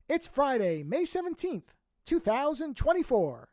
It's Friday, May 17th, 2024.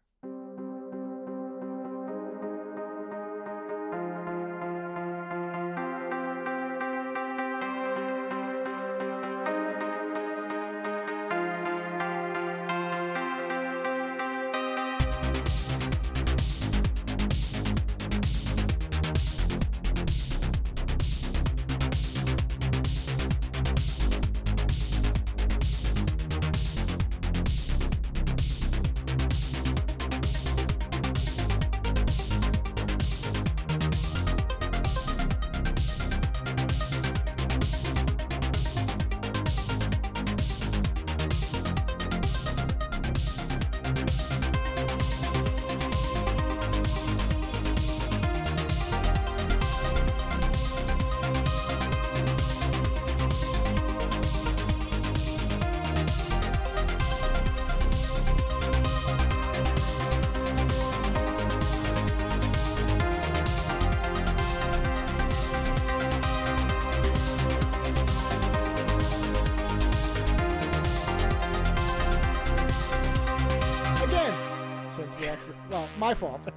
Well, my fault.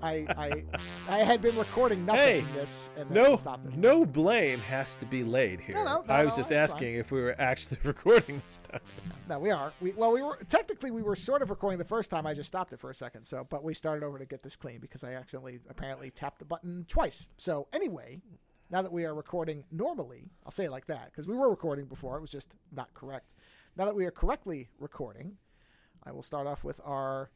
I had been recording nothing this and then stopped it. No blame has to be laid here. No, I was just asking if we were actually recording this time. No, we are. We were sort of recording the first time. I just stopped it for a second. But we started over to get this clean because I accidentally apparently tapped the button twice. So anyway, now that we are recording normally, I'll say it like that because we were recording before. It was just not correct. Now that we are correctly recording, I will start off with our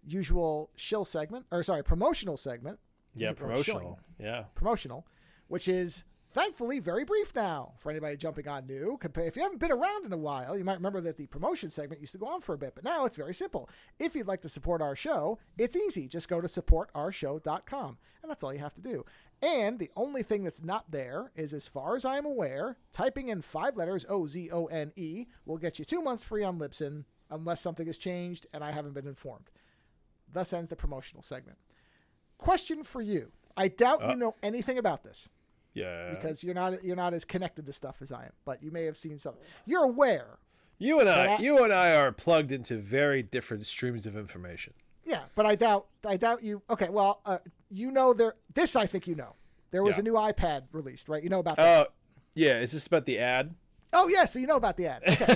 usual promotional segment. Yeah, promotional. Yeah. Promotional, which is thankfully very brief now for anybody jumping on new. If you haven't been around in a while, you might remember that the promotion segment used to go on for a bit, but now it's very simple. If you'd like to support our show, it's easy. Just go to supportourshow.com, and that's all you have to do. And the only thing that's not there is, as far as I'm aware, typing in 5 letters, Ozone, will get you 2 months free on Libsyn, unless something has changed and I haven't been informed. Thus ends the promotional segment. Question for you. I doubt you know anything about this. Yeah. Because you're not as connected to stuff as I am, but you may have seen something. You're aware. You and I are plugged into very different streams of information. Yeah, but I doubt you. Okay, well, you know this I think you know. There was a new iPad released, right? You know about that. Yeah, is this about the ad? Oh, yeah, so you know about the ad. Okay.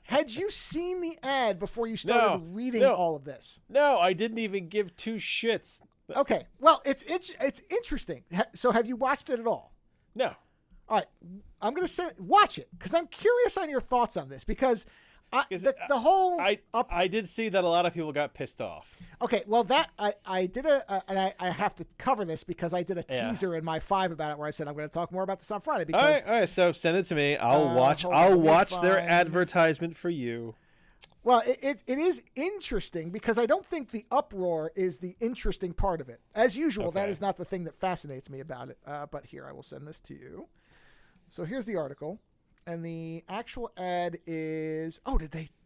Had you seen the ad before you started reading all of this? No, I didn't even give 2 shits. Okay, well, it's interesting. So have you watched it at all? No. All right, I'm going to say watch it because I'm curious on your thoughts on this because I did see that a lot of people got pissed off. Okay, well, I did and I have to cover this because I did a teaser in my 5 about it where I said I'm going to talk more about this on Friday. Because, all right, so send it to me. I'll watch their advertisement for you. Well, it is interesting because I don't think the uproar is the interesting part of it. As usual, that is not the thing that fascinates me about it. But here, I will send this to you. So here's the article. And the actual ad is,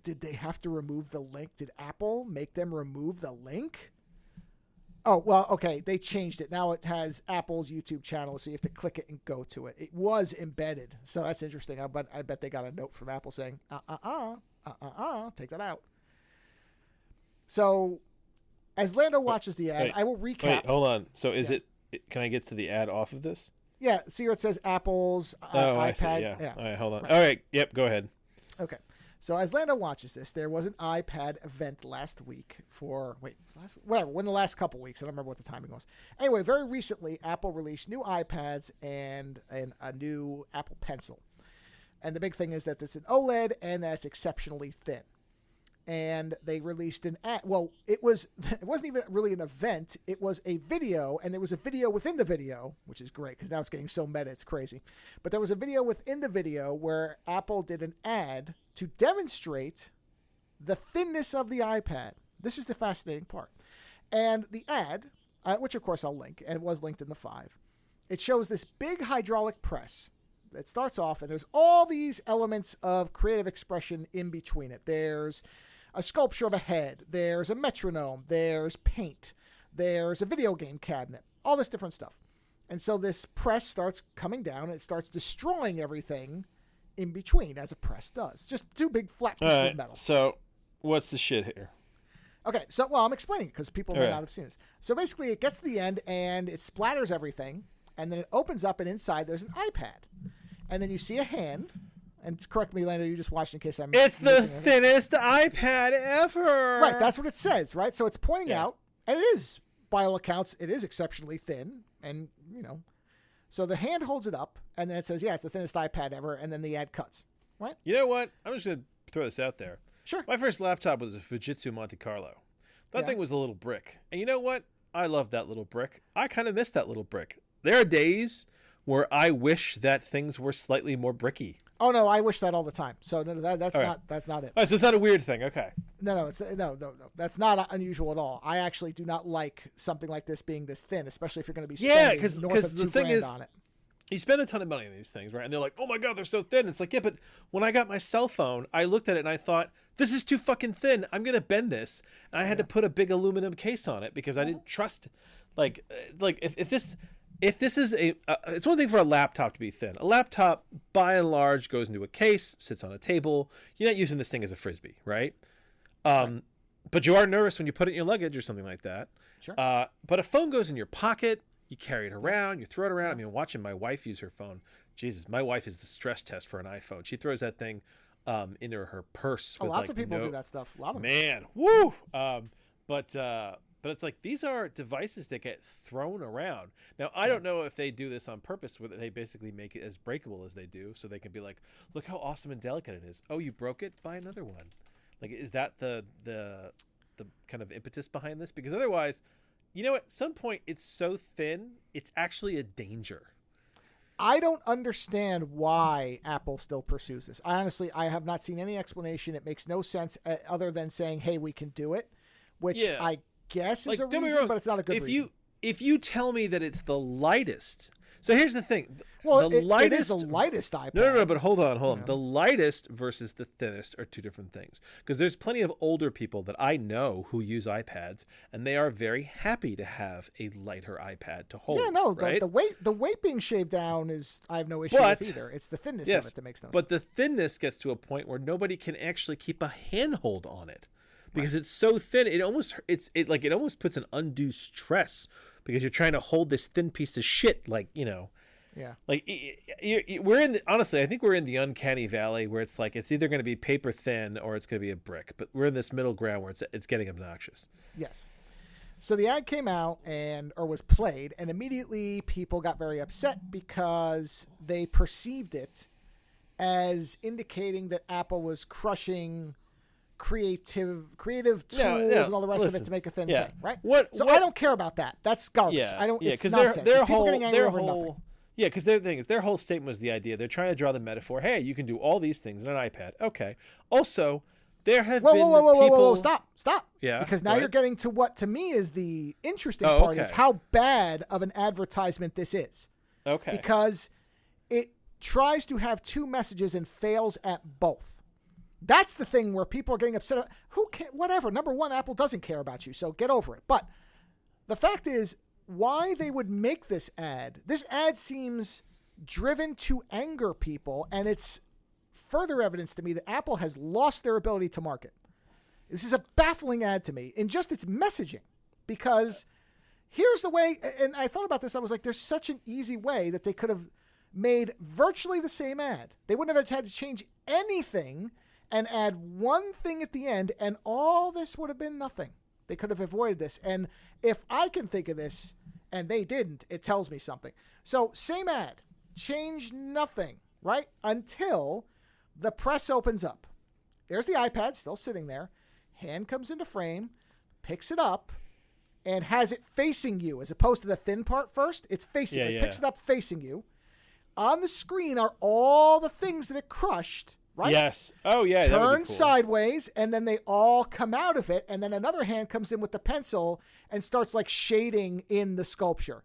did they have to remove the link? Did Apple make them remove the link? Oh, well, okay. They changed it. Now it has Apple's YouTube channel, so you have to click it and go to it. It was embedded. So that's interesting. I bet they got a note from Apple saying, take that out. So as Lando watches the ad, I will recap. Wait, hold on. So can I get to the ad off of this? Yeah, see where it says Apple's iPad. I see, yeah. All right, hold on. Right. All right, yep, go ahead. Okay, so as Lando watches this, there was an iPad event last week in the last couple weeks. I don't remember what the timing was. Anyway, very recently, Apple released new iPads and a new Apple Pencil. And the big thing is that it's an OLED and that it's exceptionally thin. And they released an ad. Well, it wasn't even really an event. It was a video, and there was a video within the video, which is great because now it's getting so meta, it's crazy. But there was a video within the video where Apple did an ad to demonstrate the thinness of the iPad. This is the fascinating part. And the ad, which of course I'll link, and it was linked in the 5, it shows this big hydraulic press. It starts off, and there's all these elements of creative expression in between it. There's a sculpture of a head. There's a metronome. There's paint. There's a video game cabinet. All this different stuff. And so this press starts coming down. And it starts destroying everything in between, as a press does. Just two big flat pieces of metal. So what's the shit here? Okay, so, I'm explaining it because people may not have seen this. So basically, it gets to the end, and it splatters everything, and then it opens up, and inside there's an iPad. And then you see a hand, and correct me, Lando, you just watched in case I'm It's the thinnest iPad ever! Right, that's what it says, right? So it's pointing out, and it is, by all accounts, it is exceptionally thin, and, so the hand holds it up, and then it says, it's the thinnest iPad ever, and then the ad cuts, right? You know what? I'm just going to throw this out there. Sure. My first laptop was a Fujitsu Monte Carlo. That thing was a little brick. And you know what? I love that little brick. I kind of miss that little brick. There are days where I wish that things were slightly more bricky. Oh no, I wish that all the time. So no, that's right. not it. Oh, so it's not a weird thing. Okay. No, that's not unusual at all. I actually do not like something like this being this thin, especially if you're going to be spending north of $2,000 on it. You spend a ton of money on these things, right? And they're like, oh my God, they're so thin. It's like, yeah, but when I got my cell phone, I looked at it and I thought, this is too fucking thin. I'm going to bend this. And I had to put a big aluminum case on it because I didn't trust, if this is it's one thing for a laptop to be thin. A laptop, by and large, goes into a case, sits on a table. You're not using this thing as a Frisbee, right? But you are nervous when you put it in your luggage or something like that. Sure. But a phone goes in your pocket. You carry it around, you throw it around. I mean, watching my wife use her phone. Jesus, my wife is the stress test for an iPhone. She throws that thing into her purse. With lots of people do that stuff. A lot of them. Man, woo! But it's like these are devices that get thrown around. Now, I don't know if they do this on purpose, where they basically make it as breakable as they do, so they can be like, look how awesome and delicate it is. Oh, you broke it? Buy another one. Like, is that the kind of impetus behind this? Because otherwise, at some point it's so thin, it's actually a danger. I don't understand why Apple still pursues this. I have not seen any explanation. It makes no sense other than saying, hey, we can do it, which I guess is a reason, but it's not a good reason. If you tell me that it's the lightest... So here's the thing. Well, it is the lightest iPad. No, but hold on. The lightest versus the thinnest are two different things. Because there's plenty of older people that I know who use iPads, and they are very happy to have a lighter iPad to hold. Yeah, no, right? the weight being shaved down I have no issue with either. It's the thinness of it that makes no sense. But the thinness gets to a point where nobody can actually keep a handhold on it. Because it's so thin, it almost puts an undue stress because you're trying to hold this thin piece of shit, Yeah. Like honestly, I think we're in the uncanny valley where it's like it's either going to be paper thin or it's going to be a brick, but we're in this middle ground where it's getting obnoxious. Yes. So the ad came out or was played, and immediately people got very upset because they perceived it as indicating that Apple was crushing creative tools and all the rest of it to make a thin thing, right? I don't care about that. That's garbage. It's nonsense. People getting angry over nothing. Yeah, because their whole statement was the idea. They're trying to draw the metaphor. Hey, you can do all these things on an iPad. Okay. Also, there have been people... Stop. Yeah. Because now you're getting to what to me is the interesting part is how bad of an advertisement this is. Okay. Because it tries to have two messages and fails at both. That's the thing where people are getting upset. Whatever. Number one, Apple doesn't care about you, so get over it. But the fact is, why they would make this ad seems driven to anger people, and it's further evidence to me that Apple has lost their ability to market. This is a baffling ad to me in just its messaging, because here's the way, and I thought about this, I was like, there's such an easy way that they could have made virtually the same ad. They wouldn't have had to change anything and add one thing at the end, and all this would have been nothing. They could have avoided this. And if I can think of this, and they didn't, it tells me something. So same ad, change nothing, right? Until the press opens up. There's the iPad still sitting there. Hand comes into frame, picks it up, and has it facing you. As opposed to the thin part first, it's facing you. It picks it up facing you. On the screen are all the things that it crushed, right? Yes. Oh, yeah. Turn sideways, and then they all come out of it, and then another hand comes in with the pencil and starts like shading in the sculpture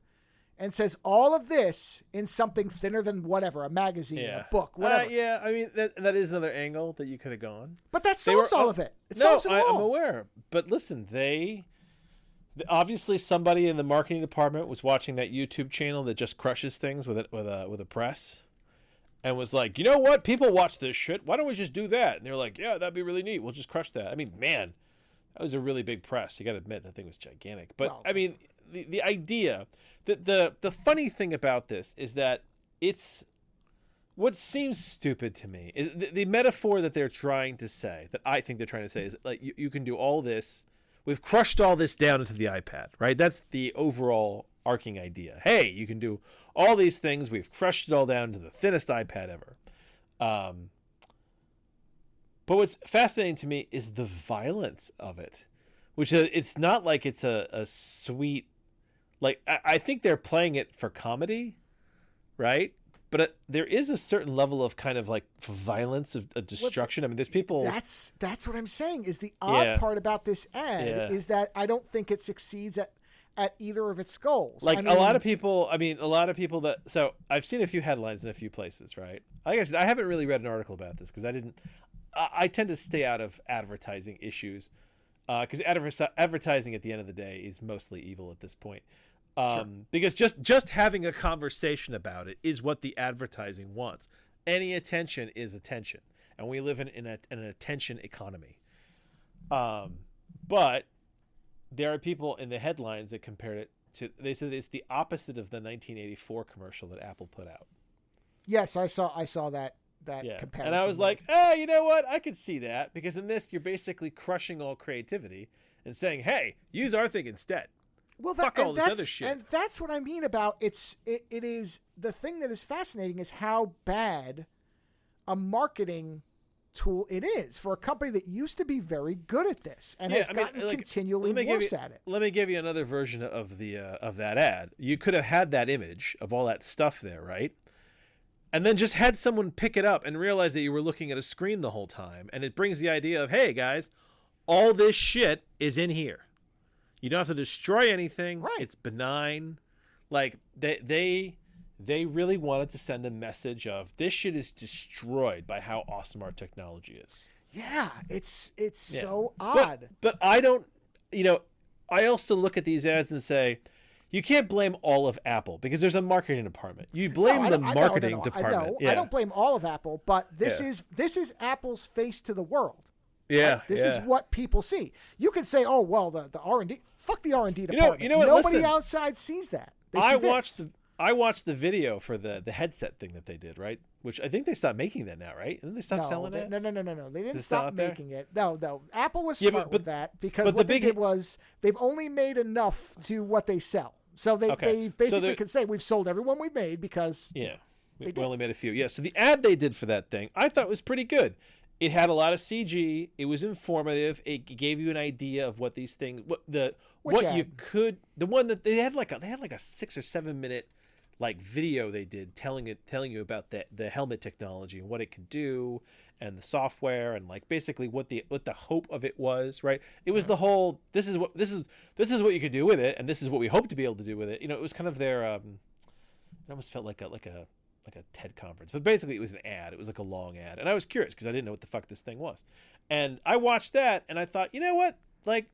and says all of this in something thinner than whatever, a magazine, a book, whatever. I mean, that is another angle that you could have gone. But that solves all of it. It solves it all. I'm aware. But listen, obviously somebody in the marketing department was watching that YouTube channel that just crushes things with a press. and was like, you know what? People watch this shit. Why don't we just do that? And they were like, yeah, that'd be really neat. We'll just crush that. I mean, man, that was a really big press. You got to admit that thing was gigantic. But Well, I mean, the idea, the funny thing about this is that it's what seems stupid to me is the metaphor that they're trying to say, that I think they're trying to say, is like you can do all this. We've crushed all this down into the iPad, right? That's the overall arcing idea. Hey, you can do all these things. We've crushed it all down to the thinnest iPad ever. But what's fascinating to me is the violence of it, which it's not like it's a sweet, like I think they're playing it for comedy, right? But there is a certain level of kind of like violence of destruction. I mean, there's people. That's what I'm saying. Is the odd part about this ad is that I don't think it succeeds at either of its goals. Like a lot of people that. So I've seen a few headlines in a few places, right? Like I said, I haven't really read an article about this because I tend to stay out of advertising issues because advertising at the end of the day is mostly evil at this point. Sure. Because just having a conversation about it is what the advertising wants. Any attention is attention, and we live in an attention economy. But there are people in the headlines that compared it to. They said it's the opposite of the 1984 commercial that Apple put out. Yes, I saw that comparison. And I was like, you know what? I could see that because in this you're basically crushing all creativity and saying, hey, use our thing instead. Well, fuck all this other shit. And that's what I mean about it is the thing that is fascinating is how bad a marketing tool it is for a company that used to be very good at this and has gotten continually worse at it. Let me give you another version of that ad. You could have had that image of all that stuff there, right? And then just had someone pick it up and realize that you were looking at a screen the whole time. And it brings the idea of, hey guys, all this shit is in here. You don't have to destroy anything. Right. It's benign. Like they really wanted to send a message of this shit is destroyed by how awesome our technology is. Yeah, it's so odd. But I don't, I also look at these ads and say, you can't blame all of Apple because there's a marketing department. You blame the marketing department. I don't blame all of Apple, but this is Apple's face to the world. Yeah, right? This is what people see. You can say, "Oh, well, the R&D, fuck the R&D department." You know what? Nobody outside sees that. I watched the video for the headset thing that they did, right? Which I think they stopped making that now, right? Didn't they stop selling that? No. They didn't stop making it. No. Apple was smart with that because what they did was they've only made enough to what they sell. So they basically can say we've sold everyone we've made because we only made a few. Yeah. So the ad they did for that thing, I thought was pretty good. It had a lot of CG. It was informative. It gave you an idea of what these things, the one that they had like a 6 or 7 minute like video they did telling you about the helmet technology and what it could do and the software and like basically what the hope of it was, right? It was the whole this is what you could do with it and this is what we hope to be able to do with it. It was kind of their it almost felt like a TED conference, but basically it was an ad. It was like a long ad, and I was curious because I didn't know what the fuck this thing was. And I watched that, and I thought, you know what? Like,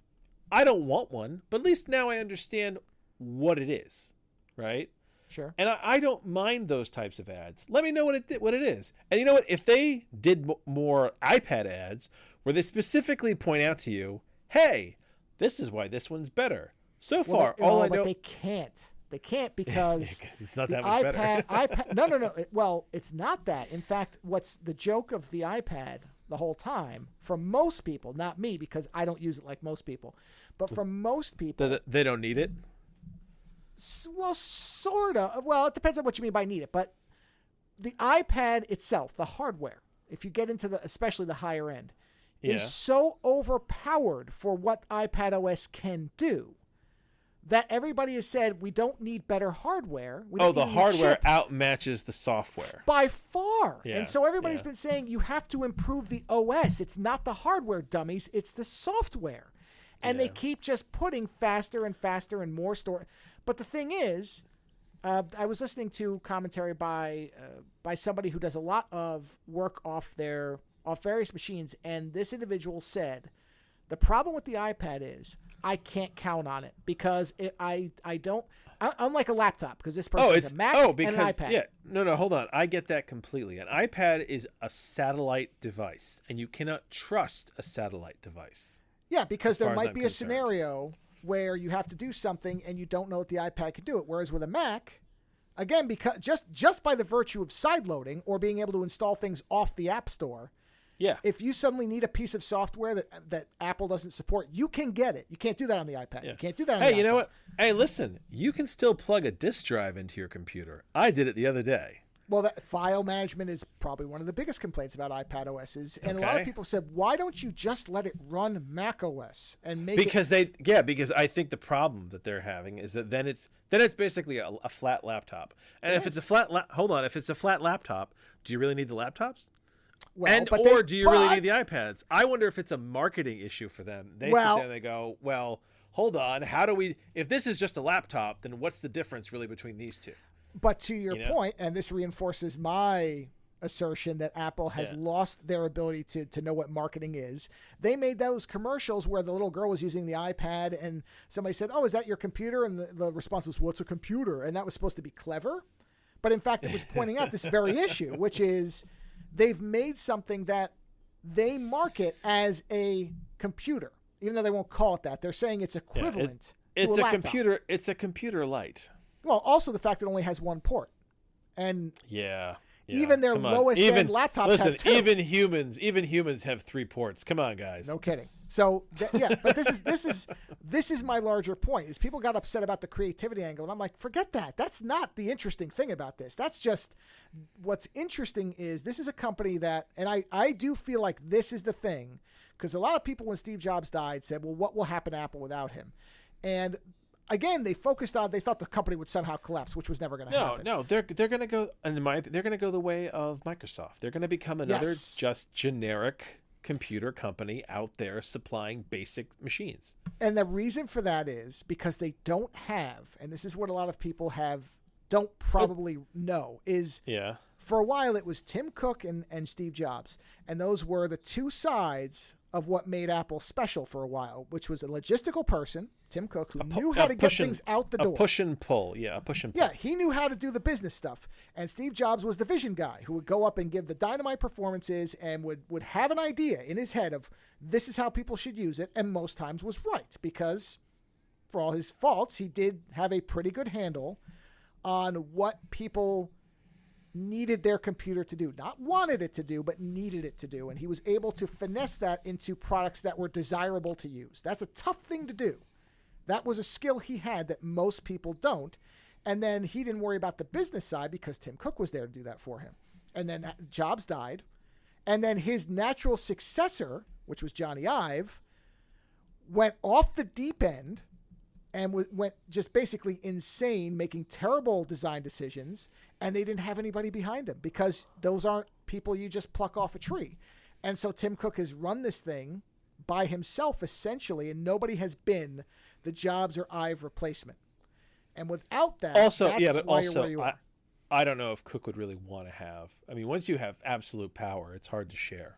I don't want one, but at least now I understand what it is, right? Sure. And I don't mind those types of ads. Let me know what it is. And you know what? If they did more iPad ads where they specifically point out to you, hey, this is why this one's better. So far, but they can't. They can't because it's not that much better. iPad. No. Well, it's not that. In fact, what's the joke of the iPad the whole time for most people, not me because I don't use it like most people, but for most people, they don't need it. Well, sort of. Well, it depends on what you mean by need it, but the iPad itself, the hardware, if you get into especially the higher end, is so overpowered for what iPad OS can do. That everybody has said we don't need better hardware. The hardware outmatches the software by far. Yeah, and so everybody's been saying you have to improve the OS. It's not the hardware, dummies. It's the software. And they keep just putting faster and faster and more store. But the thing is, I was listening to commentary by somebody who does a lot of work off various machines, and this individual said The problem with the iPad is I can't count on it because unlike a laptop, because this person has a Mac and an iPad. Yeah, no, hold on. I get that completely. An iPad is a satellite device, and you cannot trust a satellite device. Yeah, because there might be a scenario where you have to do something and you don't know that the iPad can do it. Whereas with a Mac, again, because just by the virtue of sideloading or being able to install things off the App Store, yeah, if you suddenly need a piece of software that Apple doesn't support, you can get it. You can't do that on the iPad. Yeah. You can't do that on the iPhone. Hey, you know what? Hey, listen, you can still plug a disk drive into your computer. I did it the other day. Well, that file management is probably one of the biggest complaints about iPad OSs. And a lot of people said, why don't you just let it run Mac OS and make because I think the problem that they're having is that then it's basically a flat laptop. And if it's a flat if it's a flat laptop, do you really need the laptops? Well, do you really need the iPads? I wonder if it's a marketing issue for them. They sit there and they go, well, hold on, if this is just a laptop, then what's the difference really between these two? But to your point, and this reinforces my assertion that Apple has lost their ability to know what marketing is. They made those commercials where the little girl was using the iPad and somebody said, oh, is that your computer? And the response was, well, it's a computer. And that was supposed to be clever. But in fact, it was pointing out this very issue, which is they've made something that they market as a computer, even though they won't call it that. They're saying it's equivalent to a laptop. Computer. It's a computer light. Well, also the fact it only has one port. And even their Come lowest end laptops have two. even humans have 3 ports. Come on, guys. No kidding. So but this is my larger point. Is people got upset about the creativity angle, and I'm like, forget that. That's not the interesting thing about this. That's just what's interesting is this is a company that, and I do feel like this is the thing, because a lot of people when Steve Jobs died said, well, what will happen to Apple without him? And again, they focused on, they thought the company would somehow collapse, which was never going to happen. No, they're going to go, they're going to go the way of Microsoft. They're going to become another just generic computer company out there supplying basic machines. And the reason for that is because they don't have, and this is what a lot of people don't probably know, is for a while it was Tim Cook and Steve Jobs. And those were the two sides of what made Apple special for a while, which was a logistical person, Tim Cook, who knew how to get things out the door. A push and pull. Yeah, a push and pull. Yeah, he knew how to do the business stuff. And Steve Jobs was the vision guy who would go up and give the dynamite performances and would have an idea in his head of this is how people should use it, and most times was right because for all his faults, he did have a pretty good handle on what people needed their computer to do. Not wanted it to do, but needed it to do. And he was able to finesse that into products that were desirable to use. That's a tough thing to do. That was a skill he had that most people don't. And then he didn't worry about the business side because Tim Cook was there to do that for him. And then Jobs died. And then his natural successor, which was Johnny Ive, went off the deep end and went just basically insane, making terrible design decisions, and they didn't have anybody behind him because those aren't people you just pluck off a tree. And so Tim Cook has run this thing by himself essentially, and nobody has been the Jobs or Ive replacement. And without that, I don't know if Cook would really want to have. I mean, once you have absolute power, it's hard to share.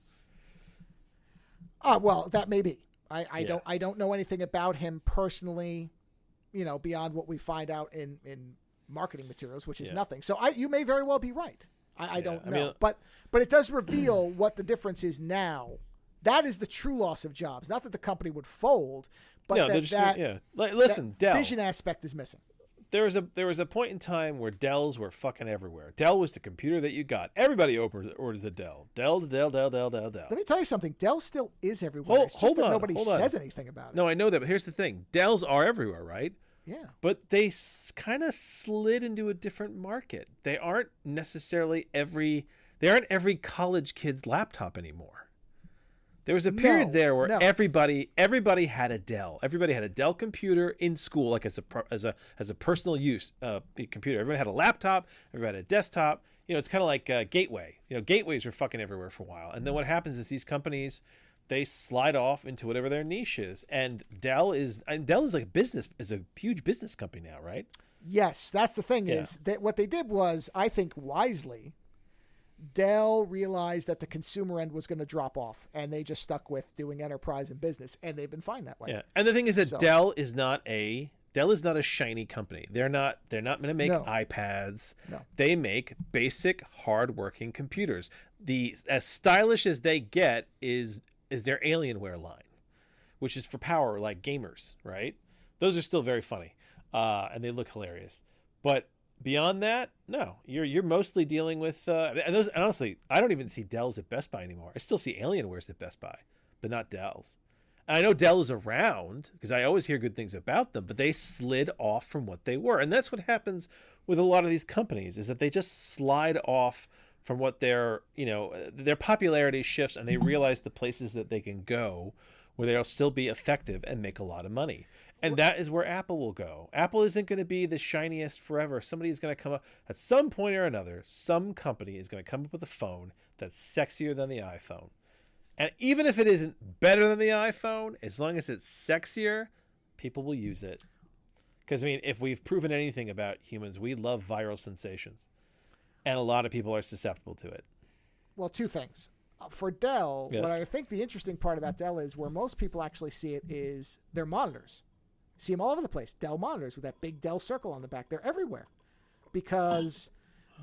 Well, that may be. I don't know anything about him personally, beyond what we find out in marketing materials, which is nothing. So you may very well be right. I don't know. But it does reveal what the difference is now. That is the true loss of Jobs. Not that the company would fold, but listen, that Dell, vision aspect is missing. There was a point in time where Dells were fucking everywhere. Dell was the computer that you got. Everybody orders a Dell. Dell. Let me tell you something. Dell still is everywhere. It's just that nobody says anything about it. No, I know that, but here's the thing. Dells are everywhere, right? Yeah. But they kind of slid into a different market. They aren't necessarily every college kid's laptop anymore. There was a period there where everybody had a Dell. Everybody had a Dell computer in school, like as a personal use computer. Everybody had a laptop. Everybody had a desktop. It's kind of like Gateway. Gateways were fucking everywhere for a while. And then what happens is these companies, they slide off into whatever their niche is. And Dell is like a huge business company now, right? Yes, that's the thing is that what they did was, I think wisely, Dell realized that the consumer end was going to drop off, and they just stuck with doing enterprise and business, and they've been fine that way. Yeah, and the thing is that So- Dell is not a shiny company. They're not going to make No. iPads. No. They make basic, hardworking computers. As stylish as they get is their Alienware line, which is for power like gamers, right? Those are still very funny, and they look hilarious. But beyond that, no, you're mostly dealing with and honestly, I don't even see Dells at Best Buy anymore. I still see Alienwares at Best Buy, but not Dells. And I know Dell is around because I always hear good things about them, but they slid off from what they were. And that's what happens with a lot of these companies, is that they just slide off from what their popularity shifts, and they realize the places that they can go where they'll still be effective and make a lot of money. And that is where Apple will go. Apple isn't going to be the shiniest forever. Somebody's going to come up at some point or another. Some company is going to come up with a phone that's sexier than the iPhone. And even if it isn't better than the iPhone, as long as it's sexier, people will use it. Because, I mean, if we've proven anything about humans, we love viral sensations. And a lot of people are susceptible to it. Well, two things. For Dell, Yes. what I think the interesting part about Dell is where most people actually see it is their monitors. See them all over the place. Dell monitors with that big Dell circle on the back. They're everywhere. Because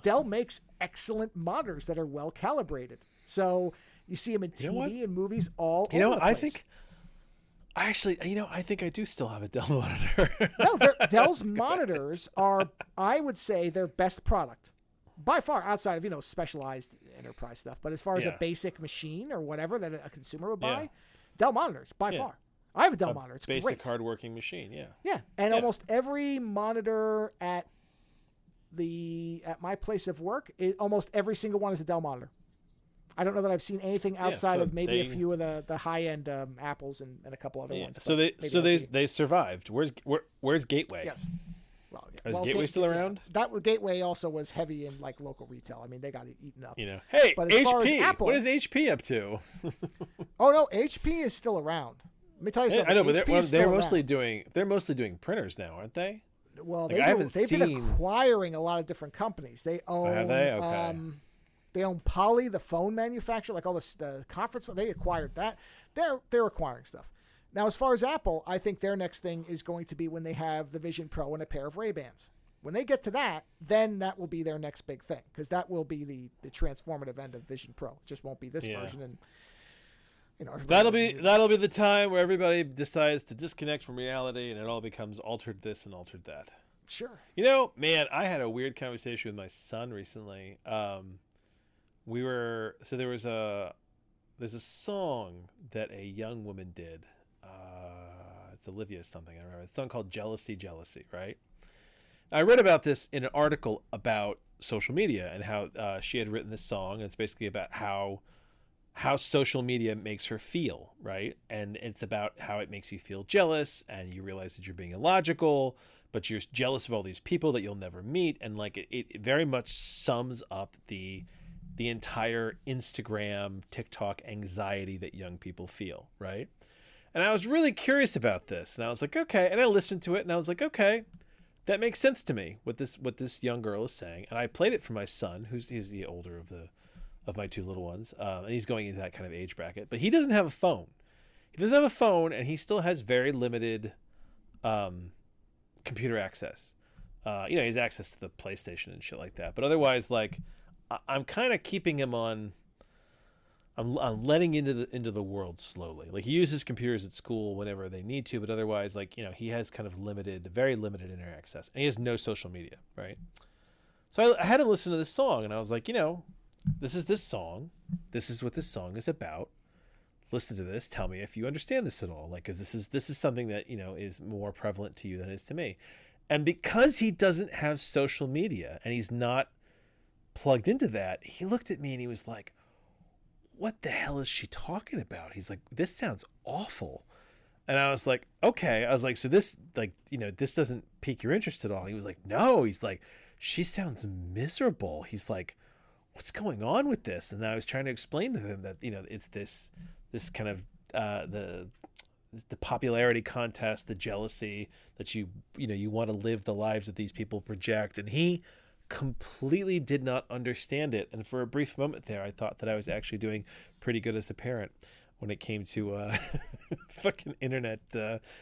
Dell makes excellent monitors that are well calibrated. So you see them in You know what? TV and movies all You know over what? the I place. think, I think I do still have a Dell monitor. No, Dell's monitors are, I would say, their best product. By far, outside of, specialized enterprise stuff. But as far as a Yeah. basic machine or whatever that a consumer would Yeah. buy, Dell monitors, by Yeah. far. I have a Dell monitor. It's Basic, great. hardworking machine, yeah. Yeah, and Yeah. almost every monitor at my place of work, almost every single one is a Dell monitor. I don't know that I've seen anything outside so of maybe a they- few of the high end Apples and a couple other Yeah. ones. So but maybe that's it. they survived. Where's Gateway? Yes. Well, yeah. Is Gateway still around? Gateway also was heavy in like local retail. I mean, they got eaten up. Hey, But as far as HP. Apple- What is HP up to? Oh no, HP is still around. Let me tell you something. I know, but HP they're is still mostly around. doing printers now, aren't they? Well, I haven't they've been seen- acquiring a lot of different companies. They own. Have they? Okay. They own Poly, the phone manufacturer, like all the conference. They acquired that. They're acquiring stuff. Now, as far as Apple, I think their next thing is going to be when they have the Vision Pro and a pair of Ray-Bans. When they get to that, then that will be their next big thing, because that will be the transformative end of Vision Pro. It just won't be this Yeah. version, and That'll be the time where everybody decides to disconnect from reality, and it all becomes altered this and altered that. sure. Man, I had a weird conversation with my son recently. There's a song that a young woman did. It's Olivia something, I remember. It's a song called Jealousy, Jealousy, right? I read about this in an article about social media and how she had written this song. And it's basically about how social media makes her feel, right? And it's about how it makes you feel jealous, and you realize that you're being illogical, but you're jealous of all these people that you'll never meet. And like it very much sums up the entire Instagram, TikTok anxiety that young people feel, right? And I was really curious about this, and I was like, okay. And I listened to it, and I was like, okay, that makes sense to me. What this young girl is saying, and I played it for my son, he's the older of my two little ones, and he's going into that kind of age bracket. But he doesn't have a phone. He doesn't have a phone, and he still has very limited computer access. He has access to the PlayStation and shit like that. But otherwise, like, I'm kind of keeping him on. I'm letting into the world slowly. Like, he uses computers at school whenever they need to, but otherwise, like, he has kind of very limited internet access, and he has no social media, right? So I had him listen to this song, and I was like, this is this song. This is what this song is about. Listen to this. Tell me if you understand this at all. Like, because this is something that is more prevalent to you than it is to me. And because he doesn't have social media and he's not plugged into that, he looked at me and he was like, what the hell is she talking about? He's like, this sounds awful. And I was like, okay. I was like, so this, like, this doesn't pique your interest at all. And he was like, no. He's like, she sounds miserable. He's like, what's going on with this? And I was trying to explain to him that, it's this kind of, the popularity contest, the jealousy that you want to live the lives that these people project. And he completely did not understand it. And for a brief moment there, I thought that I was actually doing pretty good as a parent when it came to fucking internet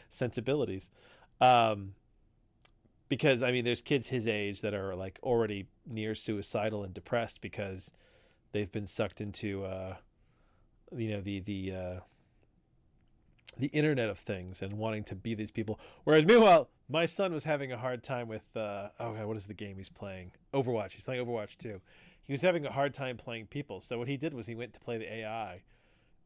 sensibilities. Because I mean, there's kids his age that are like already near suicidal and depressed because they've been sucked into the internet of things and wanting to be these people. Whereas meanwhile, my son was having a hard time with oh god, what is the game he's playing? Overwatch. He's playing Overwatch 2. He was having a hard time playing people. So what he did was he went to play the AI,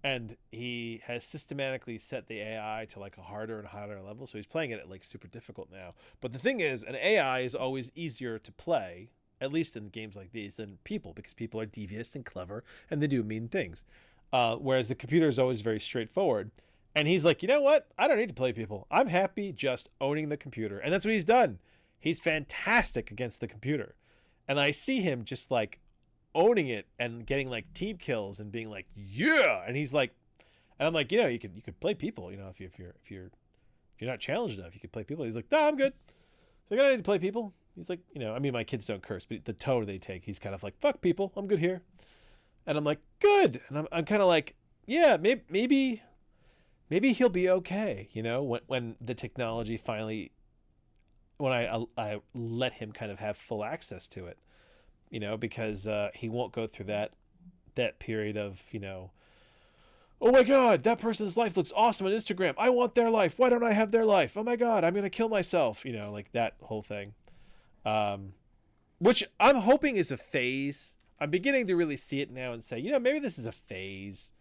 and he has systematically set the AI to like a harder and harder level. So he's playing it at like super difficult now. But the thing is, an AI is always easier to play, at least in games like these, than people, because people are devious and clever and they do mean things. Whereas the computer is always very straightforward. And he's like, you know what? I don't need to play people. I'm happy just owning the computer. And that's what he's done. He's fantastic against the computer. And I see him just like owning it and getting like team kills and being like, yeah. And he's like, and I'm like, you know, you could play people, you know, if you're not challenged enough, you could play people. He's like, no, I'm good. So I don't need to play people. He's like, you know, I mean, my kids don't curse, but the tone they take, he's kind of like, fuck people. I'm good here. And I'm like, good. And I'm kind of like, yeah, maybe he'll be okay. You know, when the technology finally, when I let him kind of have full access to it, you know, because he won't go through that period of, you know, oh my God, that person's life looks awesome on Instagram. I want their life. Why don't I have their life? Oh my God, I'm going to kill myself. You know, like that whole thing, which I'm hoping is a phase. I'm beginning to really see it now and say, you know, maybe this is a phase.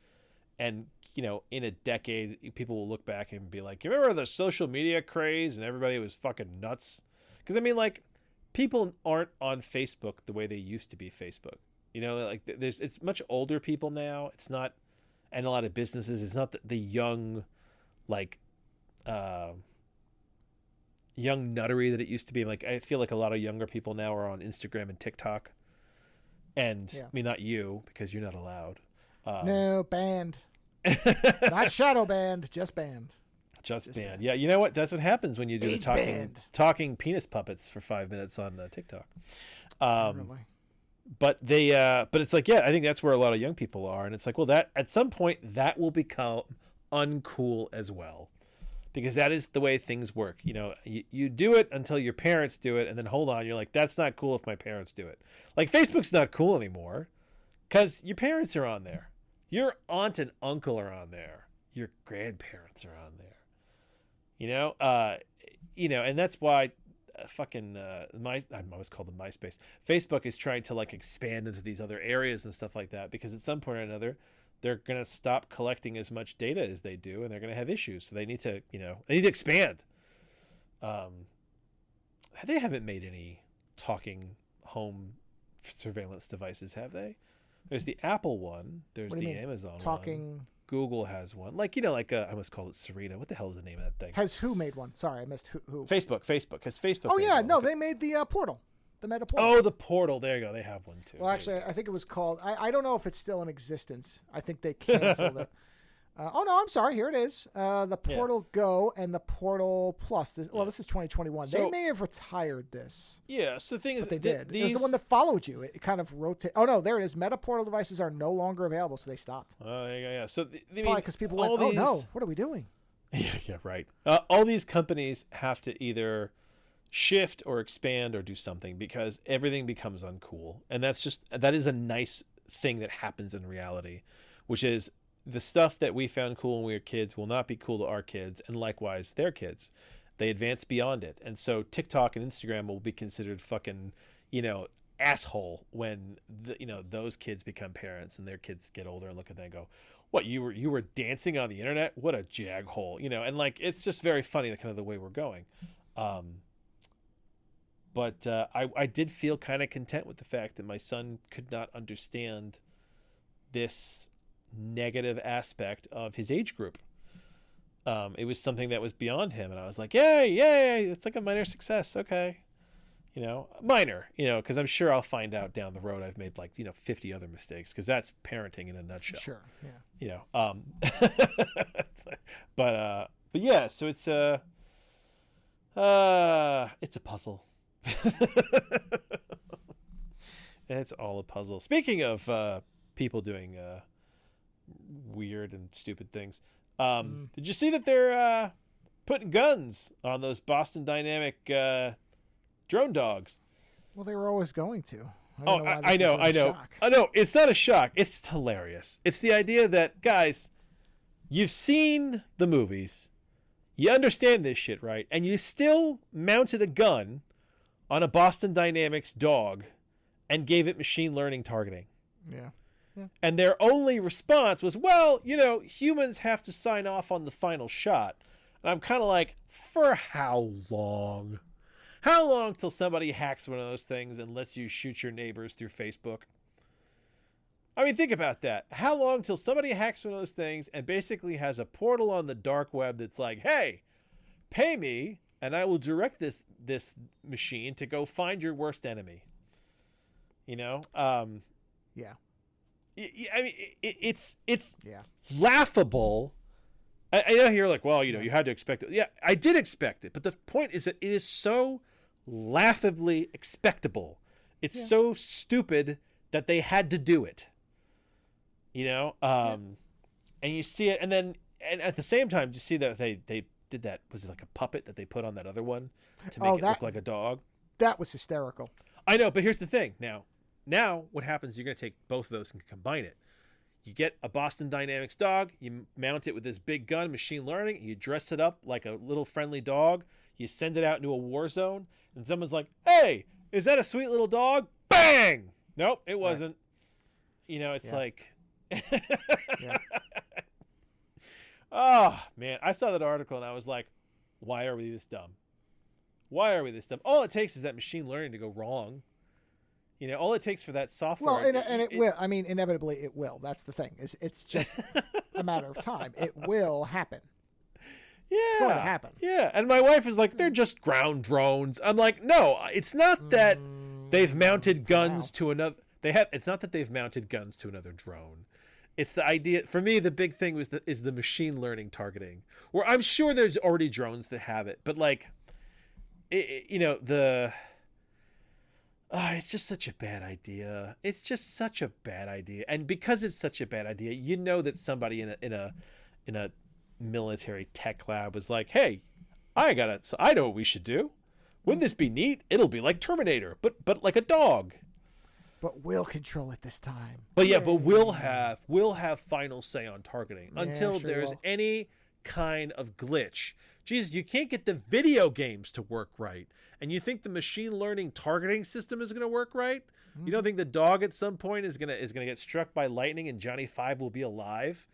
And, you know, in a decade, people will look back and be like, you remember the social media craze and everybody was fucking nuts? Because, I mean, like, people aren't on Facebook the way they used to be Facebook. You know, like it's much older people now. It's not, and a lot of businesses, it's not the young, like, young nuttery that it used to be. Like, I feel like a lot of younger people now are on Instagram and TikTok. And, I mean, not you, because you're not allowed. No, banned. Not shadow banned, just banned. Just banned. Yeah, you know what? That's what happens when you do the talking penis puppets for 5 minutes on TikTok. Really? But but it's like, yeah, I think that's where a lot of young people are, and it's like, well, that at some point that will become uncool as well, because that is the way things work. You know, you do it until your parents do it, and then hold on, you're like, that's not cool if my parents do it. Like, Facebook's not cool anymore because your parents are on there. Your aunt and uncle are on there. Your grandparents are on there. You know, and that's why fucking I always call them MySpace. Facebook is trying to like expand into these other areas and stuff like that, because at some point or another, they're going to stop collecting as much data as they do, and they're going to have issues. So they need to, expand. They haven't made any talking home surveillance devices, have they? There's the Apple one. There's the Amazon one. Google has one. Like, I almost called it Serena. What the hell is the name of that thing? Has who made one? Sorry, I missed who. Facebook. Has Facebook Oh, made yeah. one? No, they made the Portal. The Meta Portal. Oh, the Portal. There you go. They have one, too. Well, actually, I think it was called... I don't know if it's still in existence. I think they canceled it. Oh, no, I'm sorry. Here it is. The Portal Go and the Portal Plus. This is 2021. So, they may have retired this. Yeah, so the thing is... But they did. It was the one that followed you. It kind of rotated. Oh, no, there it is. Meta Portal devices are no longer available, so they stopped. Oh, there you go, yeah. So, probably because people went, oh, no, what are we doing? Yeah, right. All these companies have to either shift or expand or do something, because everything becomes uncool. And that is a nice thing that happens in reality, which is... the stuff that we found cool when we were kids will not be cool to our kids, and likewise their kids. They advance beyond it. And so TikTok and Instagram will be considered fucking, asshole when those kids become parents and their kids get older and look at them and go, what, you were dancing on the internet? What a jaghole, and like, it's just very funny, the kind of the way we're going. But I did feel kind of content with the fact that my son could not understand this negative aspect of his age group. It was something that was beyond him, and I was like, yay, it's like a minor success. Okay, minor, because I'm sure I'll find out down the road I've made 50 other mistakes, because that's parenting in a nutshell. Sure. Yeah. But yeah, so it's a puzzle. It's all a puzzle. Speaking of people doing weird and stupid things, did you see that they're putting guns on those Boston Dynamic drone dogs? Well, they were always going to. I know. It's not a shock. It's hilarious. It's the idea that, guys, you've seen the movies, you understand this shit, right? And you still mounted a gun on a Boston Dynamics dog and gave it machine learning targeting. Yeah. And their only response was, well, humans have to sign off on the final shot. And I'm kind of like, for how long? How long till somebody hacks one of those things and lets you shoot your neighbors through Facebook? I mean, think about that. How long till somebody hacks one of those things and basically has a portal on the dark web that's like, hey, pay me and I will direct this machine to go find your worst enemy. Yeah. I mean, it's laughable. I know you're like, well, you had to expect it. Yeah, I did expect it. But the point is that it is so laughably expectable. It's so stupid that they had to do it. And you see it. And at the same time, you see that they did that. Was it like a puppet that they put on that other one to make it look like a dog? That was hysterical. I know, but here's the thing. Now what happens, you're going to take both of those and combine it. You get a Boston Dynamics dog, you mount it with this big gun, machine learning, you dress it up like a little friendly dog, you send it out into a war zone, and someone's like, hey, is that a sweet little dog? Bang! Nope, it wasn't. Right. It's like... Yeah. Oh, man, I saw that article and I was like, why are we this dumb? Why are we this dumb? All it takes is that machine learning to go wrong. All it takes for that software. Well, and it will. I mean, inevitably it will. That's the thing. It's just a matter of time. It will happen. Yeah. It's going to happen. Yeah. And my wife is like, they're just ground drones. I'm like, no, it's not that they've mounted guns to another. It's not that they've mounted guns to another drone. It's the idea. For me, the big thing is the machine learning targeting, where I'm sure there's already drones that have it, but like, it's just such a bad idea. It's just such a bad idea. And because it's such a bad idea, that somebody in a military tech lab was like, hey, I know what we should do. Wouldn't this be neat? It'll be like Terminator, but like a dog. But we'll control it this time. But we'll have final say on targeting until there's any kind of glitch. Jesus, you can't get the video games to work right. And you think the machine learning targeting system is going to work right? You don't think the dog at some point is going to get struck by lightning and Johnny Five will be alive?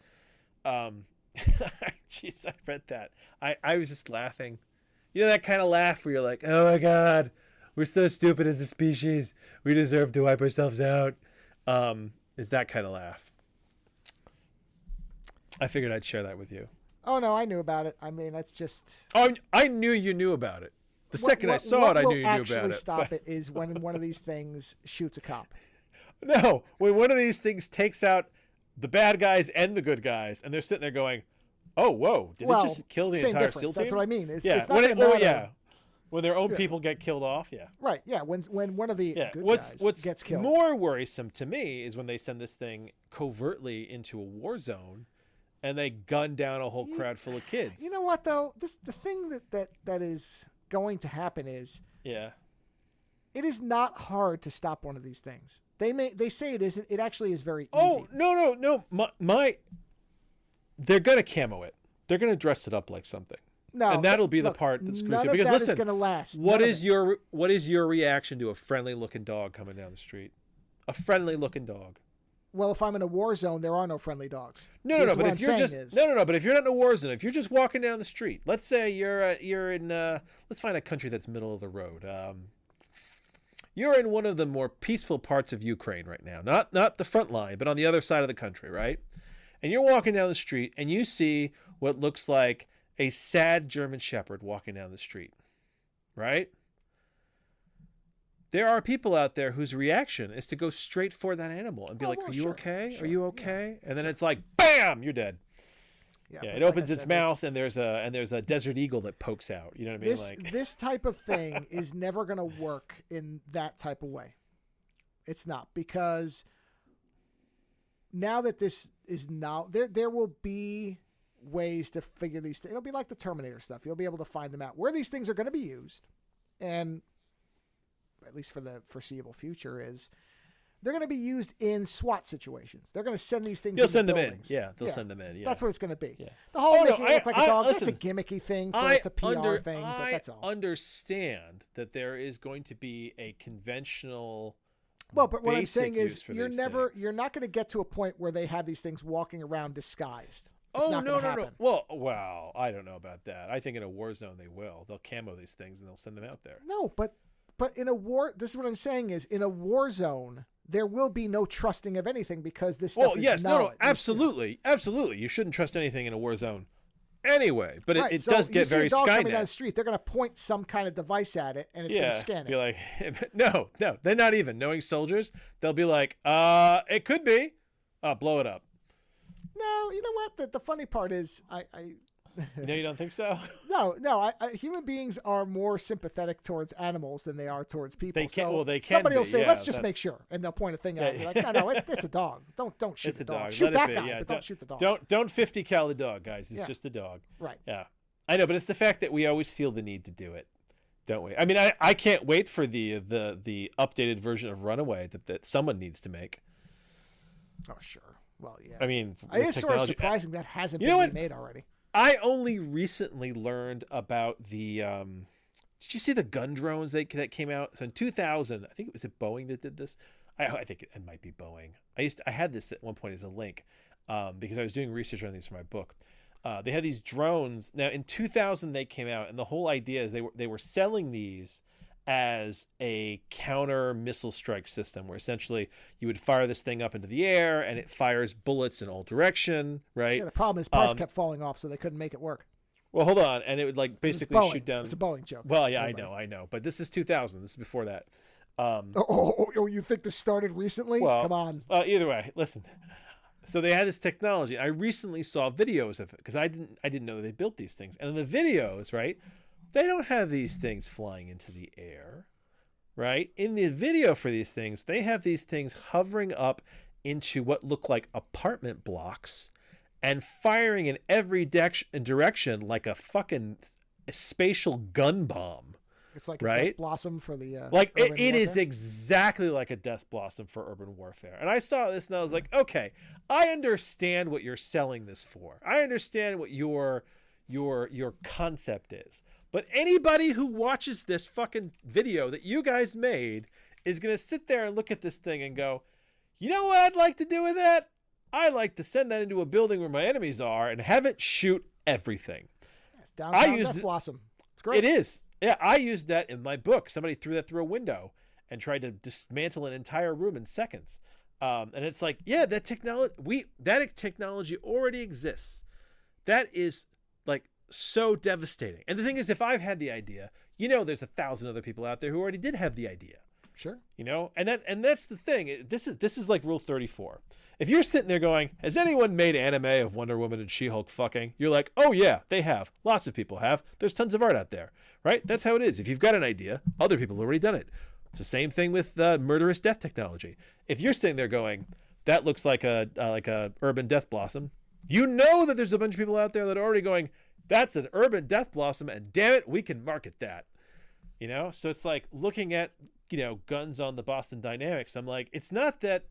Jeez, I read that. I was just laughing. That kind of laugh where you're like, oh my God, we're so stupid as a species. We deserve to wipe ourselves out. Is that kind of laugh. I figured I'd share that with you. Oh, no, I knew about it. I mean, that's just... Oh, I knew you knew about it. The second I saw it, I knew you knew about it. What will actually stop it is when one of these things shoots a cop. No, when one of these things takes out the bad guys and the good guys, and they're sitting there going, oh, whoa, did it just kill the entire SEAL team? That's what I mean. It's not when their own people get killed off, yeah. Right, yeah, when one of the good guys gets killed. What's more worrisome to me is when they send this thing covertly into a war zone and they gun down a whole crowd full of kids. You know what, though? The thing that is going to happen is it is not hard to stop one of these things. They say it isn't. It actually is very easy. Oh, no. They're going to camo it. They're going to dress it up like something. No, and that'll be the part that screws you. Because that listen, is going to last. What is your reaction to a friendly looking dog coming down the street? A friendly looking dog. Well, if I'm in a war zone, there are no friendly dogs. No. But if you're just but if you're not in a war zone, if you're just walking down the street, let's say you're in let's find a country that's middle of the road. You're in one of the more peaceful parts of Ukraine right now, not the front line, but on the other side of the country, right? And you're walking down the street and you see what looks like a sad German Shepherd walking down the street, right? There are people out there whose reaction is to go straight for that animal and be like, "Are you okay? Are you okay?" And then it's like, "Bam! You're dead." Yeah, it opens its mouth and there's a desert eagle that pokes out. You know what I mean? This type of thing is never going to work in that type of way. it's not, because now that this is now there will be ways to figure these things. It'll be like the Terminator stuff. You'll be able to find them out where these things are going to be used, and at least for the foreseeable future is they're going to be used in SWAT situations. They're going to send these things. They'll send them buildings. in. Yeah, they'll send them in. Yeah, that's what it's going to be. Yeah. The whole no, making it look like a dog. Listen, that's a gimmicky thing. It's a PR thing. But that's all. I understand that there is going to be a conventional. Well, but what I'm saying is, you're not going to get to a point where they have these things walking around disguised. No. Well, I don't know about that. I think in a war zone they will. They'll camo these things and they'll send them out there. No, but in a war, this is what I'm saying is, in a war zone, there will be no trusting of anything because this stuff is knowledge. Absolutely. You shouldn't trust anything in a war zone anyway, but right, it so does get very Skynet. You see a dog coming down the street, they're going to point some kind of device at it, and it's going to scan it. Be like, no, they're not even. Knowing soldiers, they'll be like, it could be. Blow it up. No, you know what? The funny part is, No, you don't think so? No. Human beings are more sympathetic towards animals than they are towards people. They can somebody will say, yeah, "Let's just make sure," and they'll point a thing at it. Like, no, it's a dog. Don't shoot the dog. Shoot that guy, but don't shoot the dog. Don't 50 cal the dog, guys. It's just a dog. Right. Yeah, I know, but it's the fact that we always feel the need to do it, don't we? I mean, I can't wait for the updated version of Runaway that someone needs to make. Oh sure. Well, yeah. I mean, it is sort of surprising that hasn't been remade already. I only recently learned about the. Did you see the gun drones that came out? So in 2000, I think it was Boeing that did this. I think it might be Boeing. I had this at one point as a link because I was doing research on these for my book. They had these drones. Now in 2000 they came out, and the whole idea is they were selling these as a counter missile strike system, where essentially you would fire this thing up into the air and it fires bullets in all direction, right? Yeah, the problem is parts kept falling off, so they couldn't make it work. Well, hold on, and it would like basically shoot down. It's a Boeing joke. Well, yeah, I know, but this is 2000. This is before that. You think this started recently? Well, come on. Either way, listen. So they had this technology. I recently saw videos of it because I didn't know they built these things, and in the videos, right? They don't have these things flying into the air, right? In the video for these things, they have these things hovering up into what look like apartment blocks and firing in every direction like a fucking spatial gun bomb. It's like a death blossom for the like it is exactly like a death blossom for urban warfare. And I saw this and I was like, okay, I understand what you're selling this for. I understand what your concept is. But anybody who watches this fucking video that you guys made is going to sit there and look at this thing and go, you know what I'd like to do with that? I'd like to send that into a building where my enemies are and have it shoot everything. It's downtown Death Blossom. It's great. It is. Yeah, I used that in my book. Somebody threw that through a window and tried to dismantle an entire room in seconds. And it's like, yeah, that technology already exists. That is like so devastating. And the thing is, if I've had the idea, there's 1,000 other people out there who already did have the idea. Sure. And that's the thing. This is like Rule 34. If you're sitting there going, has anyone made anime of Wonder Woman and She-Hulk fucking? You're like, oh yeah, they have. Lots of people have. There's tons of art out there, right? That's how it is. If you've got an idea, other people have already done it. It's the same thing with murderous death technology. If you're sitting there going, that looks like a urban death blossom, that there's a bunch of people out there that are already going, that's an urban death blossom, and damn it, we can market that. So it's like looking at guns on the Boston Dynamics. I'm like, it's not that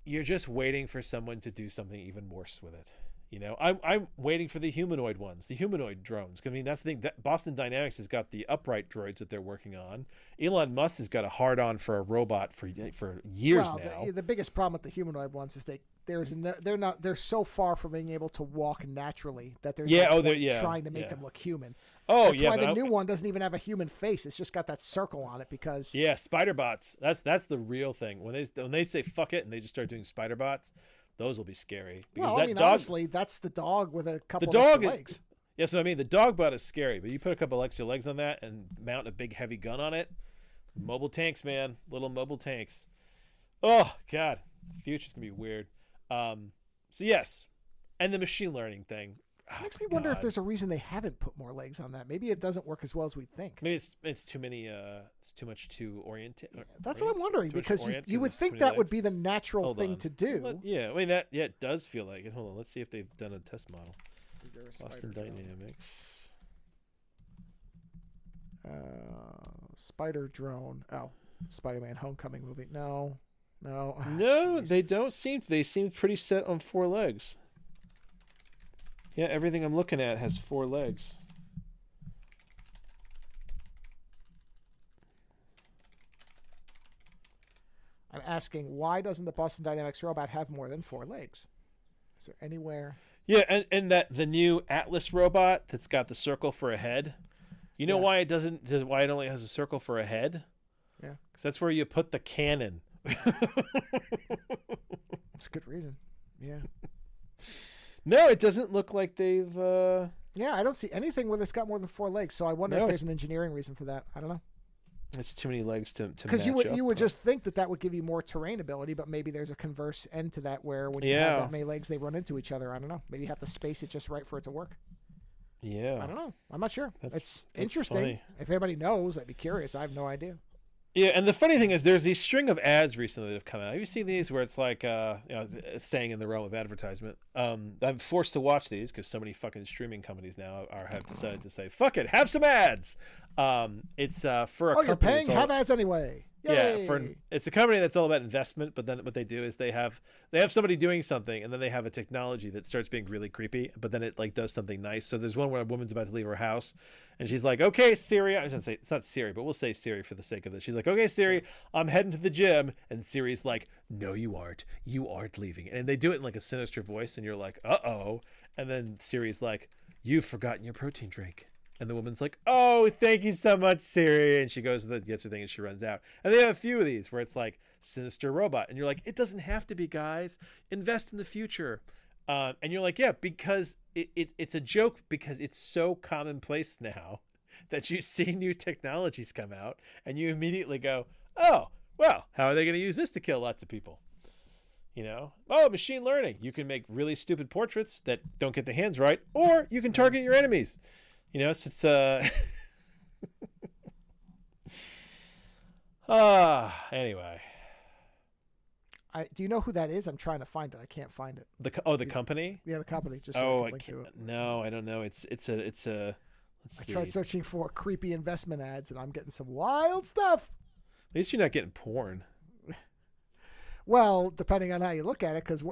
you're just waiting for someone to do something even worse with it. I'm waiting for the humanoid ones, the humanoid drones. I mean, that's the thing. That Boston Dynamics has got the upright droids that they're working on. Elon Musk has got a hard-on for a robot for years now. The biggest problem with the humanoid ones is they're so far from being able to walk naturally that there's trying to make them look human. Oh, that's why the new one doesn't even have a human face. It's just got that circle on it because spider bots. That's the real thing. When they say fuck it and they just start doing spider bots, those will be scary. Because honestly, that's the dog with a couple of extra legs. Yes, what I mean. The dog bot is scary, but you put a couple extra legs on that and mount a big heavy gun on it. Mobile tanks, man. Little mobile tanks. Oh God, the future's gonna be weird. So yes, and the machine learning thing. Makes me wonder if there's a reason they haven't put more legs on that. Maybe it doesn't work as well as we think. Maybe it's too many. It's too much to orientate. That's what I'm wondering, because you would think that would be the natural thing to do. Well, yeah, I mean it does feel like it. Hold on, let's see if they've done a test model. Is there a Boston Dynamics. Spider drone. Oh, Spider-Man Homecoming movie. No. Oh, no, geez. they don't seem. They seem pretty set on 4 legs. Yeah, everything I'm looking at has 4 legs. I'm asking, why doesn't the Boston Dynamics robot have more than 4 legs? Is there anywhere? Yeah, and that the new Atlas robot that's got the circle for a head. You know why it doesn't? Why it only has a circle for a head? Yeah, because that's where you put the cannon. That's a good reason. Yeah. No, it doesn't look like they've. Yeah, I don't see anything where it's got more than 4 legs. So I wonder if there's an engineering reason for that. I don't know. It's too many legs to because you would just think that would give you more terrain ability, but maybe there's a converse end to that where when you have that many legs, they run into each other. I don't know. Maybe you have to space it just right for it to work. Yeah, I don't know. I'm not sure. It's interesting. Funny. If anybody knows, I'd be curious. I have no idea. Yeah, and the funny thing is, there's these string of ads recently that have come out. Have you seen these where it's like, staying in the realm of advertisement? I'm forced to watch these because so many fucking streaming companies now have decided to say, "Fuck it, have some ads." It's for a company. You're paying? Have ads anyway. Yay! Yeah, it's a company that's all about investment. But then what they do is they have somebody doing something, and then they have a technology that starts being really creepy. But then it like does something nice. So there's one where a woman's about to leave her house. And she's like, "Okay, Siri." I was gonna say it's not Siri, but we'll say Siri for the sake of this. She's like, "Okay, Siri, I'm heading to the gym." And Siri's like, "No, you aren't. You aren't leaving." And they do it in like a sinister voice, and you're like, "Uh-oh." And then Siri's like, "You've forgotten your protein drink." And the woman's like, "Oh, thank you so much, Siri." And she goes to gets her thing, and she runs out. And they have a few of these where it's like sinister robot, and you're like, "It doesn't have to be, guys. Invest in the future." And you're like, "Yeah," because it's a joke because it's so commonplace now that you see new technologies come out and you immediately go, "Oh, well, how are they going to use this to kill lots of people?" You know, machine learning. You can make really stupid portraits that don't get the hands right, or you can target your enemies. You know, so it's anyway. Do you know who that is? I'm trying to find it. I can't find it. The company? Yeah, the company. Just no, I don't know. It's a. I tried searching for creepy investment ads, and I'm getting some wild stuff. At least you're not getting porn. Well, depending on how you look at it, because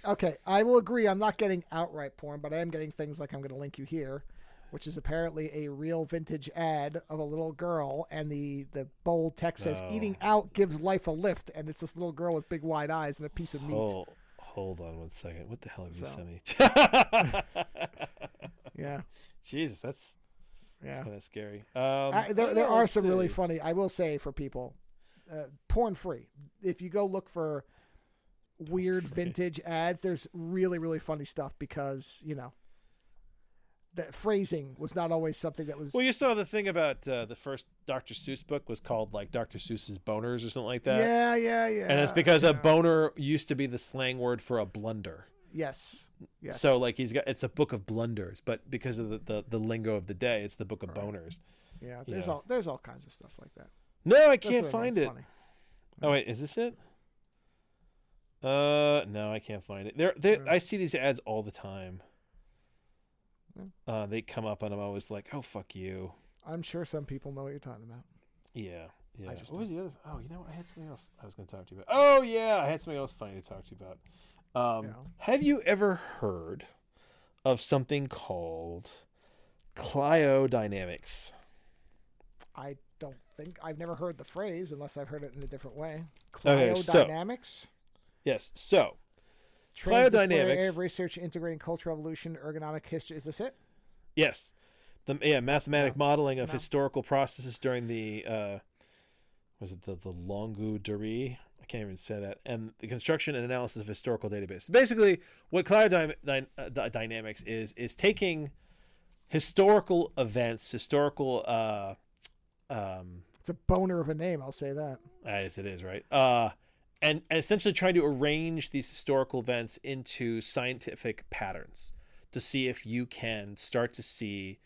okay, I will agree. I'm not getting outright porn, but I am getting things like I'm going to link you here, which is apparently a real vintage ad of a little girl, and the bold text says, "Eating out gives life a lift," and it's this little girl with big wide eyes and a piece of meat. Hold on one second. What the hell have you sent me? Yeah. Jesus, that's kind of scary. There are some really funny, I will say, for people, porn free. If you go look for weird vintage ads, there's really, really funny stuff because, you know, the phrasing was not always something that was. Well, you saw the thing about the first Dr. Seuss book was called like Dr. Seuss's boners or something like that. Yeah. And it's because a boner used to be the slang word for a blunder. Yes. So like it's a book of blunders, but because of the lingo of the day, it's the book of boners. Yeah. There's all kinds of stuff like that. No, I can't find it. Funny. Oh wait, is this it? No, I can't find it. I see these ads all the time. They come up and I'm always like, "Oh, fuck you." I'm sure some people know what you're talking about. Yeah. What was the other? Oh, you know what? I had something else I was going to talk to you about. Oh, yeah, I had something else funny to talk to you about. Have you ever heard of something called cryodynamics? I don't think I've never heard the phrase unless I've heard it in a different way. Okay, Cryodynamics? Yes. So, cryodynamics. Area of research integrating cultural evolution, ergonomic history. Is this it? Yes. Mathematic modeling of historical processes during the was it the longue durée? I can't even say that. And the construction and analysis of historical database. Basically, what cryodynamics is taking historical events, historical it's a boner of a name, I'll say that. yes, it is, right? and essentially trying to arrange these historical events into scientific patterns to see if you can start to see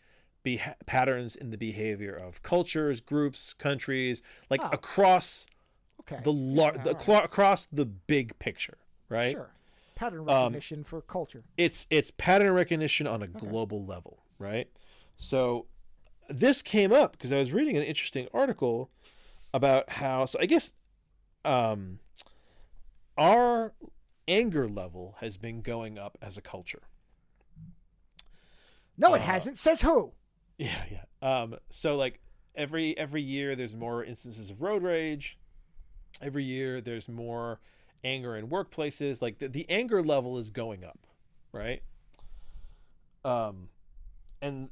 patterns in the behavior of cultures, groups, countries, like Oh, across okay. the across the big picture, right? Sure. Pattern recognition for culture. It's pattern recognition on a Okay. global level, right? So this came up because I was reading an interesting article about how, so I guess our anger level has been going up as a culture. No, it hasn't. Says who? Yeah. So like every year there's more instances of road rage. Every year there's more anger in workplaces. Like the anger level is going up, right? And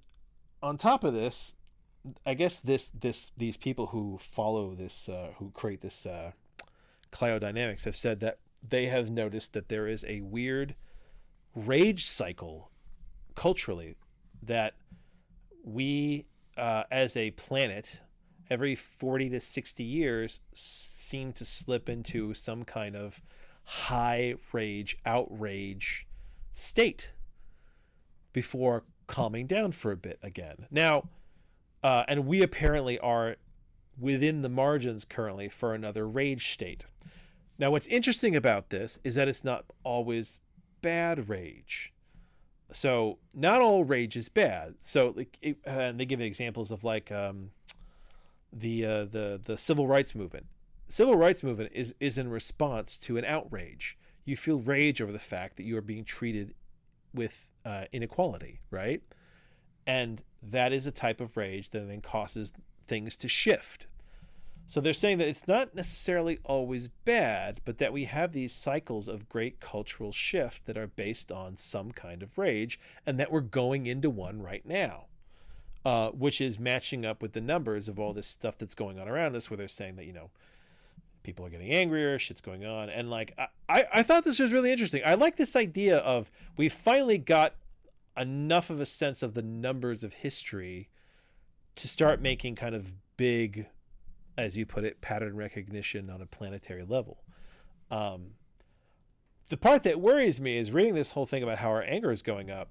on top of this, I guess these people who follow this, who create this cryodynamics, have said that they have noticed that there is a weird rage cycle culturally that we, as a planet, every 40 to 60 years seem to slip into some kind of high rage, outrage state before calming down for a bit again. Now, and we apparently are within the margins currently for another rage state. Now, what's interesting about this is that it's not always bad rage. So not all rage is bad. So and they give examples of like the civil rights movement. Civil rights movement is in response to an outrage. You feel rage over the fact that you are being treated with inequality, right? And that is a type of rage that then causes things to shift. So they're saying that it's not necessarily always bad, but that we have these cycles of great cultural shift that are based on some kind of rage, and that we're going into one right now, which is matching up with the numbers of all this stuff that's going on around us, where they're saying that, people are getting angrier, shit's going on. And like, I thought this was really interesting. I like this idea of we finally got enough of a sense of the numbers of history to start making kind of big, as you put it, pattern recognition on a planetary level. The part that worries me is reading this whole thing about how our anger is going up.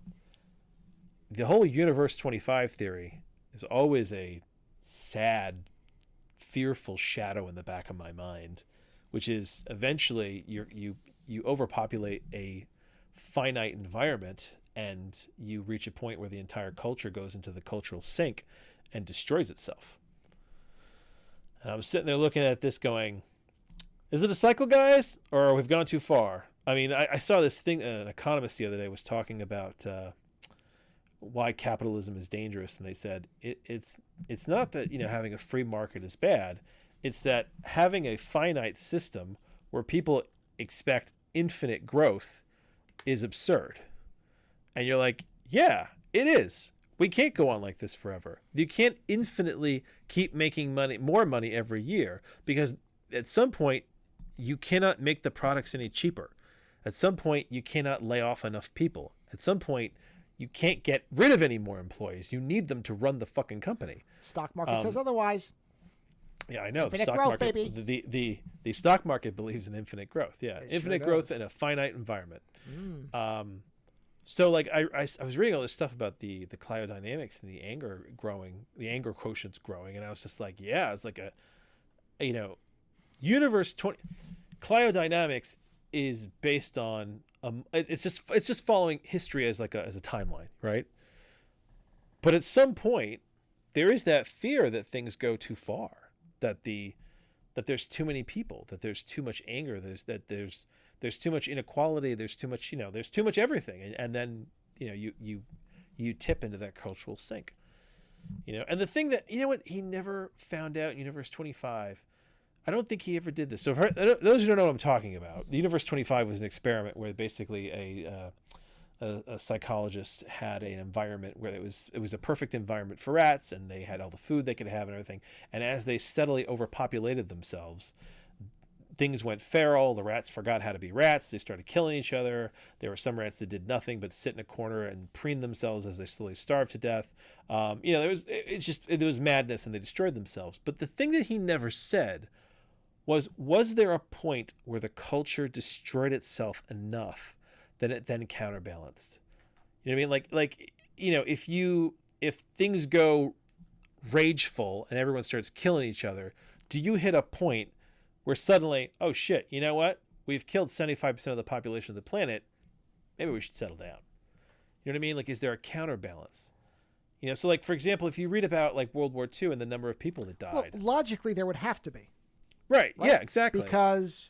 The whole Universe 25 theory is always a sad, fearful shadow in the back of my mind, which is eventually you overpopulate a finite environment and you reach a point where the entire culture goes into the cultural sink and destroys itself. And I'm sitting there looking at this going, is it a cycle, guys? Or we've gone too far? I mean, I saw this thing, an economist the other day was talking about why capitalism is dangerous. And they said, it's not that, having a free market is bad. It's that having a finite system where people expect infinite growth is absurd. And you're like, yeah, it is. We can't go on like this forever. You can't infinitely keep making more money every year, because at some point you cannot make the products any cheaper. At some point you cannot lay off enough people. At some point you can't get rid of any more employees. You need them to run the fucking company. Stock market says otherwise. Yeah, I know. Infinite the stock growth, market, baby. The stock market believes in infinite growth. Yeah, It infinite sure growth does. in a finite environment. So like I was reading all this stuff about the cryodynamics and the anger quotient's growing, and I was just like, yeah, it's like Universe 20 cryodynamics is based on it's just following history as a timeline, right? But at some point there is that fear that things go too far, that there's too many people, that there's too much anger, there's too much inequality, there's too much everything, and then you tip into that cultural sink. And the thing that what he never found out in Universe 25, I don't think he ever did this. So for those who don't know what I'm talking about, Universe 25 was an experiment where basically a psychologist had an environment where it was a perfect environment for rats, and they had all the food they could have and everything. And as they steadily overpopulated themselves, things went feral. The rats forgot how to be rats. They started killing each other. There were some rats that did nothing but sit in a corner and preen themselves as they slowly starved to death. There was madness, and they destroyed themselves. But the thing that he never said was there a point where the culture destroyed itself enough that it then counterbalanced? You know what I mean? Like if things go rageful and everyone starts killing each other, do you hit a point where suddenly, oh shit, you know what? We've killed 75% of the population of the planet. Maybe we should settle down. You know what I mean? Like, is there a counterbalance? So like, for example, if you read about like World War II and the number of people that died. Well, logically, there would have to be. Right. Yeah, exactly. Because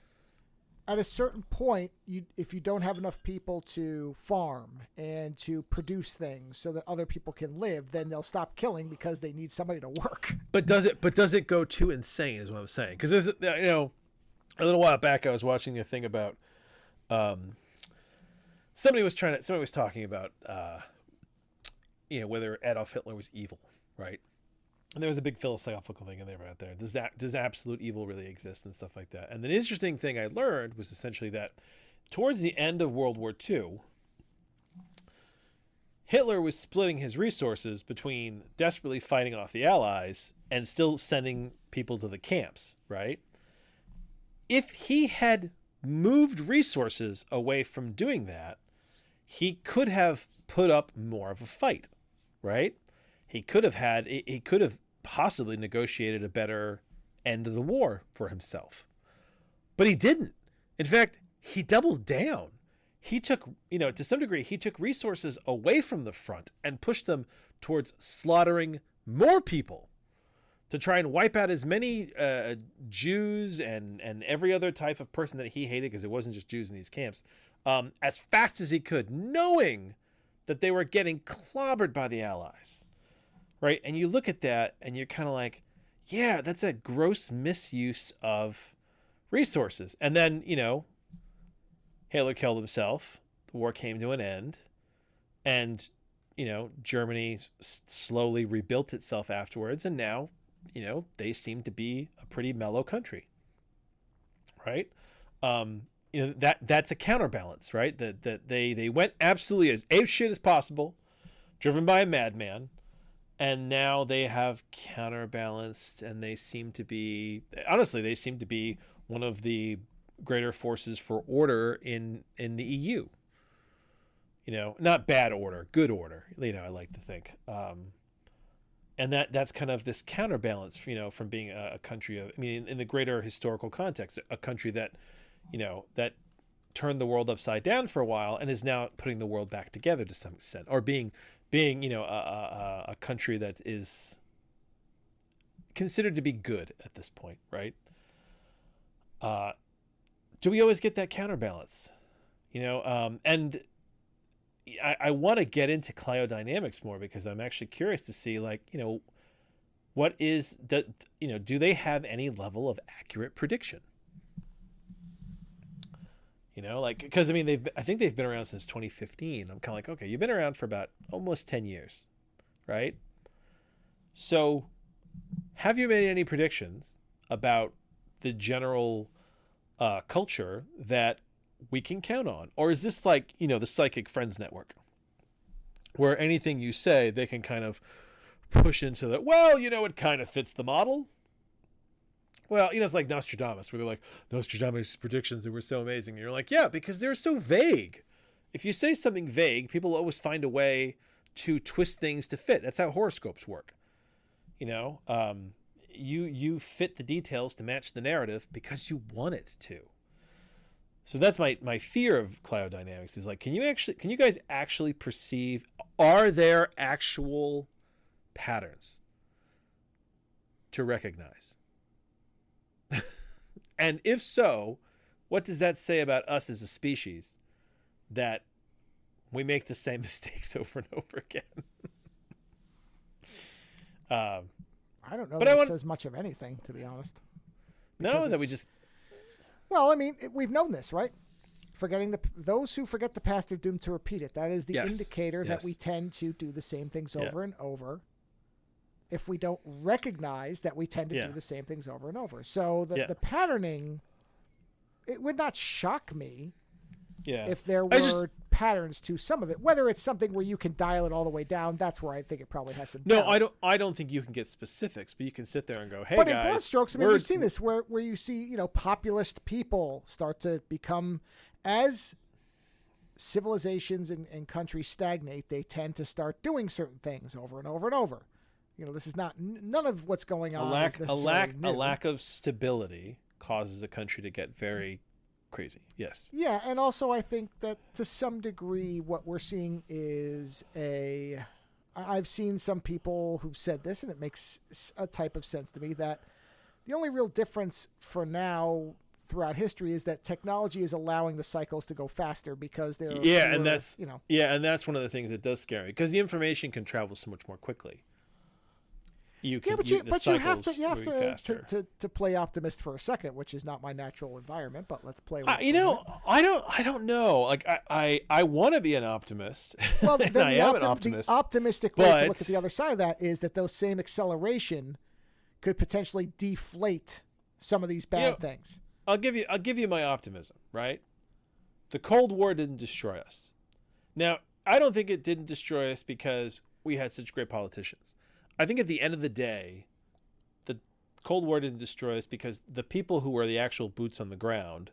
at a certain point, if you don't have enough people to farm and to produce things so that other people can live, then they'll stop killing because they need somebody to work. But does it go too insane is what I'm saying? Because there's, a little while back I was watching a thing about somebody was talking about whether Adolf Hitler was evil, right? And there was a big philosophical thing in there about there. Does absolute evil really exist and stuff like that? And the interesting thing I learned was essentially that towards the end of World War II, Hitler was splitting his resources between desperately fighting off the Allies and still sending people to the camps, right? If he had moved resources away from doing that, he could have put up more of a fight, right? He could have possibly negotiated a better end of the war for himself. But he didn't. In fact, he doubled down. He took, to some degree, he took resources away from the front and pushed them towards slaughtering more people to try and wipe out as many Jews and every other type of person that he hated, because it wasn't just Jews in these camps, as fast as he could, knowing that they were getting clobbered by the Allies. Right? And you look at that and you're kind of like, yeah, that's a gross misuse of resources. And then, Hitler killed himself. The war came to an end. And, Germany slowly rebuilt itself afterwards. And now, they seem to be a pretty mellow country. Right? That's a counterbalance, right? That they went absolutely as apeshit as possible, driven by a madman. And now they have counterbalanced, and they seem to be one of the greater forces for order in the EU. Not bad order, good order. I like to think, and that's kind of this counterbalance. From being a country of, in the greater historical context, a country that, that turned the world upside down for a while and is now putting the world back together to some extent, or being a country that is considered to be good at this point, right? Do we always get that counterbalance? And I want to get into cryodynamics more, because I'm actually curious to see, do they have any level of accurate prediction? Because I think they've been around since 2015. I'm kind of like, okay, you've been around for about almost 10 years, right? So have you made any predictions about the general culture that we can count on? Or is this like, the Psychic Friends Network, where anything you say, they can kind of push into the, it kind of fits the model? Well, it's like Nostradamus, where they're like, Nostradamus' predictions that were so amazing. And you're like, yeah, because they're so vague. If you say something vague, people always find a way to twist things to fit. That's how horoscopes work. You fit the details to match the narrative because you want it to. So that's my fear of cryodynamics, is like, can you guys actually perceive, are there actual patterns to recognize? And if so, what does that say about us as a species, that we make the same mistakes over and over again? I don't know that it says much of anything, to be honest. No, that we just... Well, we've known this, right? Those who forget the past are doomed to repeat it. That is the indicator that we tend to do the same things over and over. If we don't recognize that we tend to do the same things over and over. So the patterning, it would not shock me Yeah. if there were patterns to some of it. Whether it's something where you can dial it all the way down, that's where I think it probably has some No, doubt. I don't think you can get specifics, but you can sit there and go, hey, But guys. in broad strokes, I mean, we've seen this where you see, populist people start to become, as civilizations and countries stagnate, they tend to start doing certain things over and over and over. This is none of what's going on. A lack of stability causes a country to get very crazy. Yes. Yeah, and also I think that to some degree what we're seeing is I've seen some people who've said this, and it makes a type of sense to me, that the only real difference for now throughout history is that technology is allowing the cycles to go faster because they're and that's one of the things that does scare me, because the information can travel so much more quickly. You have to play optimist for a second, which is not my natural environment, but let's play with I don't know. Like I want to be an optimist. Well, then I am an optimist. The optimistic way to look at the other side of that is that those same acceleration could potentially deflate some of these bad things. I'll give you my optimism, right? The Cold War didn't destroy us. Now, I don't think it didn't destroy us because we had such great politicians. I think at the end of the day, the Cold War didn't destroy us because the people who were the actual boots on the ground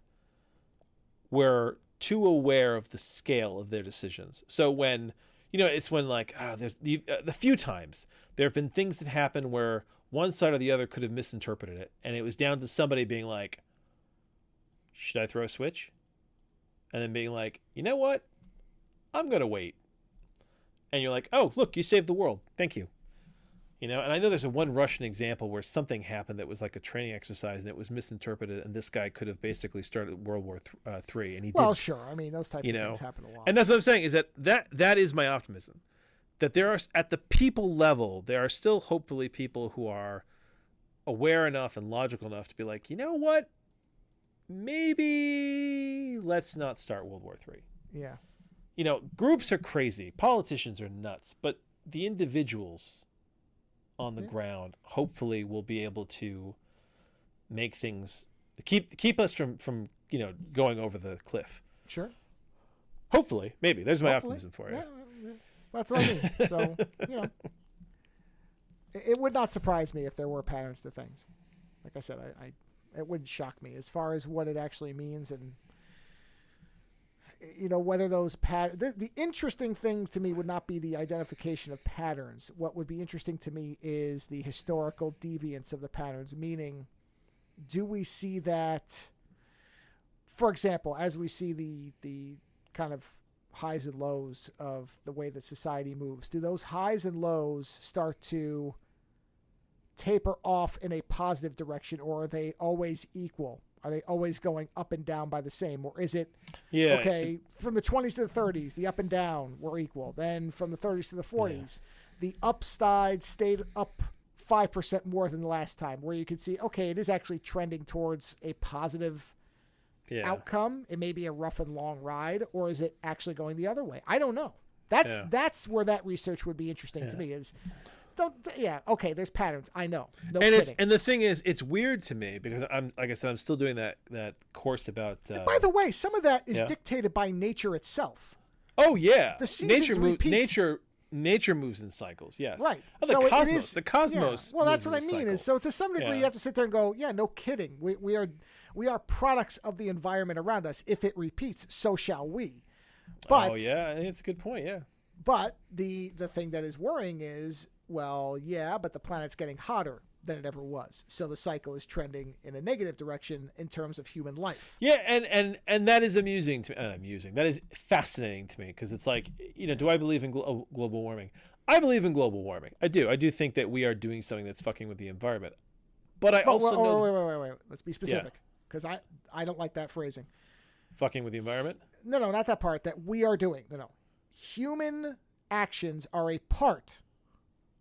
were too aware of the scale of their decisions. So when, it's when there's the few times there have been things that happen where one side or the other could have misinterpreted it, and it was down to somebody being like, should I throw a switch? And then being like, you know what? I'm going to wait. And you're like, oh, look, you saved the world. Thank you. And I know there's one Russian example where something happened that was like a training exercise and it was misinterpreted, and this guy could have basically started World War III, and he did. Well, sure. I mean, those types of things happen a lot. And that's what I'm saying, is that is my optimism. That there are, at the people level, there are still hopefully people who are aware enough and logical enough to be like, you know what? Maybe let's not start World War III. Yeah. Groups are crazy. Politicians are nuts. But the individuals on the ground hopefully will be able to make things keep us from going over the cliff. Sure. Hopefully. Maybe. There's my optimism for you. Yeah, that's what I mean. So, it would not surprise me if there were patterns to things. Like I said, it wouldn't shock me as far as what it actually means, and whether those the interesting thing to me would not be the identification of patterns. What would be interesting to me is the historical deviance of the patterns, meaning, do we see that, for example, as we see the kind of highs and lows of the way that society moves, do those highs and lows start to taper off in a positive direction, or are they always equal? Are they always going up and down by the same? Or is it, okay, from the 20s to the 30s, the up and down were equal. Then from the 30s to the 40s, the upside stayed up 5% more than the last time, where you can see, okay, it is actually trending towards a positive outcome. It may be a rough and long ride, or is it actually going the other way? I don't know. That's where that research would be interesting to me, is okay, there's patterns. I know. No kidding. And the thing is, it's weird to me because I'm still doing that course about. By the way, some of that is dictated by nature itself. Oh yeah, the seasons repeat. Nature moves in cycles. Yes, right. Oh, the cosmos. Yeah. Well, that's what I mean. Is so to some degree you have to sit there and go, yeah, no kidding. We are products of the environment around us. If it repeats, so shall we. But I think it's a good point. Yeah. But the thing that is worrying is, well, yeah, but the planet's getting hotter than it ever was. So the cycle is trending in a negative direction in terms of human life. Yeah, and that is amusing to me. That is fascinating to me, because it's like, do I believe in global warming? I believe in global warming. I do. I do think that we are doing something that's fucking with the environment. But I also know... Wait. Let's be specific, because I don't like that phrasing. Fucking with the environment? No, not that part. That we are doing. No. Human actions are a part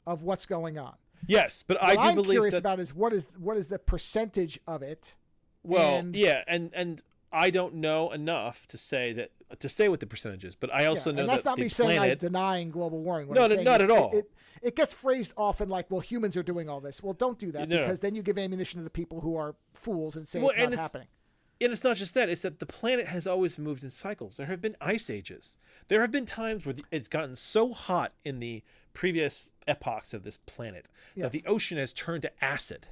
of what's going on. Yes, but what I do believe curious about is what is the percentage of it. Well, and I don't know enough to say what the percentage is, but I also know and that's that not the me planet... saying I'm denying global warming. Not at all. It gets phrased often like, well, humans are doing all this. Well, don't do that, because then you give ammunition to the people who are fools and say it's not happening. And it's not just that, it's that the planet has always moved in cycles. There have been ice ages. There have been times where it's gotten so hot in the previous epochs of this planet that the ocean has turned to acid.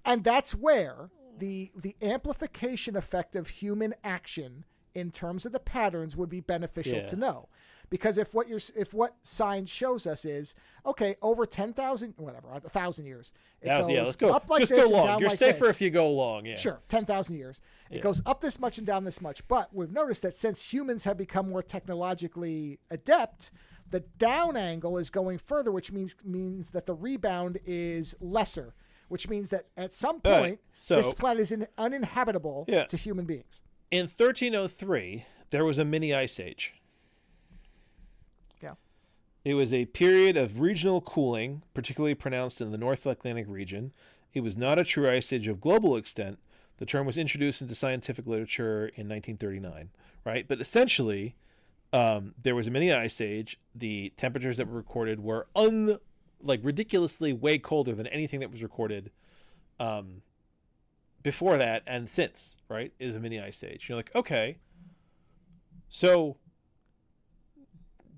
And that's where the amplification effect of human action in terms of the patterns would be beneficial to know. Because if what science shows us is, okay, over 10,000, whatever, 1,000 years, it goes let's go. up like Just this go and long. down You're like safer this. if you go long, Sure, 10,000 years. It goes up this much and down this much. But we've noticed that since humans have become more technologically adept, the down angle is going further, which means that the rebound is lesser, which means that at some point, this planet is uninhabitable to human beings. In 1303, there was a mini ice age. Yeah. It was a period of regional cooling, particularly pronounced in the North Atlantic region. It was not a true ice age of global extent. The term was introduced into scientific literature in 1939, right? But essentially, there was a mini ice age. The temperatures that were recorded were ridiculously way colder than anything that was recorded before that and since, right? Is a mini ice age. You're like, okay, so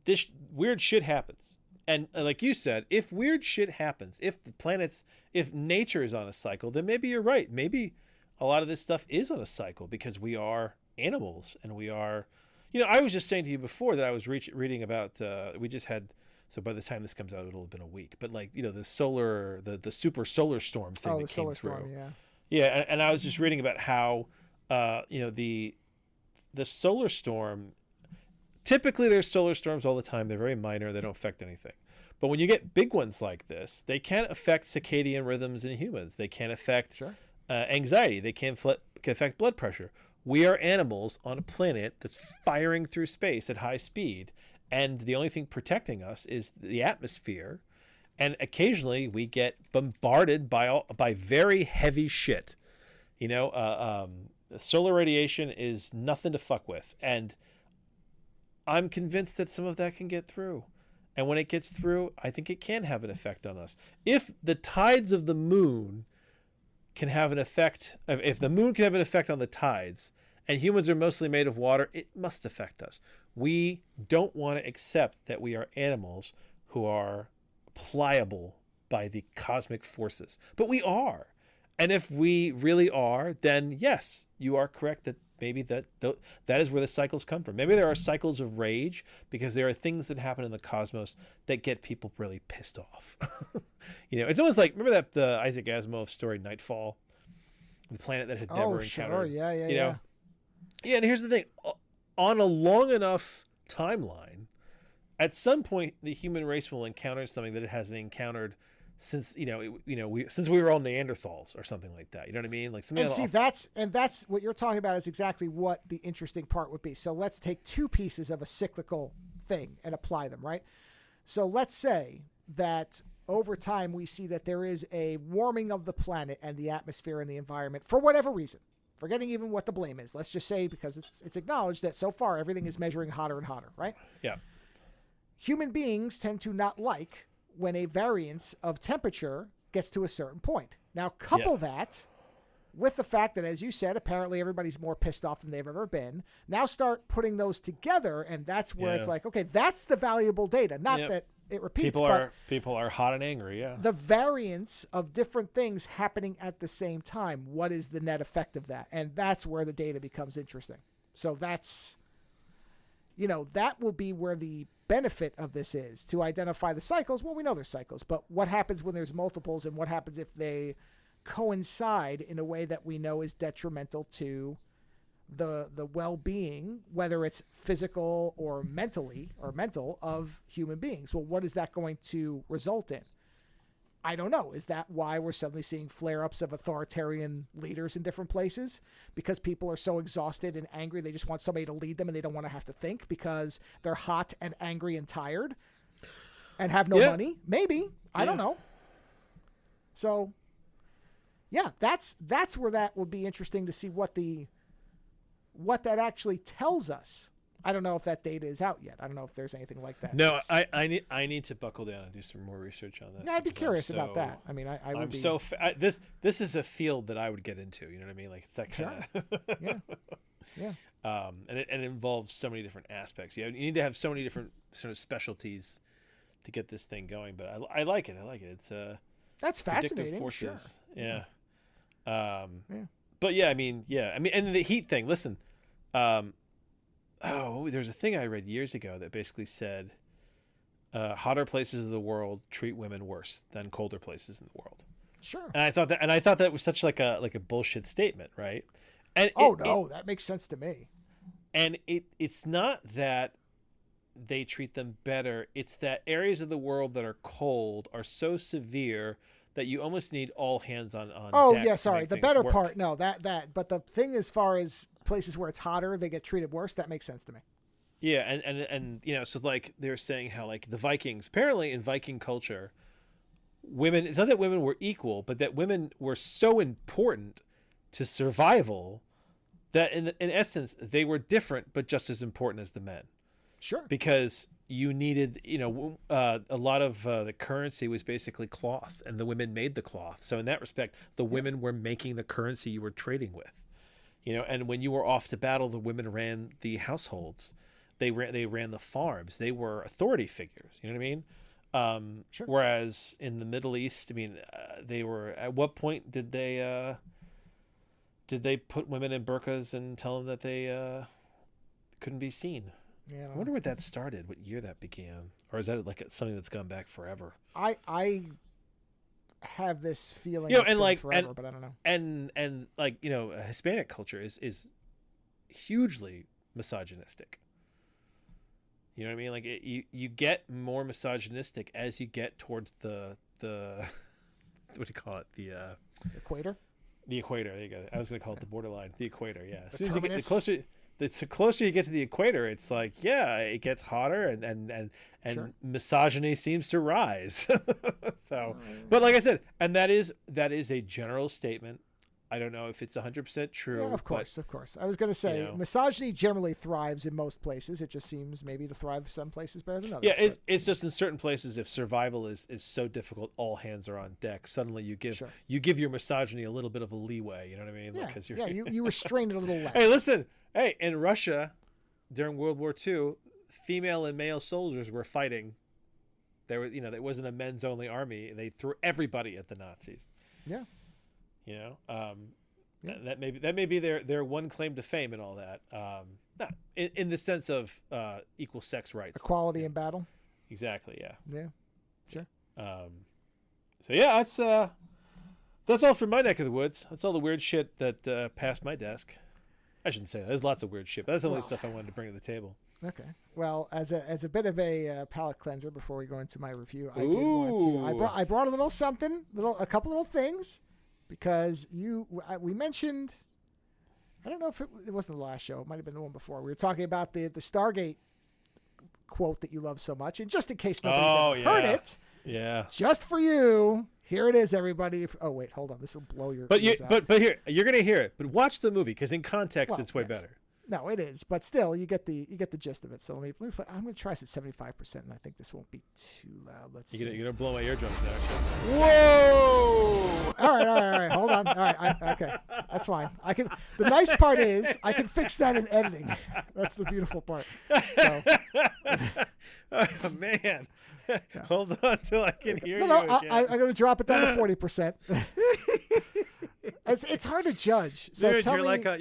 this weird shit happens. And like you said, if weird shit happens, if nature is on a cycle, then maybe you're right. Maybe a lot of this stuff is on a cycle because we are animals and we are, I was just saying to you before that I was reading about, we just had, so by the time this comes out, it'll have been a week, but the super solar storm thing that came through. Storm, yeah. Yeah. And I was just reading about how, the solar storm, typically there's solar storms all the time. They're very minor. They don't affect anything. But when you get big ones like this, they can affect circadian rhythms in humans. They can affect anxiety. They can affect blood pressure. We are animals on a planet that's firing through space at high speed. And the only thing protecting us is the atmosphere. And occasionally we get bombarded by very heavy shit. Solar radiation is nothing to fuck with. And I'm convinced that some of that can get through. And when it gets through, I think it can have an effect on us. If the tides of the moon can have an effect, if the moon can have an effect on the tides, and humans are mostly made of water, it must affect us. We don't want to accept that we are animals who are pliable by the cosmic forces. But we are. And if we really are, then yes, you are correct that maybe that is where the cycles come from. Maybe there are cycles of rage because there are things that happen in the cosmos that get people really pissed off. It's almost like, remember that the Isaac Asimov story, Nightfall? The planet that had never encountered. Yeah. Yeah, and here's the thing. On a long enough timeline, at some point the human race will encounter something that it hasn't encountered since since we were all Neanderthals or something like that. You know what I mean? Like something. And that's what you're talking about is exactly what the interesting part would be. So let's take two pieces of a cyclical thing and apply them, right? So let's say that over time we see that there is a warming of the planet and the atmosphere and the environment for whatever reason. Forgetting even what the blame is. Let's just say because it's acknowledged that so far everything is measuring hotter and hotter, right? Yeah. Human beings tend to not like when a variance of temperature gets to a certain point. Now, couple that with the fact that, as you said, apparently everybody's more pissed off than they've ever been. Now start putting those together, and that's where it's like, okay, that's the valuable data. Not that it repeats, people are hot and angry, yeah. The variance of different things happening at the same time. What is the net effect of that? And that's where the data becomes interesting. So that's, that will be where the benefit of this is to identify the cycles. Well, we know there's cycles, but what happens when there's multiples and what happens if they coincide in a way that we know is detrimental to the well-being, whether it's physical or mental of human beings. Well, what is that going to result in? I don't know. Is that why we're suddenly seeing flare-ups of authoritarian leaders in different places? Because people are so exhausted and angry, they just want somebody to lead them and they don't want to have to think because they're hot and angry and tired and have no money? Maybe. I don't know. So, that's where that will be interesting to see what that actually tells us I don't know if that data is out yet. I don't know if there's anything like that. No, I need to buckle down and do some more research on that. Yeah, I'd be curious about that. I mean, I would be. This is a field that I would get into. You know what I mean? Like it's that kind of. Yeah. And it involves so many different aspects. You need to have so many different sort of specialties to get this thing going. But I like it. I like it. It's that's fascinating. Forces. Sure. Yeah. Yeah. But I mean, and the heat thing. Listen, there's a thing I read years ago that basically said, hotter places of the world treat women worse than colder places in the world. Sure. And I thought that was such like a bullshit statement, right? And that makes sense to me. And it's not that they treat them better. It's that areas of the world that are cold are so severe that you almost need all hands on deck. Yeah, sorry. The better work. part, no, that. But the thing as far as places where it's hotter, they get treated worse. That makes sense to me. Yeah, and so like they were saying how like the Vikings, apparently in Viking culture, women. It's not that women were equal, but that women were so important to survival that in essence they were different but just as important as the men. Sure. Because you needed, a lot of the currency was basically cloth, and the women made the cloth. So in that respect, the women were making the currency you were trading with. And when you were off to battle, the women ran the households. They ran the farms. They were authority figures. You know what I mean? Sure. Whereas in the Middle East, I mean, they were. At what point did they put women in burqas and tell them that they couldn't be seen? Yeah. I wonder where that started. What year that began, or is that like something that's gone back forever? I have this feeling, and like forever, but I don't know. And like Hispanic culture is hugely misogynistic. You know what I mean? Like you get more misogynistic as you get towards the what do you call it? The equator. The equator. There you go. I was going to call it the borderline. The equator. Yeah. As The soon as you get terminus. the closer you get to the equator, it's like it gets hotter and Sure. misogyny seems to rise. So, but like I said, and that is a general statement. I don't know if it's 100% true. Yeah, of course. I was going to say, misogyny generally thrives in most places. It just seems maybe to thrive some places better than others. Yeah, it's just in certain places, if survival is so difficult, all hands are on deck. Suddenly you give your misogyny a little bit of a leeway. You know what I mean? Yeah, you restrain it a little less. Hey, listen. Hey, in Russia, during World War II, female and male soldiers were fighting. There was, there wasn't a men's only army. They threw everybody at the Nazis. Yeah. That may be their one claim to fame and all that. Not in the sense of equal sex rights, equality in battle. Exactly. Yeah. Yeah. Sure. So yeah, that's all from my neck of the woods. That's all the weird shit that passed my desk. I shouldn't say that. There's lots of weird shit, but that's the only stuff I wanted to bring to the table. Okay. Well, as a bit of a palate cleanser before we go into my review, I did want to. I brought a little something, a couple little things. Because we mentioned, I don't know if it wasn't the last show. It might have been the one before. We were talking about the Stargate quote that you love so much. And just in case nobody's ever heard it, just for you, here it is, everybody. Oh, wait, hold on. This will blow your ears out. But here, you're going to hear it. But watch the movie, because in context, it's way better. No, it is, but still, you get the gist of it. So let me I'm going to try this at 75%, and I think this won't be too loud. Let's see. You're going to blow my eardrums out. Whoa! All right. Hold on. All right. Okay, that's fine. The nice part is I can fix that in editing. That's the beautiful part. So. Oh, man. Yeah. Hold on till I can hear you again. I'm going to drop it down to 40%. It's hard to judge. So dude,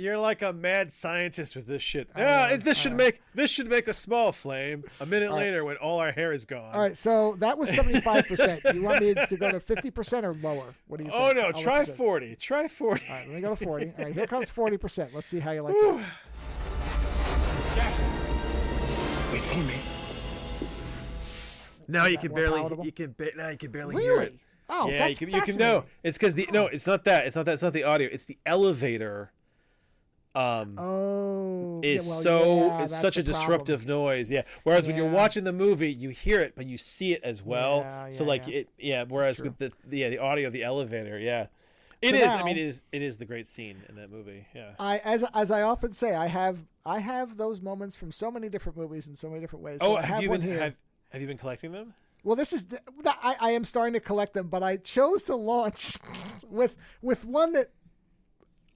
you're like a mad scientist with this shit. This should make a small flame. A minute later, when all our hair is gone. All right, so that was 75%. You want me to go to 50% or lower? What do you think? Oh no, try 40. Try 40. All right, let me go to 40. All right, here comes 40%. Let's see how you like this. Jackson, wait for me. Now you can barely Really? hear it. Oh, yeah, that's you can know. It's because it's not that. It's not the audio. It's the elevator. It's such a disruptive noise. Yeah. Whereas when you're watching the movie, you hear it, but you see it as well. Whereas with the audio of the elevator, It So is. now, I mean, it is the great scene in that movie. Yeah. as I often say, I have those moments from so many different movies in so many different ways. Oh, So I have one here. Have you been collecting them? Well, this is I am starting to collect them, but I chose to launch with one that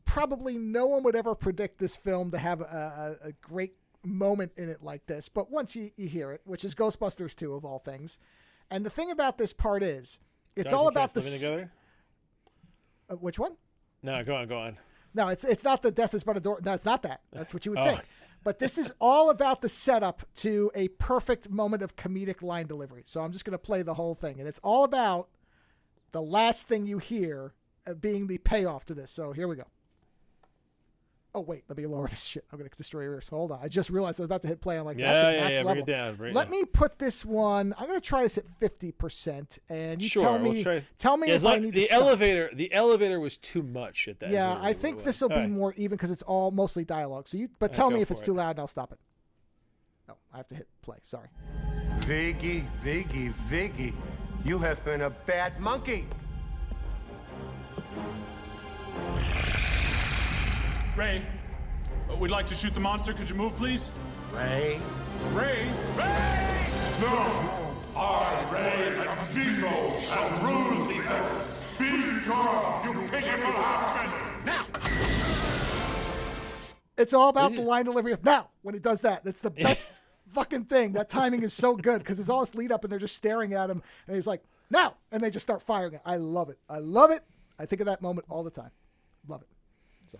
probably no one would ever predict this film to have a great moment in it like this. But once you hear it, which is Ghostbusters 2 of all things, and the thing about this part is it's Guys all and about Cats Living Together? Which one? No, go on. No, it's not the Death is But a Door. No, it's not that. That's what you would think. But this is all about the setup to a perfect moment of comedic line delivery. So I'm just going to play the whole thing. And it's all about the last thing you hear being the payoff to this. So here we go. Oh, wait. Let me lower this shit. I'm going to destroy yours. Hold on. I just realized I was about to hit play. I'm like, that's at max level. Bring it down. Let me put this one. I'm going to try this at 50%. And you tell me, yeah, if I need to the stop. The elevator was too much at that. Yeah, I think this will be more even because it's all mostly dialogue. So but tell me if it's too loud and I'll stop it. No, I have to hit play. Sorry. Viggy, you have been a bad monkey. Ray, we'd like to shoot the monster. Could you move, please? Ray? Ray! No! I, Ray, and Bingo shall rule the earth. Be gone, you pitiful half-men! Now! It's all about the line delivery of now when he does that. That's the best fucking thing. That timing is so good because it's all this lead up and they're just staring at him and he's like, now! And they just start firing it. I love it. I love it. I think of that moment all the time. Love it. So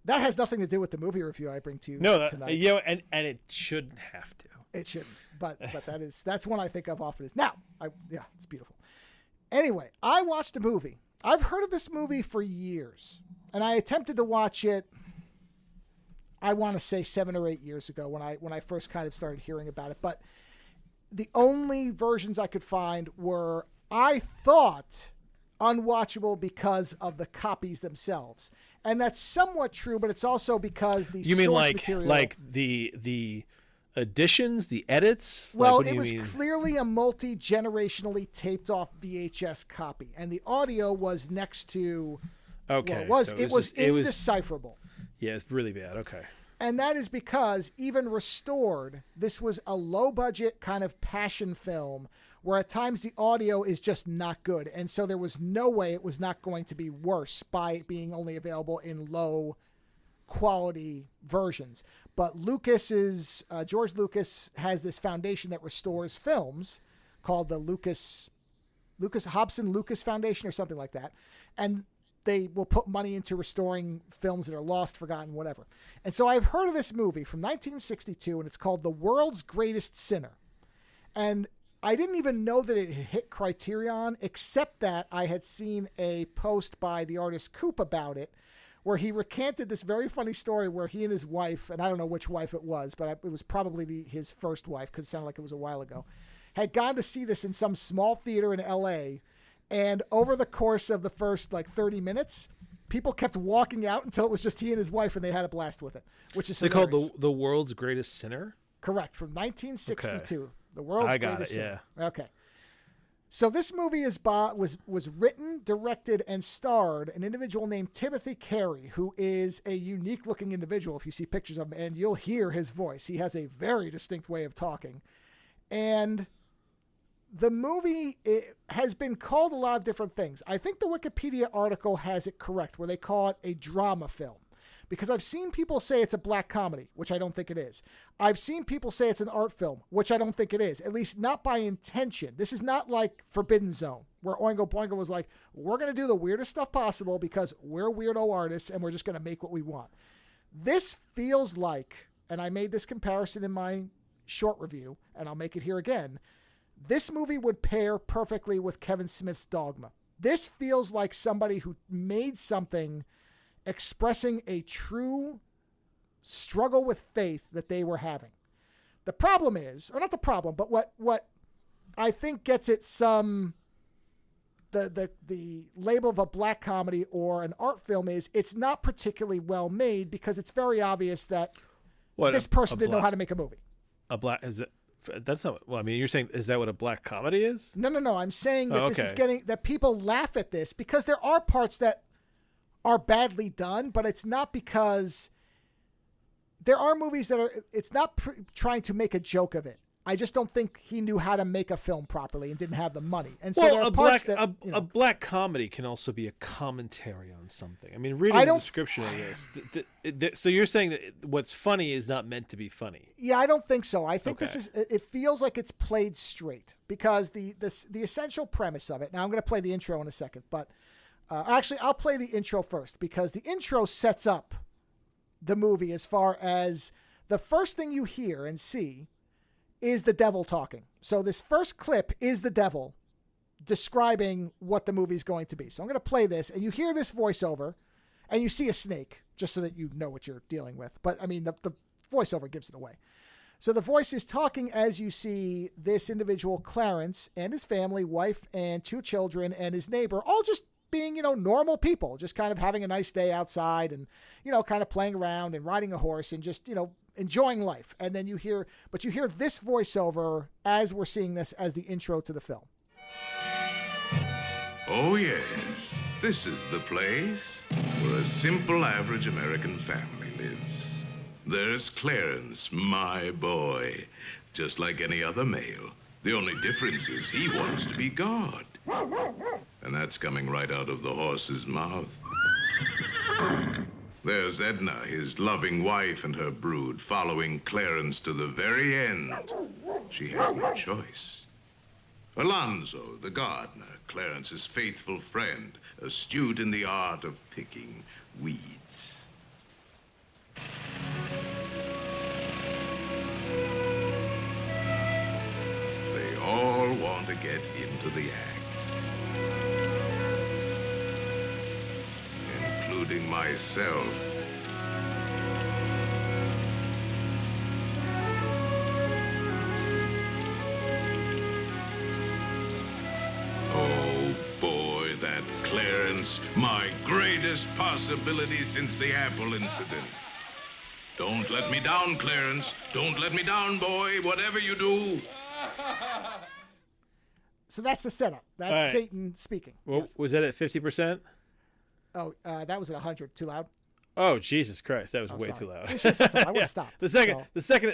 that has nothing to do with the movie review I bring to you tonight. And it shouldn't have to. It shouldn't. But that's one I think of often is now. It's beautiful. Anyway, I watched a movie. I've heard of this movie for years. And I attempted to watch it, I want to say 7 or 8 years ago when I first kind of started hearing about it. But the only versions I could find were, I thought, unwatchable because of the copies themselves. And that's somewhat true, but it's also because the source material... like the editions, the edits? Well, it was clearly a multi-generationally taped off VHS copy, and the audio was next to... Okay. Well, it was indecipherable. Yeah, it's really bad. Okay. And that is because, even restored, this was a low-budget kind of passion film where at times the audio is just not good. And so there was no way it was not going to be worse by it being only available in low-quality versions. But George Lucas has this foundation that restores films called the Hobson Lucas Foundation or something like that. And they will put money into restoring films that are lost, forgotten, whatever. And so I've heard of this movie from 1962, and it's called The World's Greatest Sinner. And I didn't even know that it hit Criterion, except that I had seen a post by the artist Coop about it, where he recanted this very funny story where he and his wife, and I don't know which wife it was, but it was probably his first wife, because it sounded like it was a while ago, had gone to see this in some small theater in L.A., and over the course of the first 30 minutes, people kept walking out until it was just he and his wife, and they had a blast with it, which is hilarious. They called the World's Greatest Sinner? Correct, from 1962. Okay. The World's Greatest Sinner. Yeah. Okay. So this movie was written, directed, and starred an individual named Timothy Carey, who is a unique-looking individual if you see pictures of him, and you'll hear his voice. He has a very distinct way of talking. And the movie has been called a lot of different things. I think the Wikipedia article has it correct, where they call it a drama film. Because I've seen people say it's a black comedy, which I don't think it is. I've seen people say it's an art film, which I don't think it is, at least not by intention. This is not like Forbidden Zone, where Oingo Boingo was like, we're going to do the weirdest stuff possible because we're weirdo artists and we're just going to make what we want. This feels like, and I made this comparison in my short review, and I'll make it here again, this movie would pair perfectly with Kevin Smith's Dogma. This feels like somebody who made something expressing a true struggle with faith that they were having. The problem is, or not the problem, but what I think gets it the label of a black comedy or an art film is it's not particularly well made because it's very obvious that this person didn't know how to make a movie. Is it That's not. Well, I mean, you're saying is that what a black comedy is? No. I'm saying that this is okay. getting that people laugh at this because there are parts that are badly done, but it's not because there are movies that are. It's not trying to make a joke of it. I just don't think he knew how to make a film properly and didn't have the money. And so there are parts that a black comedy can also be a commentary on something. I mean, reading the description of this, so you're saying that what's funny is not meant to be funny. Yeah, I don't think so. I think Okay. it feels like it's played straight because the essential premise of it. Now I'm going to play the intro in a second, but actually I'll play the intro first because the intro sets up the movie as far as the first thing you hear and see is the devil talking. So this first clip is the devil describing what the movie is going to be. So I'm going to play this, and you hear this voiceover, and you see a snake, just so that you know what you're dealing with. But, I mean, the voiceover gives it away. So the voice is talking as you see this individual, Clarence, and his family, wife and 2 children, and his neighbor, all just being, normal people, just kind of having a nice day outside and, kind of playing around and riding a horse and just, enjoying life. And then you hear this voiceover as we're seeing this as the intro to the film. Oh, yes. This is the place where a simple, average American family lives. There's Clarence, my boy, just like any other male. The only difference is he wants to be God. And that's coming right out of the horse's mouth. There's Edna, his loving wife, and her brood, following Clarence to the very end. She has no choice. Alonzo, the gardener, Clarence's faithful friend, astute in the art of picking weeds. They all want to get into the act. Including myself. Oh, boy, that Clarence, my greatest possibility since the Apple incident. Don't let me down, Clarence. Don't let me down, boy, whatever you do. So that's the setup. That's All right. Satan speaking. Well, Yes. was that at 50%? Oh, that was at 100. Too loud? Oh, Jesus Christ, that was way sorry. too loud. You should have said something. I would've stopped. The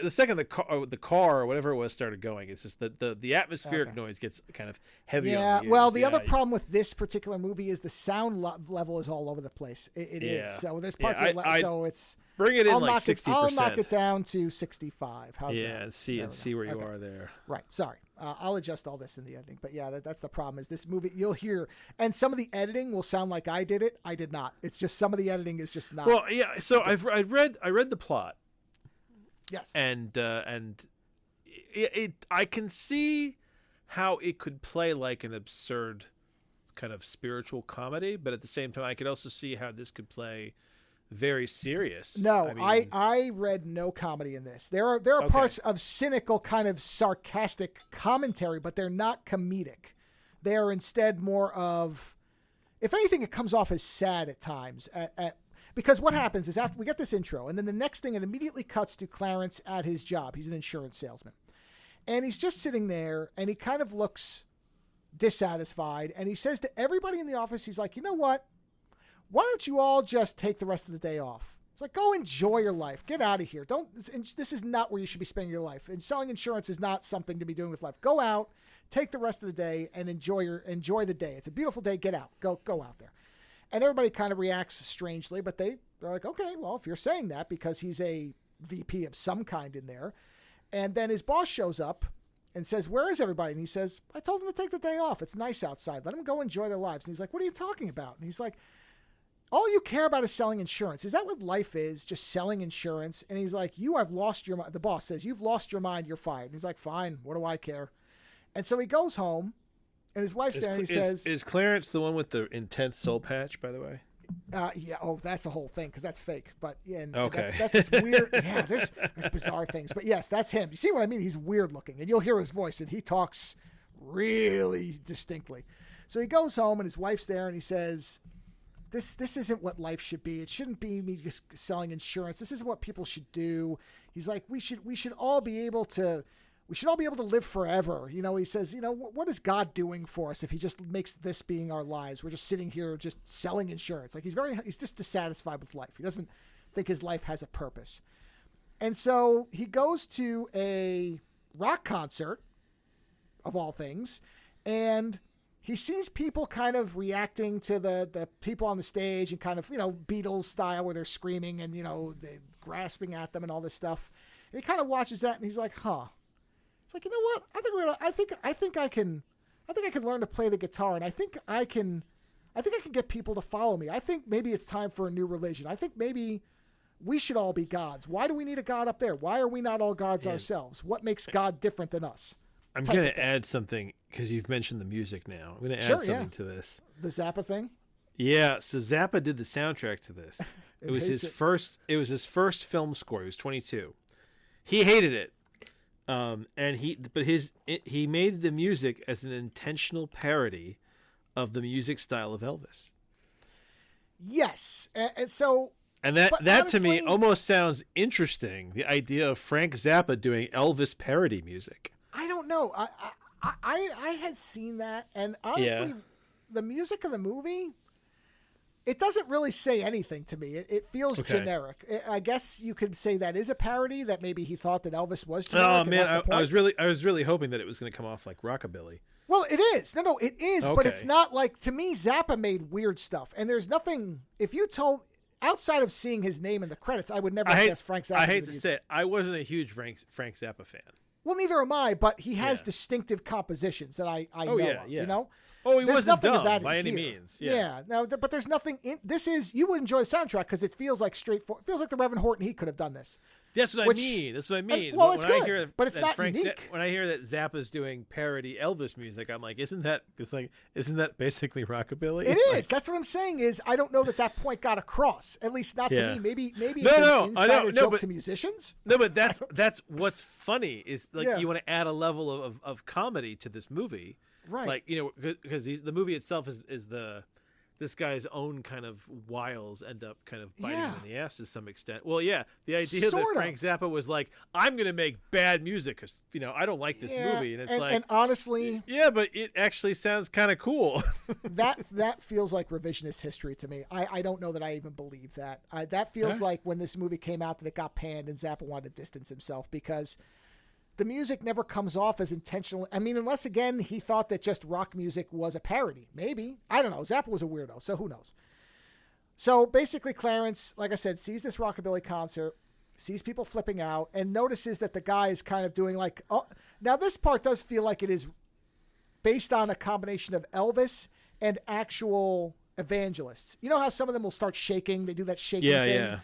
second the car or whatever it was started going, it's just the atmospheric noise gets kind of heavy. Yeah, on the well, ears. the other problem with this particular movie is the sound level is all over the place. It is. So there's parts so it's... Bring it in I'll like 60%. I'll knock it down to 65. How's that? Yeah, and see where you are there. Right. Sorry. I'll adjust all this in the editing. But yeah, that's the problem is this movie you'll hear, and some of the editing will sound like I did it. I did not. It's just some of the editing is just not. Well, yeah. So I read the plot. Yes. And I can see how it could play like an absurd kind of spiritual comedy, but at the same time, I could also see how this could play very serious. No, I I read no comedy in this. There are parts of cynical kind of sarcastic commentary, but they're not comedic. They are instead more of, if anything, it comes off as sad at times. Because what happens is after we get this intro, and then the next thing, it immediately cuts to Clarence at his job. He's an insurance salesman. And he's just sitting there, and he kind of looks dissatisfied. And he says to everybody in the office, he's like, you know what? Why don't you all just take the rest of the day off? It's like, go enjoy your life. Get out of here. This is not where you should be spending your life. And selling insurance is not something to be doing with life. Go out, take the rest of the day, and enjoy the day. It's a beautiful day. Get out. Go out there. And everybody kind of reacts strangely, but they're like, okay, well, if you're saying that, because he's a VP of some kind in there. And then his boss shows up and says, where is everybody? And he says, I told them to take the day off. It's nice outside. Let them go enjoy their lives. And he's like, what are you talking about? And he's like, all you care about is selling insurance. Is that what life is? Just selling insurance? And he's like, you have lost your mind. The boss says, you've lost your mind. You're fired. And he's like, fine. What do I care? And so he goes home, and his wife's there, and he says... Is Clarence the one with the intense soul patch, by the way? Yeah. Oh, that's a whole thing, because that's fake. But yeah, and okay. that's this weird... Yeah, there's bizarre things. But yes, that's him. You see what I mean? He's weird looking, and you'll hear his voice, and he talks really distinctly. So he goes home, and his wife's there, and he says... This isn't what life should be. It shouldn't be me just selling insurance. This isn't what people should do. He's like, we should all be able to we should all be able to live forever. He says, what is God doing for us if he just makes this being our lives? We're just sitting here just selling insurance. Like he's just dissatisfied with life. He doesn't think his life has a purpose. And so he goes to a rock concert, of all things, and he sees people kind of reacting to the people on the stage and kind of, Beatles style where they're screaming and, they're grasping at them and all this stuff. And he kind of watches that and he's like, huh. It's like, you know what? I think I can learn to play the guitar, and I think I can get people to follow me. I think maybe it's time for a new religion. I think maybe we should all be gods. Why do we need a god up there? Why are we not all gods ourselves? What makes God different than us? I'm going to add something because you've mentioned the music now. I'm going to add something to this. The Zappa thing? Yeah, so Zappa did the soundtrack to this. It was his first film score. He was 22. He hated it. He made the music as an intentional parody of the music style of Elvis. Yes. And so that honestly, to me almost sounds interesting, the idea of Frank Zappa doing Elvis parody music. I don't know. I had seen that, and honestly, the music of the movie, it doesn't really say anything to me. It feels generic. I guess you could say that is a parody, that maybe he thought that Elvis was generic. Oh man, I was really hoping that it was going to come off like rockabilly. Well, it is. No, it is, but it's not like, to me, Zappa made weird stuff, and there's nothing, if you told, outside of seeing his name in the credits, I would never guess Frank Zappa. I hate to say it, I wasn't a huge Frank Zappa fan. Well, neither am I, but he has distinctive compositions that I know of, Oh, he there's wasn't dumb of that by any here. means. No, but there's nothing in this. You would enjoy the soundtrack because it feels like straightforward. It feels like the Reverend Horton, he could have done this. That's what I mean. That's what I mean. Well, it's good, but it's not unique. When I hear that Zappa's doing parody Elvis music, I'm like, isn't that basically rockabilly? It is. That's what I'm saying. Is I don't know that point got across. At least not to me. Maybe it's an insider joke to musicians. No, but that's what's funny is you want to add a level of comedy to this movie, right? Like because the movie itself is this guy's own kind of wiles end up kind of biting him in the ass to some extent. Well, the idea that Frank Zappa was like, I'm going to make bad music because, I don't like this movie. And it's and honestly. Yeah, but it actually sounds kind of cool. that feels like revisionist history to me. I don't know that I even believe that. That feels like when this movie came out that it got panned and Zappa wanted to distance himself because the music never comes off as intentional. I mean, unless, again, he thought that just rock music was a parody. Maybe. I don't know. Zappa was a weirdo, so who knows? So basically, Clarence, like I said, sees this rockabilly concert, sees people flipping out, and notices that the guy is kind of doing like... Oh, now, this part does feel like it is based on a combination of Elvis and actual evangelists. You know how some of them will start shaking? They do that shaking thing? Yeah.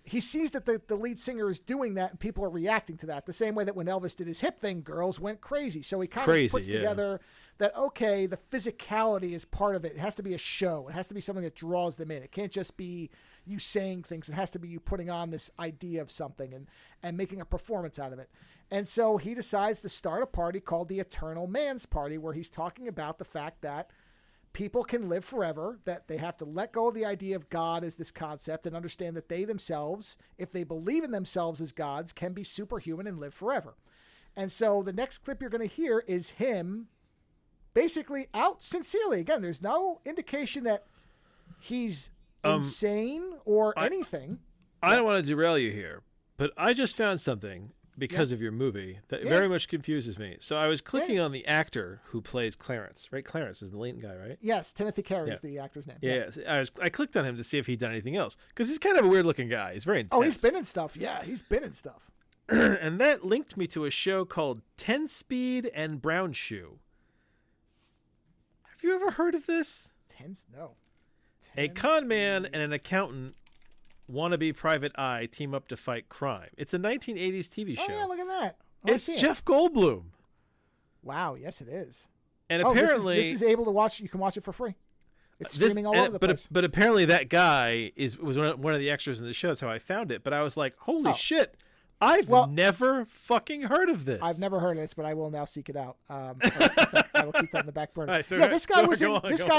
He sees that the lead singer is doing that and people are reacting to that the same way that when Elvis did his hip thing, girls went crazy. So he kind of puts together that, okay, the physicality is part of it. It has to be a show. It has to be something that draws them in. It can't just be you saying things. It has to be you putting on this idea of something and making a performance out of it. And so he decides to start a party called the Eternal Man's Party, where he's talking about the fact that people can live forever, that they have to let go of the idea of God as this concept and understand that they themselves, if they believe in themselves as gods, can be superhuman and live forever. And so the next clip you're going to hear is him basically out sincerely. Again, there's no indication that he's insane or anything. I don't want to derail you here, but I just found something because of your movie that very much confuses me. So I was clicking on the actor who plays Clarence, right? Clarence is the Leighton guy, right? Yes, Timothy Carey is the actor's name. Yeah. I clicked on him to see if he'd done anything else because he's kind of a weird looking guy. He's very intense. Oh, he's been in stuff. Yeah, he's been in stuff. And that linked me to a show called 10 Speed and Brown Shoe. Have you ever heard of this? No. A con man and an accountant wannabe private eye team up to fight crime. It's a 1980s TV show. Oh, yeah, look at that. It's Jeff Goldblum. Wow, yes, it is. And apparently... This is able to watch. You can watch it for free. It's streaming all over the place. But apparently that guy was one of the extras in the show. That's how I found it. But I was like, holy shit. I've never fucking heard of this. I've never heard of this, but I will now seek it out. I will keep that in the back burner. Right, so this guy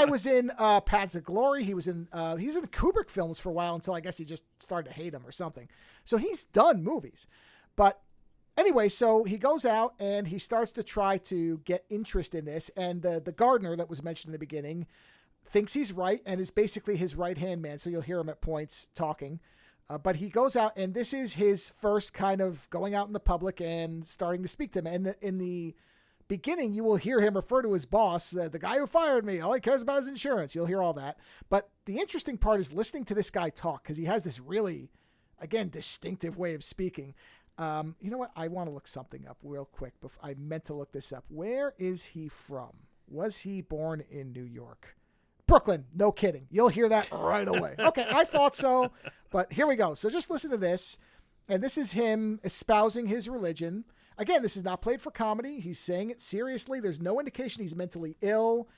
was in Paths of Glory. He was in Kubrick films for a while until I guess he just started to hate him or something. So he's done movies, but Anyway, so he goes out and he starts to try to get interest in this. And the gardener that was mentioned in the beginning thinks he's right and is basically his right-hand man. So you'll hear him at points talking. But he goes out, and this is his first kind of going out in the public and starting to speak to him. And in the beginning, you will hear him refer to his boss, the guy who fired me. All he cares about is insurance. You'll hear all that. But the interesting part is listening to this guy talk, because he has this really, again, distinctive way of speaking. You know what? I want to look something up real quick. I meant to look this up. Where is he from? Was he born in New York? Brooklyn. No kidding. You'll hear that right away. Okay, I thought so. But here we go. So just listen to this. And this is him espousing his religion. Again, this is not played for comedy. He's saying it seriously. There's no indication he's mentally ill.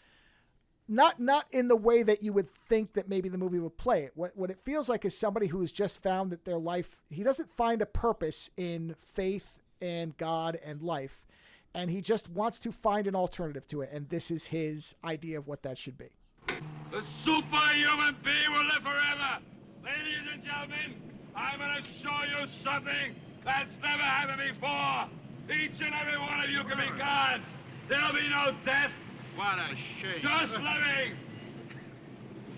Not in the way that you would think that maybe the movie would play it. What it feels like is somebody who has just found that their life, he doesn't find a purpose in faith and God and life. And he just wants to find an alternative to it. And this is his idea of what that should be. The superhuman being will live forever. Ladies and gentlemen, I'm going to show you something that's never happened before. Each and every one of you can be gods. There'll be no death. What a shame. Just living.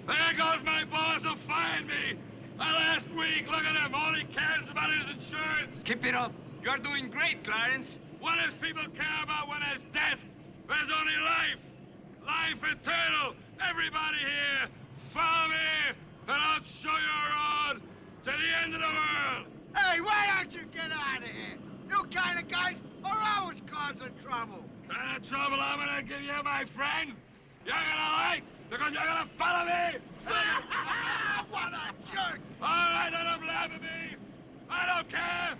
There goes my boss who fired me. Last week, look at him. All he cares about is insurance. Keep it up. You're doing great, Clarence. What does people care about when there's death? There's only life. Life eternal. Everybody here, follow me, and I'll show you a road to the end of the world. Hey, why don't you get out of here? You kind of guys are always causing trouble. Kind of trouble I'm gonna give you, my friend. You're gonna like, because you're gonna follow me. What a jerk! All right, don't laugh at me. I don't care.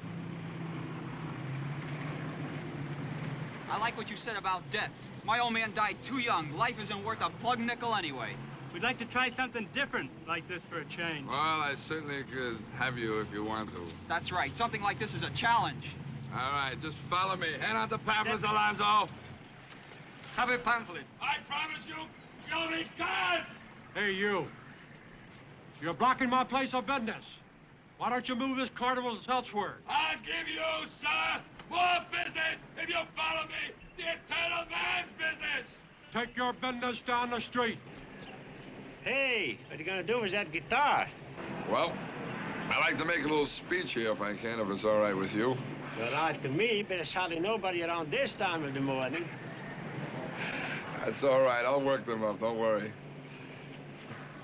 I like what you said about death. My old man died too young. Life isn't worth a plug nickel anyway. We'd like to try something different like this for a change. Well, I certainly could have you if you want to. That's right. Something like this is a challenge. All right, just follow me. Hand out the pamphlets, Alonzo. Have a pamphlet. I promise you, you'll be gods. Hey, you. You're blocking my place of business. Why don't you move this carnival elsewhere? I'll give you, sir, more business if you follow me. The eternal man's business. Take your business down the street. Hey, what you gonna do with that guitar? Well, I'd like to make a little speech here if I can, if it's all right with you. Well, all right to me, but there's hardly nobody around this time of the morning. That's all right. I'll work them up. Don't worry.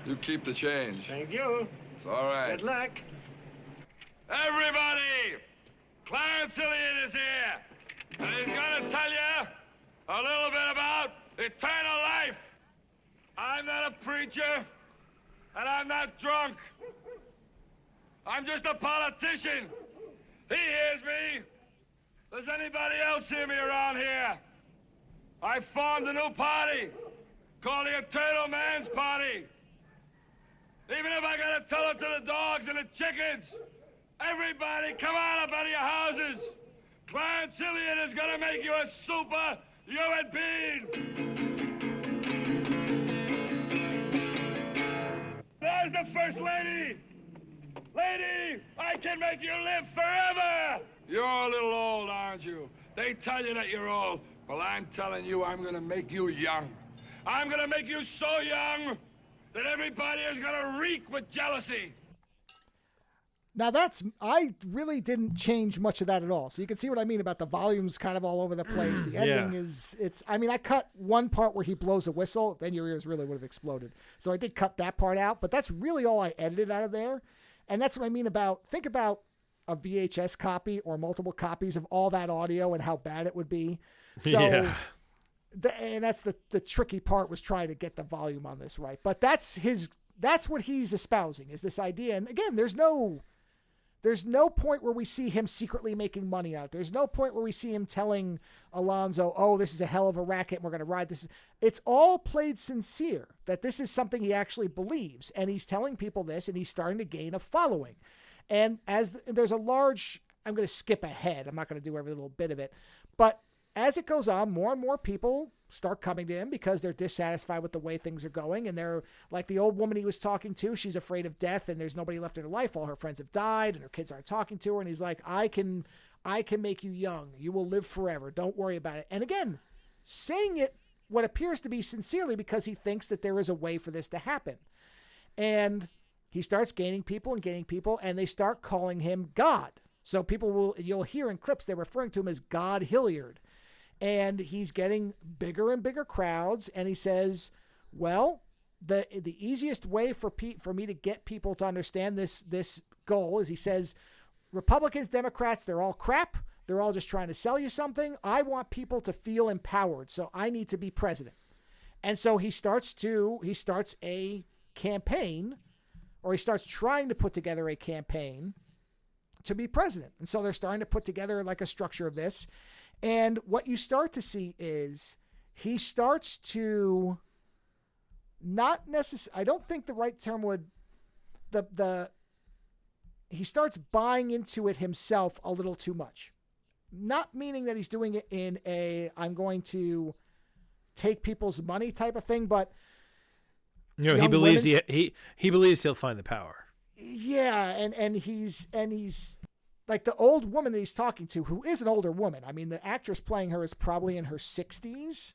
You keep the change. Thank you. It's all right. Good luck. Everybody, Clarence Ilian is here, and he's gonna tell you a little bit about eternal life. I'm not a preacher, and I'm not drunk. I'm just a politician. He hears me. Does anybody else hear me around here? I formed a new party called the Eternal Man's Party. Even if I gotta tell it to the dogs and the chickens, everybody come on up out of your houses. Clarence Ilian is gonna make you a super human being. There's the First Lady. Lady, I can make you live forever. You're a little old, aren't you? They tell you that you're old. Well, I'm telling you, I'm gonna make you young. I'm gonna make you so young that everybody is gonna reek with jealousy. Now I really didn't change much of that at all. So you can see what I mean about the volumes kind of all over the place. The ending I cut one part where he blows a whistle, then your ears really would have exploded. So I did cut that part out, but that's really all I edited out of there. And that's what I mean about, think about a VHS copy or multiple copies of all that audio and how bad it would be. So, and that's the tricky part, was trying to get the volume on this right. But that's what he's espousing, is this idea. And again, there's no point where we see him secretly making money out. There's no point where we see him telling Alonzo, oh, this is a hell of a racket and we're going to ride this. It's all played sincere, that this is something he actually believes. And he's telling people this, and he's starting to gain a following. And as there's a large, I'm going to skip ahead. I'm not going to do every little bit of it. But as it goes on, more and more people start coming to him because they're dissatisfied with the way things are going. And they're like the old woman he was talking to. She's afraid of death and there's nobody left in her life. All her friends have died and her kids aren't talking to her. And he's like, I can I can make you young. You will live forever. Don't worry about it. And again, saying it what appears to be sincerely because he thinks that there is a way for this to happen. And he starts gaining people, and they start calling him God. So you'll hear in clips, they're referring to him as God Hilliard. And he's getting bigger and bigger crowds. And he says, well, the easiest way for me to get people to understand this goal is, he says, Republicans, Democrats, they're all crap. They're all just trying to sell you something. I want people to feel empowered, so I need to be president. And so he starts a campaign, or he starts trying to put together a campaign to be president. And so they're starting to put together like a structure of this. And what you start to see is he starts to not necessarily, I don't think the right term would, he starts buying into it himself a little too much. Not meaning that he's doing it in I'm going to take people's money type of thing, but he believes he believes he'll find the power. Yeah, and he's like the old woman that he's talking to, who is an older woman. I mean, the actress playing her is probably in her 60s,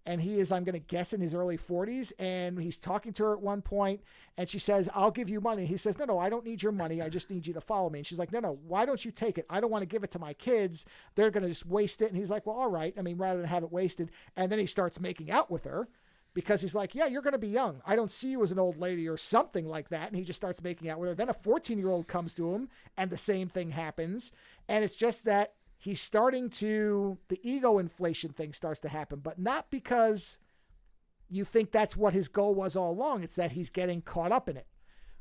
and he is, I'm going to guess, in his early 40s. And he's talking to her at one point, and she says, I'll give you money. And he says, no, I don't need your money. I just need you to follow me. And she's like, no, why don't you take it? I don't want to give it to my kids. They're going to just waste it. And he's like, well, all right. I mean, rather than have it wasted. And then he starts making out with her because he's like, yeah, you're going to be young. I don't see you as an old lady or something like that. And he just starts making out with her. Then a 14-year-old comes to him, and the same thing happens. And it's just that he's starting to, the ego inflation thing starts to happen, but not because you think that's what his goal was all along. It's that he's getting caught up in it,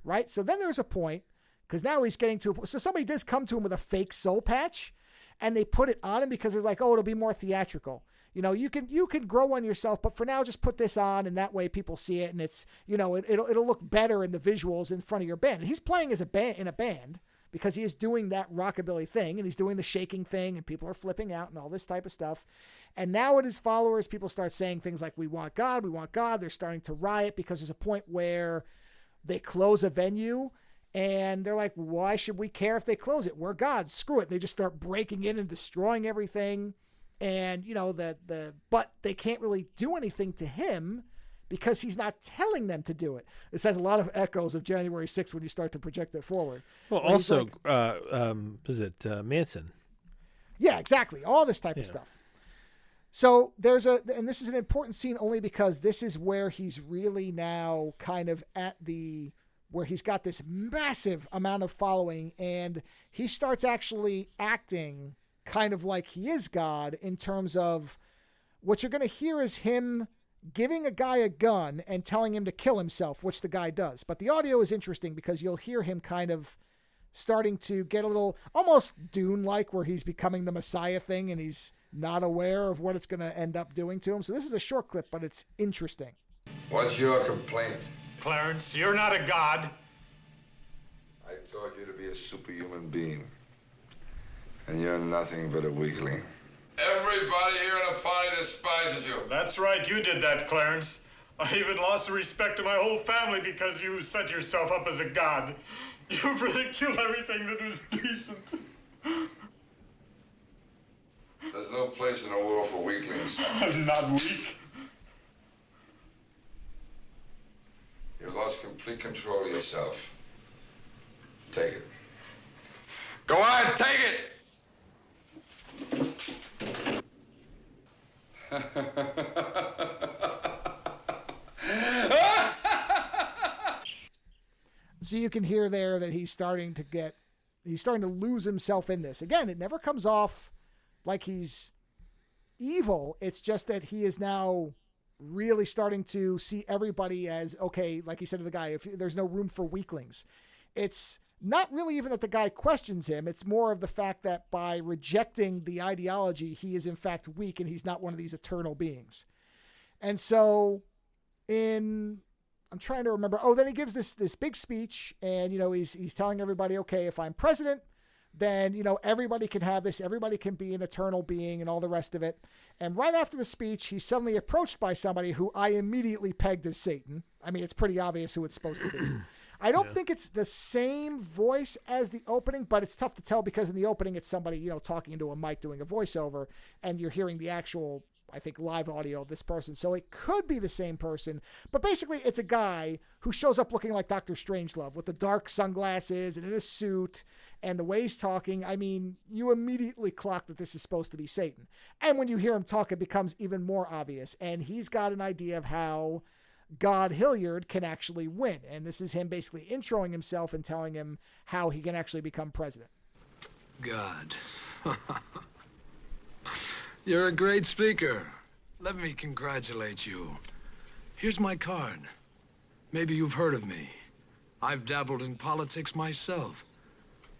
right? So then there's a point, because now he's getting to, so somebody does come to him with a fake soul patch, and they put it on him because it's like, oh, it'll be more theatrical. You know, you can grow on yourself, but for now, just put this on, and that way people see it, and it's, you know, it'll look better in the visuals in front of your band. And he's playing as a band in a band, because he is doing that rockabilly thing, and he's doing the shaking thing, and people are flipping out and all this type of stuff. And now with his followers, people start saying things like, we want God, we want God. They're starting to riot because there's a point where they close a venue, and they're like, why should we care if they close it? We're God, screw it. They just start breaking in and destroying everything. And, you know, but they can't really do anything to him because he's not telling them to do it. This has a lot of echoes of January 6th when you start to project it forward. Well, also, was it Manson? Yeah, exactly. All this type of stuff. So and this is an important scene only because this is where he's really now kind of where he's got this massive amount of following, and he starts actually acting kind of like he is God, in terms of what you're going to hear is him giving a guy a gun and telling him to kill himself, which the guy does. But the audio is interesting because you'll hear him kind of starting to get a little almost Dune-like, where he's becoming the Messiah thing and he's not aware of what it's going to end up doing to him. So this is a short clip, but it's interesting. What's your complaint? Clarence, you're not a god. I taught you to be a superhuman being, and you're nothing but a weakling. Everybody here in the party despises you. That's right, you did that, Clarence. I even lost the respect of my whole family because you set yourself up as a god. You ridiculed everything that was decent. There's no place in the world for weaklings. I'm not weak. You lost complete control of yourself. Take it. Go on, take it! So you can hear there that he's starting to lose himself in this. Again, it never comes off like he's evil. It's just that he is now really starting to see everybody as, okay, like he said to the guy, if there's no room for weaklings. It's not really even that the guy questions him. It's more of the fact that by rejecting the ideology, he is in fact weak and he's not one of these eternal beings. And so I'm trying to remember. Oh, then he gives this big speech, and, you know, he's telling everybody, okay, if I'm president, then, you know, everybody can have this. Everybody can be an eternal being and all the rest of it. And right after the speech, he's suddenly approached by somebody who I immediately pegged as Satan. I mean, it's pretty obvious who it's supposed to be. I don't think it's the same voice as the opening, but it's tough to tell because in the opening it's somebody, talking into a mic doing a voiceover, and you're hearing the actual, I think, live audio of this person. So it could be the same person, but basically it's a guy who shows up looking like Dr. Strangelove with the dark sunglasses and in a suit, and the way he's talking, I mean, you immediately clock that this is supposed to be Satan. And when you hear him talk, it becomes even more obvious. And he's got an idea of how God Hilliard can actually win. And this is him basically introing himself and telling him how he can actually become president. God. You're a great speaker. Let me congratulate you. Here's my card. Maybe you've heard of me. I've dabbled in politics myself.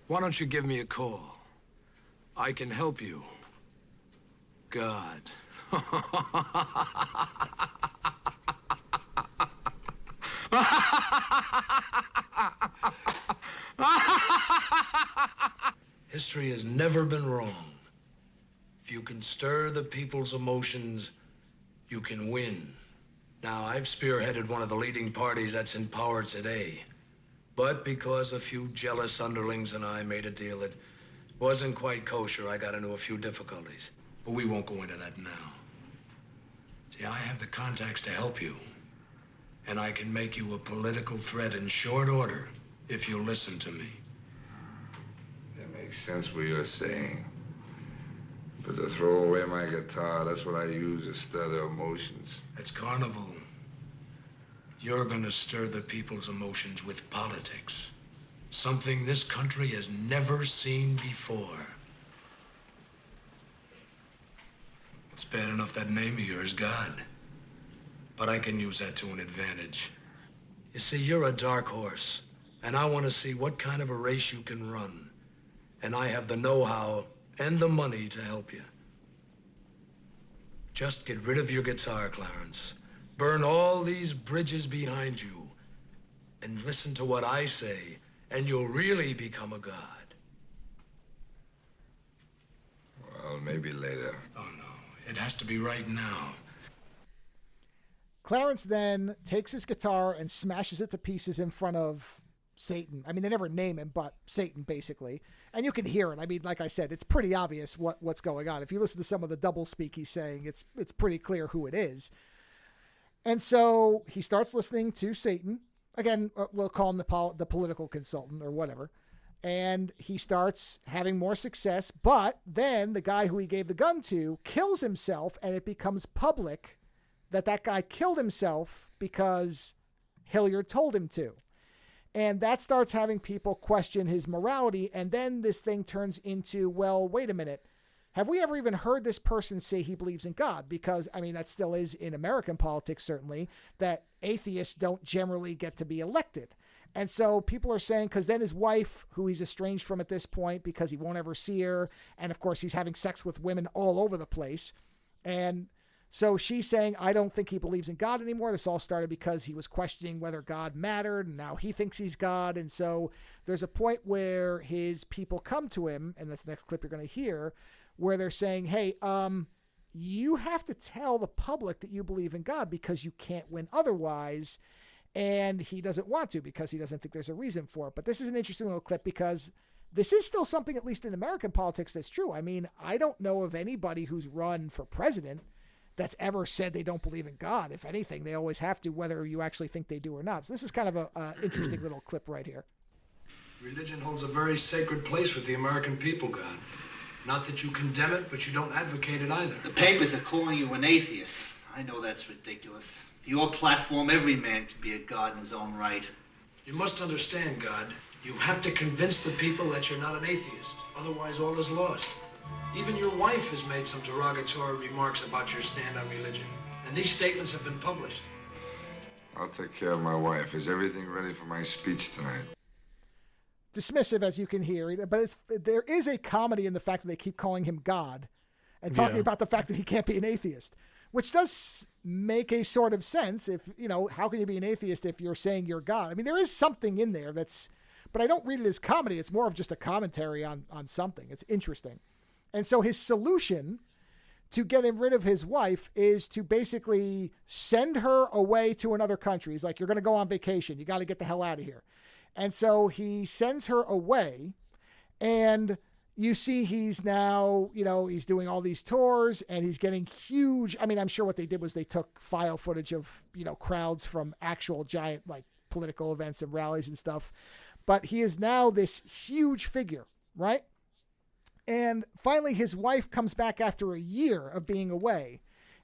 Why don't you give me a call? I can help you. God. History has never been wrong. If you can stir the people's emotions, you can win. Now, I've spearheaded one of the leading parties that's in power today. But because a few jealous underlings and I made a deal that wasn't quite kosher, I got into a few difficulties. But we won't go into that now. See, I have the contacts to help you. And I can make you a political threat in short order if you'll listen to me. That makes sense what you're saying. But to throw away my guitar, that's what I use to stir their emotions. It's carnival. You're gonna stir the people's emotions with politics. Something this country has never seen before. It's bad enough that name of yours, God. But I can use that to an advantage. You see, you're a dark horse, and I want to see what kind of a race you can run. And I have the know-how and the money to help you. Just get rid of your guitar, Clarence. Burn all these bridges behind you. And listen to what I say, and you'll really become a god. Well, maybe later. Oh, no. It has to be right now. Clarence then takes his guitar and smashes it to pieces in front of Satan. I mean, they never name him, but Satan, basically. And you can hear it. I mean, like I said, it's pretty obvious what's going on. If you listen to some of the double speak he's saying, it's pretty clear who it is. And so he starts listening to Satan. Again, we'll call him the political consultant or whatever. And he starts having more success. But then the guy who he gave the gun to kills himself, and it becomes public that guy killed himself because Hilliard told him to. And that starts having people question his morality. And then this thing turns into, well, wait a minute. Have we ever even heard this person say he believes in God? Because, I mean, that still is in American politics, certainly, that atheists don't generally get to be elected. And so people are saying, because then his wife, who he's estranged from at this point because he won't ever see her, and of course he's having sex with women all over the place. And so she's saying, I don't think he believes in God anymore. This all started because he was questioning whether God mattered, and now he thinks he's God. And so there's a point where his people come to him, and this next clip you're going to hear, where they're saying, hey, you have to tell the public that you believe in God because you can't win otherwise. And he doesn't want to because he doesn't think there's a reason for it. But this is an interesting little clip because this is still something, at least in American politics, that's true. I mean, I don't know of anybody who's run for president that's ever said they don't believe in God. If anything, they always have to, whether you actually think they do or not. So this is kind of a interesting little clip right here. Religion holds a very sacred place with the American people, God. Not that you condemn it, but you don't advocate it either. The papers are calling you an atheist. I know that's ridiculous. Your platform, every man can be a god in his own right. You must understand, God. You have to convince the people that you're not an atheist. Otherwise, all is lost. Even your wife has made some derogatory remarks about your stand on religion. And these statements have been published. I'll take care of my wife. Is everything ready for my speech tonight? Dismissive, as you can hear, but there is a comedy in the fact that they keep calling him God and talking about the fact that he can't be an atheist, which does make a sort of sense. If, how can you be an atheist if you're saying you're God? I mean, there is something in there but I don't read it as comedy. It's more of just a commentary on something. It's interesting. And so his solution to getting rid of his wife is to basically send her away to another country. He's like, you're going to go on vacation. You got to get the hell out of here. And so he sends her away, and you see he's now, he's doing all these tours, and he's getting huge. I mean, I'm sure what they did was they took file footage of, crowds from actual giant, like, political events and rallies and stuff. But he is now this huge figure, right? And finally, his wife comes back after a year of being away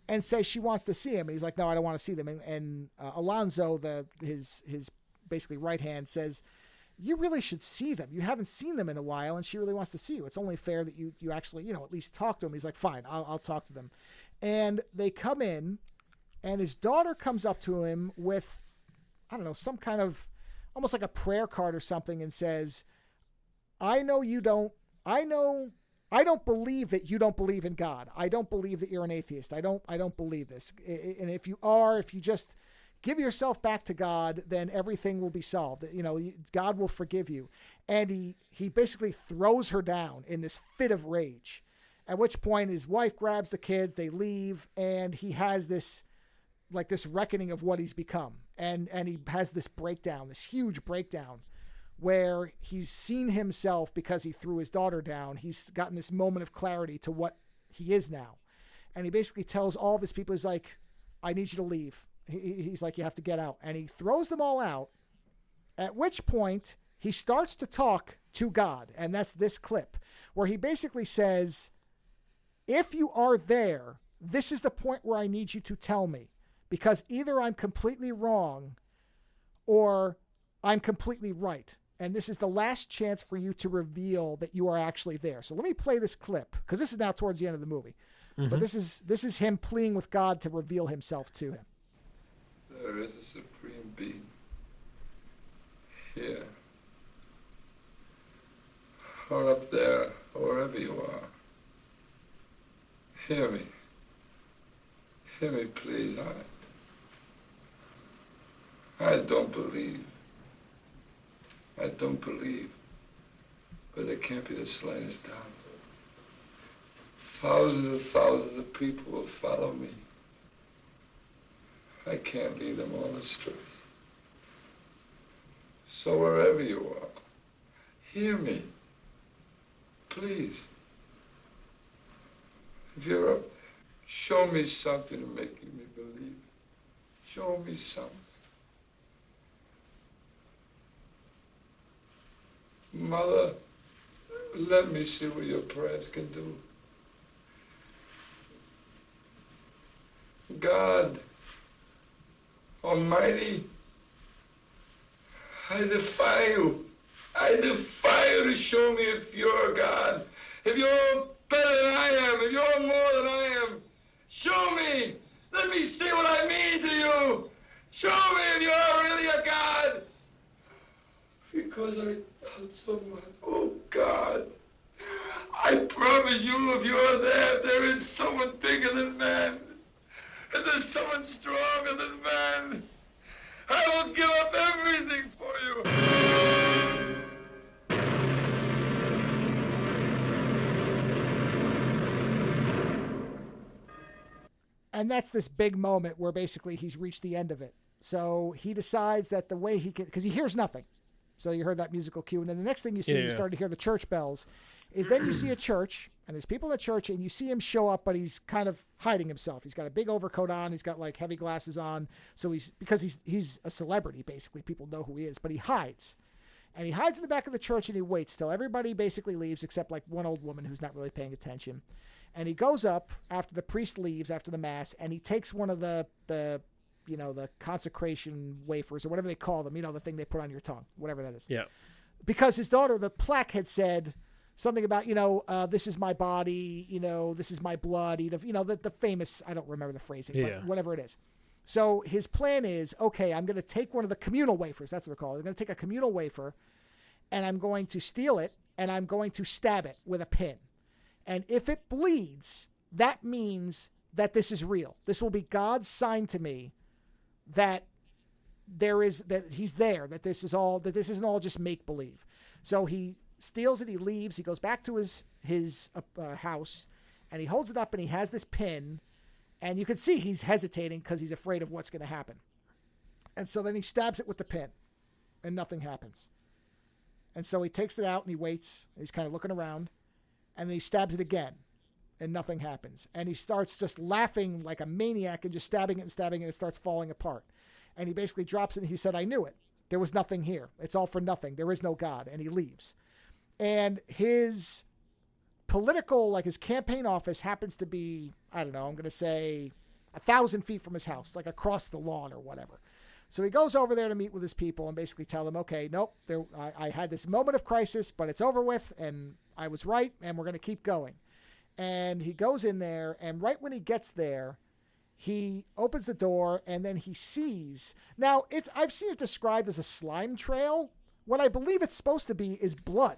and says she wants to see him. And he's like, no, I don't want to see them. And Alonzo, his basically right hand, says, you really should see them. You haven't seen them in a while, and she really wants to see you. It's only fair that you actually, at least talk to him. He's like, fine, I'll talk to them. And they come in, and his daughter comes up to him with, I don't know, some kind of, almost like a prayer card or something, and says, I don't believe that you don't believe in God. I don't believe that you're an atheist. I don't believe this. And if you just give yourself back to God, then everything will be solved. God will forgive you. And he basically throws her down in this fit of rage, at which point his wife grabs the kids, they leave, and he has this reckoning of what he's become. And he has this breakdown, this huge breakdown, where he's seen himself because he threw his daughter down. He's gotten this moment of clarity to what he is now. And he basically tells all of his people, he's like, I need you to leave. He's like, you have to get out. And he throws them all out, at which point he starts to talk to God. And that's this clip where he basically says, if you are there, this is the point where I need you to tell me, because either I'm completely wrong or I'm completely right. And this is the last chance for you to reveal that you are actually there. So let me play this clip, because this is now towards the end of the movie. Mm-hmm. But this is him pleading with God to reveal himself to him. There is a supreme being here, or up there, or wherever you are. Hear me. Hear me, please. I don't believe. I don't believe. But there can't be the slightest doubt. Thousands of people will follow me. I can't lead them all astray. So wherever you are, hear me. Please. If you're up there, show me something to make me believe. Show me something. Mother, let me see what your prayers can do. God Almighty, I defy you. I defy you to show me if you're God. If you're better than I am, if you're more than I am, show me. Let me see what I mean to you. Show me if you're really a God. Because I doubt so much. Oh, God. I promise you, if you're there is someone bigger than man. If there's someone stronger than man, I will give up everything for you. And that's this big moment where basically he's reached the end of it. So he decides that the way he can, because he hears nothing. So you heard that musical cue. And then the next thing you see, you start to hear the church bells, is then you see a church, and there's people in the church, and you see him show up, but he's kind of hiding himself. He's got a big overcoat on. He's got like heavy glasses on. So because he's a celebrity, basically. People know who he is, but he hides. And he hides in the back of the church, and he waits till everybody basically leaves, except like one old woman who's not really paying attention. And he goes up after the priest leaves, after the mass, and he takes one of the consecration wafers or whatever they call them, the thing they put on your tongue, whatever that is. Yeah. Because his daughter, the plaque had said something about, this is my body, this is my blood, the famous, I don't remember the phrasing, but whatever it is. So his plan is, okay, I'm going to take one of the communal wafers. That's what they're called. I'm going to take a communal wafer, and I'm going to steal it, and I'm going to stab it with a pin. And if it bleeds, that means that this is real. This will be God's sign to me that that he's there, that this isn't all just make believe. So he steals it, he leaves, he goes back to his house, and he holds it up, and he has this pin, and you can see he's hesitating because he's afraid of what's going to happen. And so then he stabs it with the pin, and nothing happens. And so he takes it out and he waits. And he's kind of looking around. And then he stabs it again. And nothing happens. And he starts just laughing like a maniac and just stabbing it, and it starts falling apart. And he basically drops it and he said, I knew it. There was nothing here. It's all for nothing. There is no God. And he leaves. And his political, like his campaign office happens to be, I don't know, I'm going to say 1,000 feet from his house, like across the lawn or whatever. So he goes over there to meet with his people and basically tell them, okay, nope, I had this moment of crisis, but it's over with, and I was right, and we're going to keep going. And he goes in there, and right when he gets there, he opens the door, and then he sees. Now, I've seen it described as a slime trail. What I believe it's supposed to be is blood,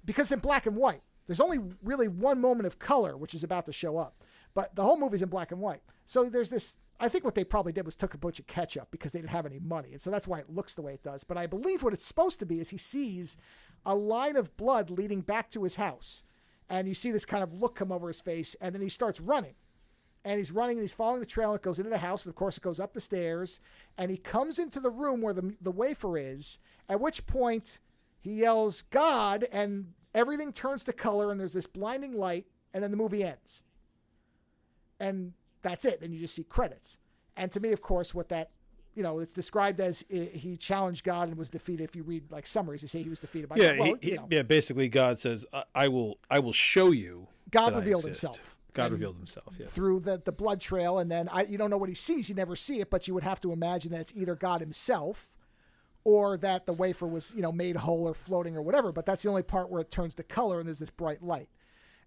because in black and white. There's only really one moment of color, which is about to show up. But the whole movie's in black and white. So there's this, I think what they probably did was took a bunch of ketchup because they didn't have any money. And so that's why it looks the way it does. But I believe what it's supposed to be is he sees a line of blood leading back to his house. And you see this kind of look come over his face. And then he starts running. And he's running and he's following the trail. And it goes into the house. And of course it goes up the stairs. And he comes into the room where the wafer is. At which point he yells, God, and everything turns to color. And there's this blinding light. And then the movie ends. And that's it. Then you just see credits. And to me, of course, what that, it's described as he challenged God and was defeated. If you read like summaries, they say he was defeated by God. Well, basically God says, I will show you. God revealed himself. God revealed himself, yeah. Through the blood trail. And then you don't know what he sees. You never see it, but you would have to imagine that it's either God himself or that the wafer was, made whole or floating or whatever. But that's the only part where it turns to color and there's this bright light.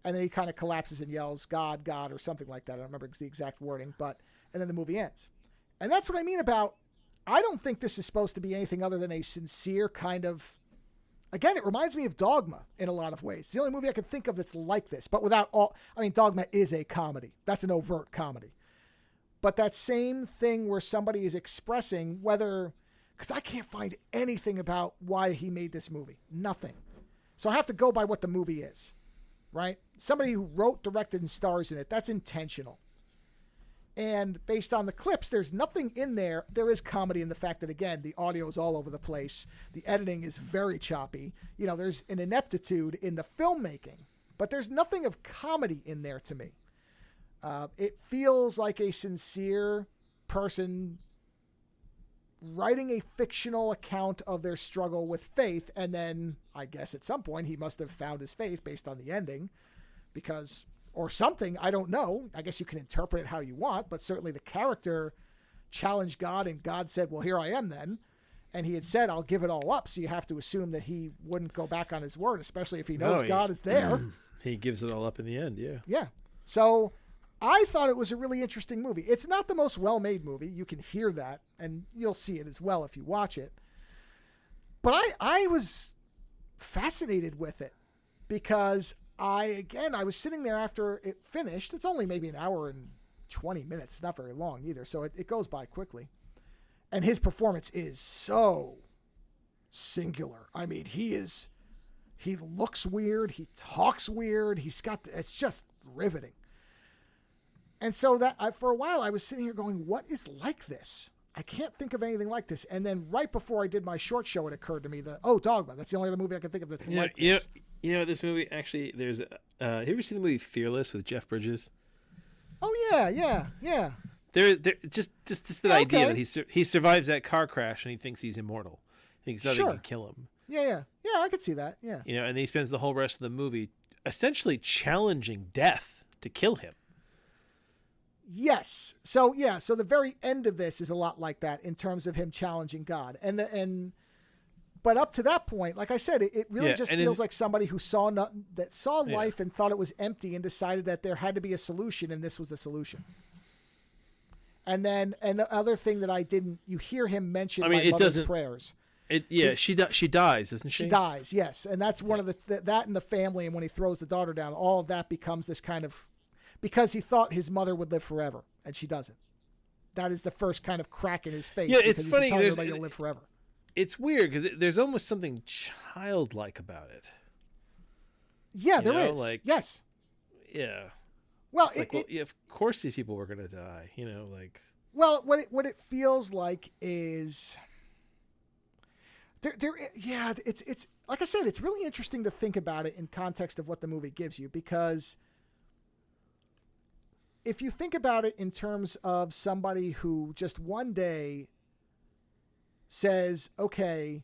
And then he kind of collapses and yells, God, God, or something like that. I don't remember the exact wording, and then the movie ends. And that's what I mean about, I don't think this is supposed to be anything other than a sincere kind of, again, it reminds me of Dogma in a lot of ways. It's the only movie I can think of that's like this, but without Dogma is a comedy. That's an overt comedy. But that same thing where somebody is expressing because I can't find anything about why he made this movie. Nothing. So I have to go by what the movie is. Right? Somebody who wrote, directed, and stars in it. That's intentional. And based on the clips, there's nothing in there. There is comedy in the fact that, again, the audio is all over the place. The editing is very choppy. There's an ineptitude in the filmmaking. But there's nothing of comedy in there to me. It feels like a sincere person writing a fictional account of their struggle with faith, and then I guess at some point he must have found his faith based on the ending, or something, I don't know. I guess you can interpret it how you want, but certainly the character challenged God, and God said, well, here I am then, and he had said, I'll give it all up, so you have to assume that he wouldn't go back on his word, especially if he knows God is there. He gives it all up in the end, yeah. Yeah. So I thought it was a really interesting movie. It's not the most well-made movie. You can hear that, and you'll see it as well if you watch it. But I was fascinated with it because I was sitting there after it finished. It's only maybe an hour and 20 minutes. It's not very long either, so it goes by quickly. And his performance is so singular. I mean, he looks weird. He talks weird. It's just riveting. And so that for a while I was sitting here going, what is like this? I can't think of anything like this. And then right before I did my short show, it occurred to me that, Dogma. That's the only other movie I can think of that's like this. This movie, actually, there's... have you ever seen the movie Fearless with Jeff Bridges? Oh, yeah. There, just the idea that he survives that car crash and he thinks he's immortal. He thinks nothing can kill him. Yeah, I could see that, yeah. And he spends the whole rest of the movie essentially challenging death to kill him. Yes. So the very end of this is a lot like that in terms of him challenging God. But up to that point, like I said, it really just feels like somebody who saw life and thought it was empty and decided that there had to be a solution, and this was the solution. And the other thing that you hear him mention my mother's prayers. She dies, isn't she? She dies, yes. And that's one of that and the family, and when he throws the daughter down, all of that becomes this kind of, because he thought his mother would live forever, and she doesn't. That is the first kind of crack in his face. Yeah, it's funny. He's telling to live forever. It's weird because there's almost something childlike about it. Yeah, there is. Yes. Yeah. Well, of course these people were going to die. Well, what it feels like is there. Yeah, it's like I said, it's really interesting to think about it in context of what the movie gives you, because if you think about it in terms of somebody who just one day says, okay,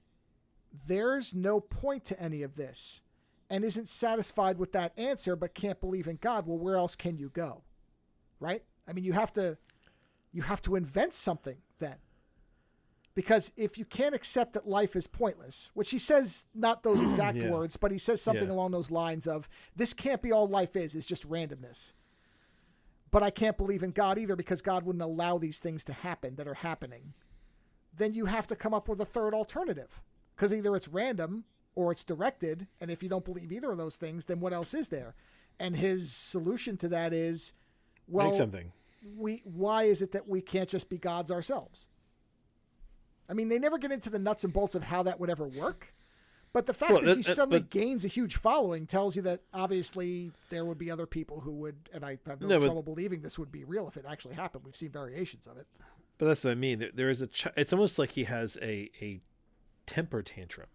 there's no point to any of this, and isn't satisfied with that answer but can't believe in God, well, where else can you go? Right? I mean, you have to invent something then. Because if you can't accept that life is pointless, which he says not those exact words, but he says something along those lines of, this can't be all life is just randomness. But I can't believe in God either because God wouldn't allow these things to happen that are happening. Then you have to come up with a third alternative. Because either it's random or it's directed, and if you don't believe either of those things, then what else is there? And his solution to that is, well, make something. Why is it that we can't just be gods ourselves? I mean, they never get into the nuts and bolts of how that would ever work. But the fact that he suddenly gains a huge following tells you that obviously there would be other people who would, and I have no trouble believing this would be real if it actually happened. We've seen variations of it. But that's what I mean. There is it's almost like he has a temper tantrum.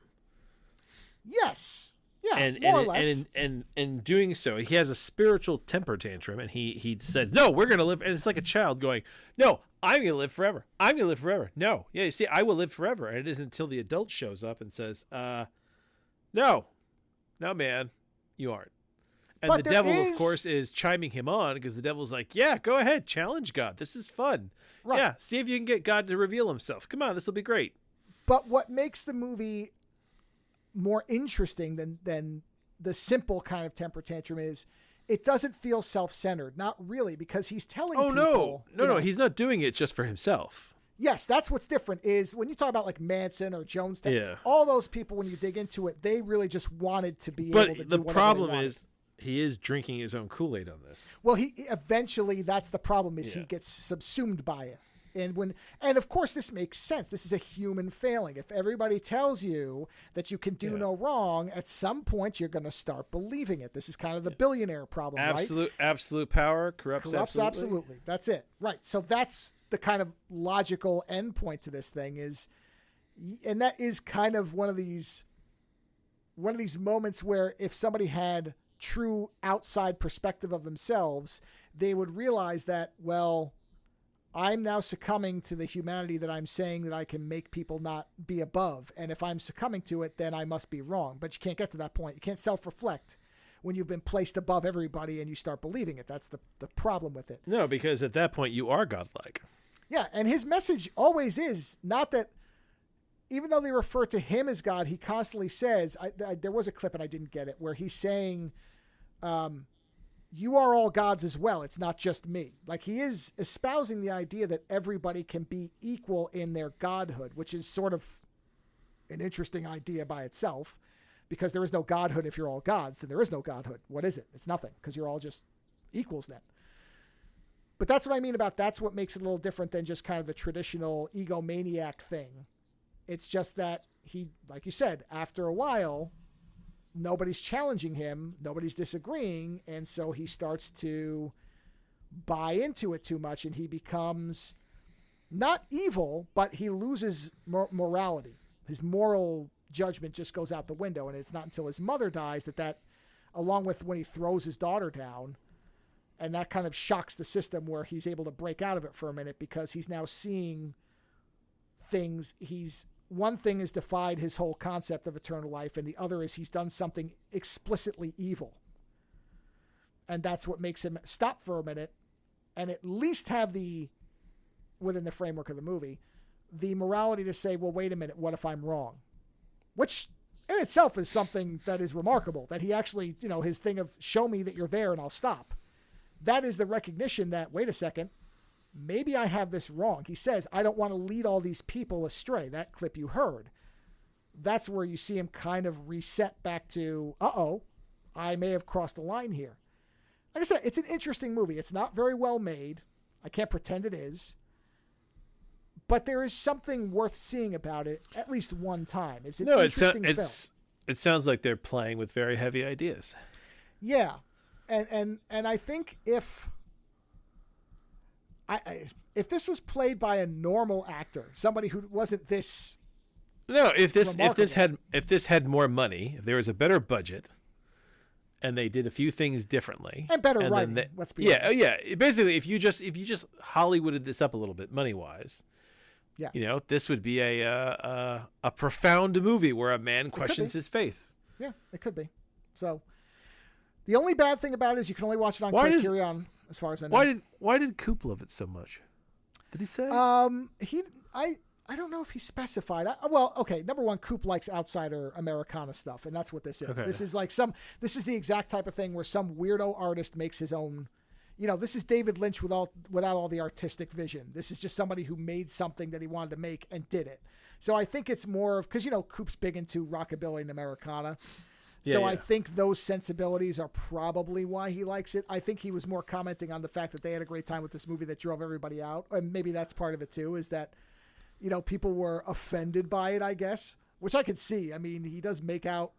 Yes. Yeah, more or less. And in doing so, he has a spiritual temper tantrum, and he says, no, we're going to live. And it's like a child going, no, I'm going to live forever. I'm going to live forever. No. Yeah, you see, I will live forever. And it isn't until the adult shows up and says, no, man, you aren't. And but the devil, of course, is chiming him on because the devil's like, yeah, go ahead, challenge God. This is fun. Right. Yeah, see if you can get God to reveal himself. Come on, this will be great. But what makes the movie more interesting than the simple kind of temper tantrum is it doesn't feel self-centered. Not really, because he's telling people... No, he's not doing it just for himself. Yes, that's what's different is when you talk about like Manson or Jonestown, all those people, when you dig into it, they really just wanted to be able to do whatever they wanted. But the problem is he is drinking his own Kool-Aid on this. Well, he eventually, that's the problem, is he gets subsumed by it. And of course this makes sense. This is a human failing. If everybody tells you that you can do no wrong, at some point you're going to start believing it. This is kind of the billionaire problem, right? Absolute power corrupts absolutely. That's it. Right. So that's the kind of logical endpoint to this thing is, and that is kind of one of these moments where if somebody had true outside perspective of themselves, they would realize that, well, I'm now succumbing to the humanity that I'm saying that I can make people not be above. And if I'm succumbing to it, then I must be wrong. But you can't get to that point. You can't self-reflect when you've been placed above everybody and you start believing it. That's the problem with it. No, because at that point you are godlike. Yeah, and his message always is not that, even though they refer to him as God, he constantly says, there was a clip and I didn't get it, where he's saying, you are all gods as well. It's not just me. Like, he is espousing the idea that everybody can be equal in their godhood, which is sort of an interesting idea by itself, because there is no godhood if you're all gods. Then there is no godhood. What is it? It's nothing, because you're all just equals then. But that's what I mean about that's what makes it a little different than just kind of the traditional egomaniac thing. It's just that he, like you said, after a while, nobody's challenging him, nobody's disagreeing, and so he starts to buy into it too much, and he becomes not evil, but he loses morality. His moral judgment just goes out the window, and it's not until his mother dies that along with when he throws his daughter down, and that kind of shocks the system where he's able to break out of it for a minute because he's now seeing things. One thing has defied his whole concept of eternal life, and the other is he's done something explicitly evil. And that's what makes him stop for a minute and at least have within the framework of the movie, the morality to say, well, wait a minute, what if I'm wrong? Which in itself is something that is remarkable, that he actually, his thing of show me that you're there and I'll stop. That is the recognition that, wait a second, maybe I have this wrong. He says, I don't want to lead all these people astray. That clip you heard. That's where you see him kind of reset back to, I may have crossed the line here. Like I said, it's an interesting movie. It's not very well made. I can't pretend it is. But there is something worth seeing about it at least one time. It's an interesting film. It sounds like they're playing with very heavy ideas. Yeah. And I think if this was played by a normal actor, somebody who wasn't this No, if this remarkable. if this had more money, if there was a better budget, and they did a few things differently And better then writing, let's be yeah, honest. yeah. Basically, if you just Hollywooded this up a little bit money wise, Yeah. you know, this would be a profound movie where a man questions his faith. Yeah, it could be. So the only bad thing about it is you can only watch it on Criterion, as far as I know. Why did Coop love it so much? Did he say? I don't know if he specified. Well, okay. Number one, Coop likes outsider Americana stuff, and that's what this is. Okay. This is like this is the exact type of thing where some weirdo artist makes his own. You know, this is David Lynch without all the artistic vision. This is just somebody who made something that he wanted to make and did it. So I think it's more of, because, you know, Coop's big into rockabilly and Americana. So I think those sensibilities are probably why he likes it. I think he was more commenting on the fact that they had a great time with this movie that drove everybody out. And maybe that's part of it too, is that, you know, people were offended by it, I guess, which I could see. I mean, he does make out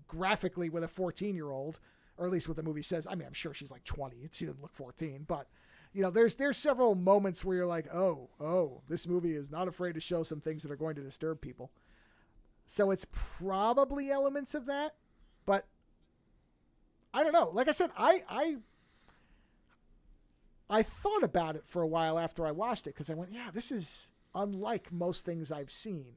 graphically with a 14-year-old, or at least what the movie says. I mean, I'm sure she's like 20. She doesn't look 14, but you know, there's several moments where you're like, oh, this movie is not afraid to show some things that are going to disturb people. So it's probably elements of that, but I don't know. Like I said, I thought about it for a while after I watched it, because I went, yeah, this is unlike most things I've seen.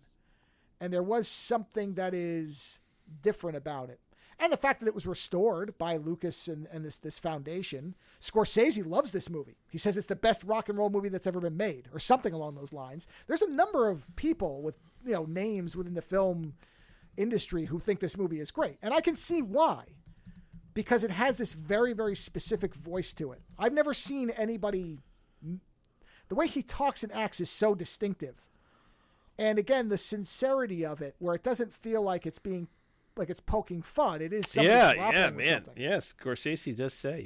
And there was something that is different about it. And the fact that it was restored by Lucas and this foundation. Scorsese loves this movie. He says it's the best rock and roll movie that's ever been made, or something along those lines. There's a number of people with, you know, names within the film industry who think this movie is great. And I can see why. Because it has this very, very specific voice to it. I've never seen anybody... The way he talks and acts is so distinctive. And again, the sincerity of it, where it doesn't feel like it's being... like it's poking fun. It is something grappling with something. Yes, Scorsese does say,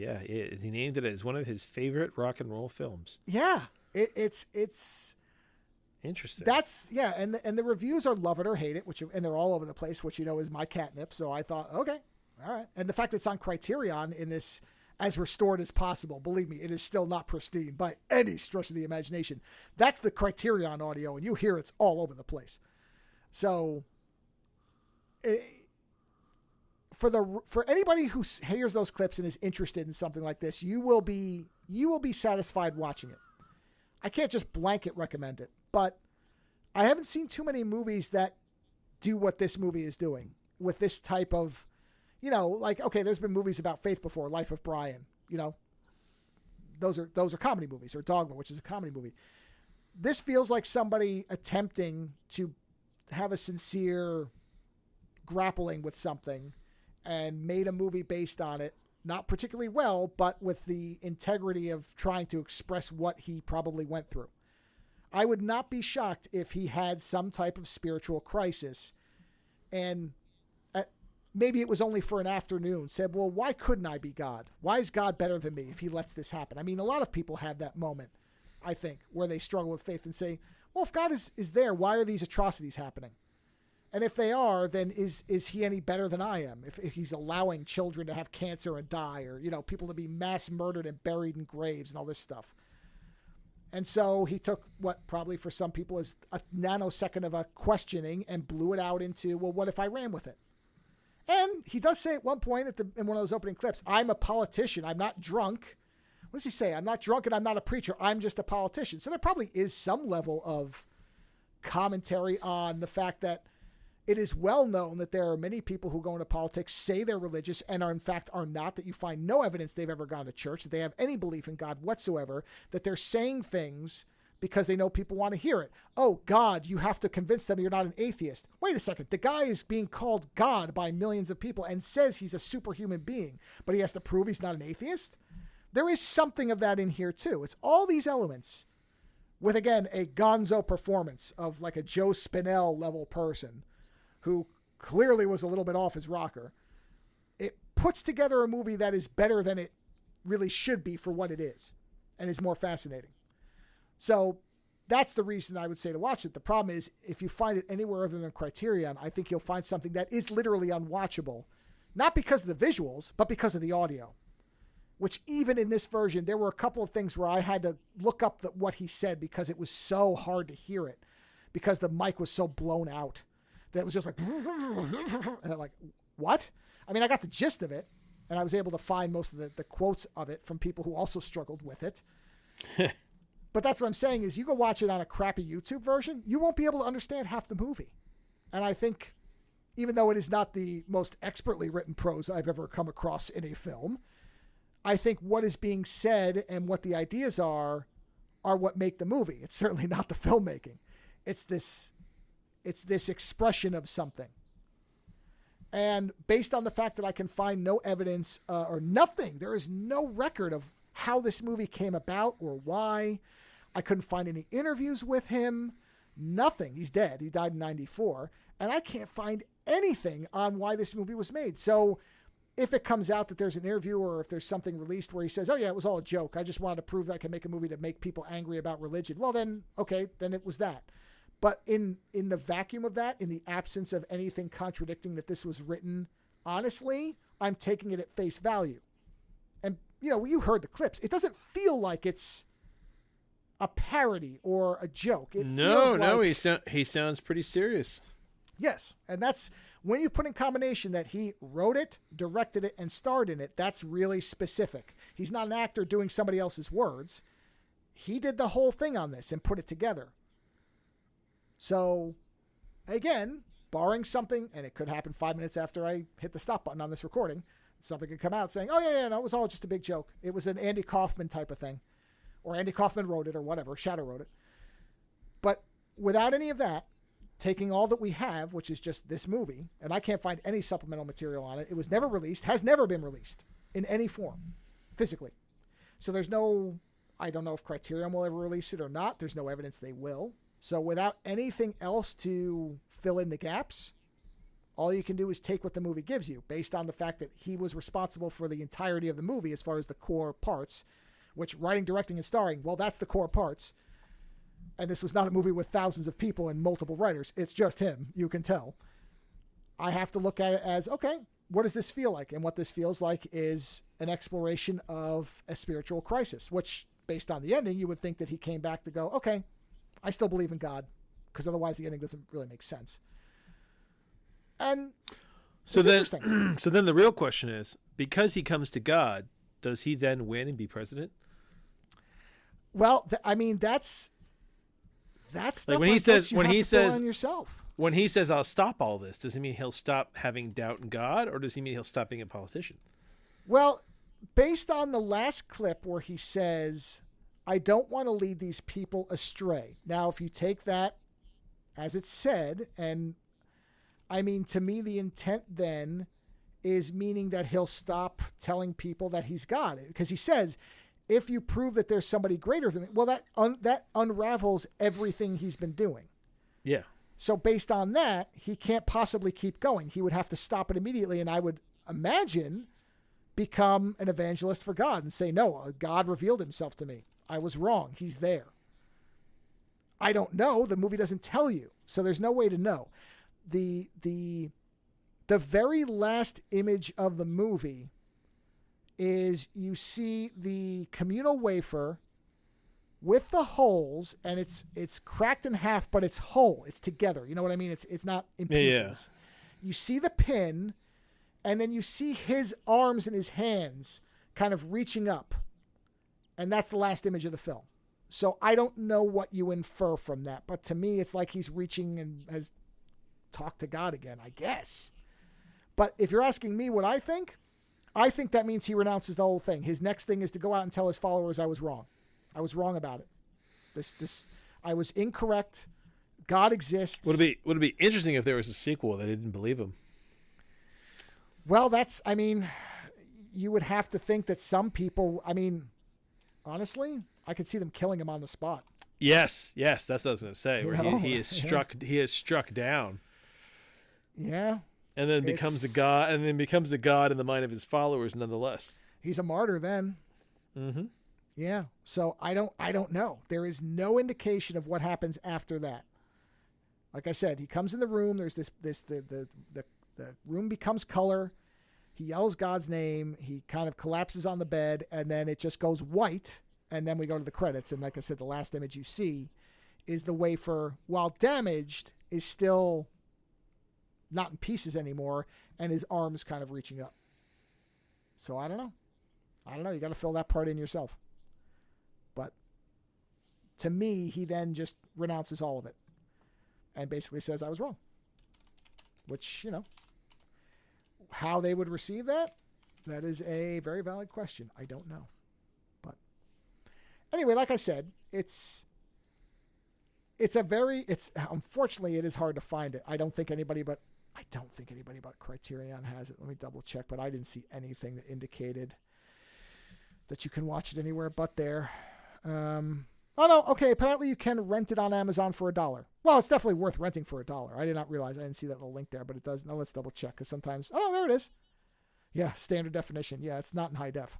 he named it as one of his favorite rock and roll films. Yeah, it's interesting. That's and the reviews are love it or hate it, and they're all over the place, which, you know, is my catnip. So I thought, okay, all right. And the fact that it's on Criterion in this as restored as possible, believe me, it is still not pristine by any stretch of the imagination. That's the Criterion audio, and you hear it's all over the place. So. For anybody who hears those clips and is interested in something like this, you will be satisfied watching it. I can't just blanket recommend it, but I haven't seen too many movies that do what this movie is doing with this type of, you know, like, okay, there's been movies about faith before, Life of Brian, you know, those are comedy movies, or Dogma, which is a comedy movie. This feels like somebody attempting to have a sincere grappling with something and made a movie based on it, not particularly well, but with the integrity of trying to express what he probably went through. I would not be shocked if he had some type of spiritual crisis, and maybe it was only for an afternoon, said, well, why couldn't I be God? Why is God better than me if he lets this happen? I mean, a lot of people have that moment, I think, where they struggle with faith and say, well, if God is there, why are these atrocities happening? And if they are, then is he any better than I am? If he's allowing children to have cancer and die, or, you know, people to be mass murdered and buried in graves and all this stuff. And so he took what probably for some people is a nanosecond of a questioning and blew it out into, well, what if I ran with it? And he does say at one point in one of those opening clips, I'm a politician. I'm not drunk. What does he say? I'm not drunk and I'm not a preacher. I'm just a politician. So there probably is some level of commentary on the fact that it is well known that there are many people who go into politics, say they're religious, and are in fact are not, that you find no evidence they've ever gone to church, that they have any belief in God whatsoever, that they're saying things because they know people want to hear it. Oh, God, you have to convince them you're not an atheist. Wait a second. The guy is being called God by millions of people and says he's a superhuman being, but he has to prove he's not an atheist? There is something of that in here, too. It's all these elements with, again, a gonzo performance of like a Joe Spinell level person who clearly was a little bit off his rocker. It puts together a movie that is better than it really should be for what it is, and is more fascinating. So that's the reason I would say to watch it. The problem is, if you find it anywhere other than Criterion, I think you'll find something that is literally unwatchable, not because of the visuals, but because of the audio, which even in this version, there were a couple of things where I had to look up what he said because it was so hard to hear it. because the mic was so blown out that it was just like, and I'm like, what? I mean, I got the gist of it, and I was able to find most of the quotes of it from people who also struggled with it. But that's what I'm saying is you go watch it on a crappy YouTube version, you won't be able to understand half the movie. And I think even though it is not the most expertly written prose I've ever come across in a film, I think what is being said and what the ideas are what make the movie. It's certainly not the filmmaking. It's this expression of something. And based on the fact that I can find no evidence or nothing, there is no record of how this movie came about or why. I couldn't find any interviews with him. Nothing. He's dead. He died in 94. And I can't find anything on why this movie was made. So if it comes out that there's an interview or if there's something released where he says, oh yeah, it was all a joke, I just wanted to prove that I can make a movie to make people angry about religion. Well then, okay, then it was that. But in the vacuum of that, in the absence of anything contradicting that this was written honestly, I'm taking it at face value. And, you heard the clips. It doesn't feel like it's a parody or a joke. He sounds pretty serious. Yes, and that's when you put in combination that he wrote it, directed it, and starred in it, that's really specific. He's not an actor doing somebody else's words. He did the whole thing on this and put it together. So, again, barring something, and it could happen 5 minutes after I hit the stop button on this recording, something could come out saying, oh, yeah, no, it was all just a big joke. It was an Andy Kaufman type of thing. Or Andy Kaufman wrote it or whatever. Shadow wrote it. But without any of that, taking all that we have, which is just this movie, and I can't find any supplemental material on it. It was never released, has never been released in any form, physically. So there's no, I don't know if Criterion will ever release it or not. There's no evidence they will. So without anything else to fill in the gaps, all you can do is take what the movie gives you based on the fact that he was responsible for the entirety of the movie as far as the core parts, which writing, directing, and starring, well, that's the core parts. And this was not a movie with thousands of people and multiple writers. It's just him. You can tell. I have to look at it as, okay, what does this feel like? And what this feels like is an exploration of a spiritual crisis, which, based on the ending, you would think that he came back to go, okay, I still believe in God, because otherwise the ending doesn't really make sense. And so then the real question is, because he comes to God, does he then win and be president? Well, that's stuff like when he says on yourself. When he says I'll stop all this, does he mean he'll stop having doubt in God, or does he mean he'll stop being a politician? Well, based on the last clip where he says, I don't want to lead these people astray. Now, if you take that as it's said, and I mean, to me, the intent then is meaning that he'll stop telling people that he's God. Because he says, if you prove that there's somebody greater than me, well, that unravels everything he's been doing. Yeah. So based on that, he can't possibly keep going. He would have to stop it immediately, and I would imagine become an evangelist for God and say, no, God revealed himself to me. I was wrong. He's there. I don't know. The movie doesn't tell you. So there's no way to know. The very last image of the movie is you see the communal wafer with the holes, and it's cracked in half, but it's whole. It's together. You know what I mean? It's not in pieces. Yeah. You see the pin, and then you see his arms and his hands kind of reaching up. And that's the last image of the film. So I don't know what you infer from that, but to me, it's like he's reaching and has talked to God again, I guess. But if you're asking me what I think that means he renounces the whole thing. His next thing is to go out and tell his followers, I was wrong. I was wrong about it. I was incorrect. God exists. Would it be interesting if there was a sequel that didn't believe him? Well, you would have to think that some people, honestly, I could see them killing him on the spot. Yes, that's what I was going to say. Where he is struck, he is struck down. Yeah. And then becomes a god, in the mind of his followers, nonetheless. He's a martyr then. Mm-hmm. Yeah. So I don't know. There is no indication of what happens after that. Like I said, he comes in the room. There's the room becomes color. He yells God's name. He kind of collapses on the bed, and then it just goes white. And then we go to the credits. And like I said, the last image you see is the wafer, while damaged, is still not in pieces anymore, and his arm's kind of reaching up. So I don't know. You got to fill that part in yourself. But to me, he then just renounces all of it and basically says I was wrong. Which, how they would receive that is a very valid question. I don't know. But anyway, like I said, unfortunately, it is hard to find it. I don't think anybody but Criterion has it. Let me double check, but I didn't see anything that indicated that you can watch it anywhere but there. Oh no, okay, apparently you can rent it on Amazon for $1. Well, it's definitely worth renting for $1. I did not realize, I didn't see that little link there, but it does. Now let's double check, because sometimes, there it is. Yeah, standard definition. Yeah, it's not in high def.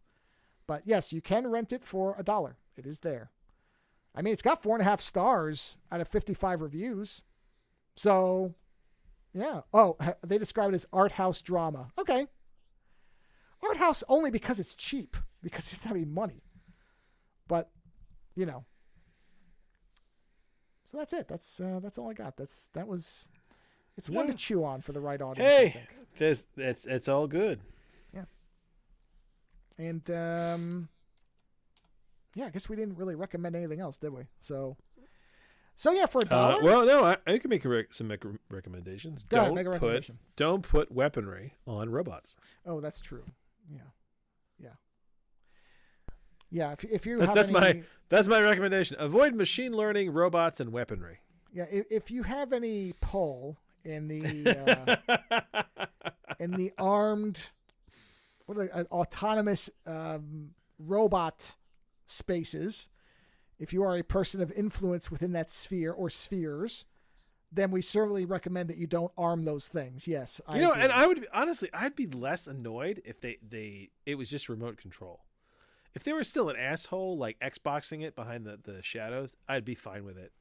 But yes, you can rent it for $1. It is there. I mean, it's got 4.5 stars out of 55 reviews. So, yeah. Oh, they describe it as art house drama. Okay. Art house only because it's cheap, because it's not any money. But, so that's it. That's all I got. It's one to chew on for the right audience. Hey, it's all good. Yeah. And I guess we didn't really recommend anything else, did we? So yeah, for $1. Well, no, I can make some recommendations. Go ahead, make a recommendation. Don't put weaponry on robots. Oh, that's true. Yeah. If you that's my recommendation. Avoid machine learning, robots, and weaponry. Yeah, if you have any pull in the armed, autonomous robot spaces, if you are a person of influence within that sphere or spheres, then we certainly recommend that you don't arm those things. Yes, I agree. And I would I'd be less annoyed if it was just remote control. If they were still an asshole, like Xboxing it behind the shadows, I'd be fine with it.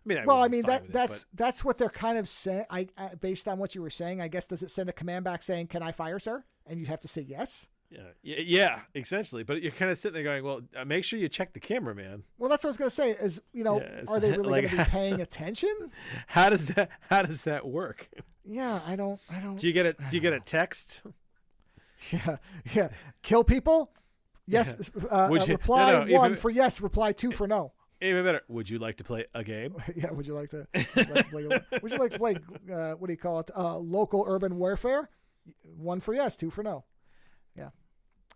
That's what they're kind of saying. I based on what you were saying, I guess, does it send a command back saying, "Can I fire, sir?" And you have to say yes. Yeah, essentially. But you're kind of sitting there going, "Well, make sure you check the camera, man." Well, that's what I was going to say. Is are they really going to be paying attention? How does that work? Yeah, I don't. Do you get a text? Yeah. Kill people. Yes. Reply 1 for yes. Reply 2 for no. Even better. Would you like to play a game? Yeah. Would you like to play? What do you call it? Local urban warfare. 1 for yes, 2 for no. Yeah.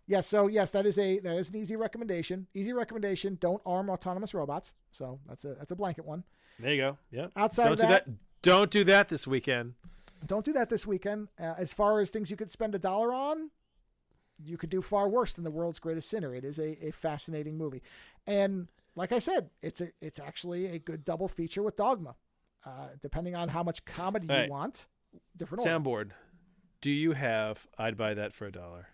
Yeah. So yes, that is an easy recommendation. Easy recommendation. Don't arm autonomous robots. So that's a blanket one. There you go. Yeah. Outside of that, don't do that this weekend. Don't do that this weekend. As far as things you could spend $1 on, you could do far worse than The World's Greatest Sinner. It is a fascinating movie. And like I said, it's actually a good double feature with Dogma. Depending on how much comedy you want. Different soundboard. Order. Do you have I'd buy that for $1?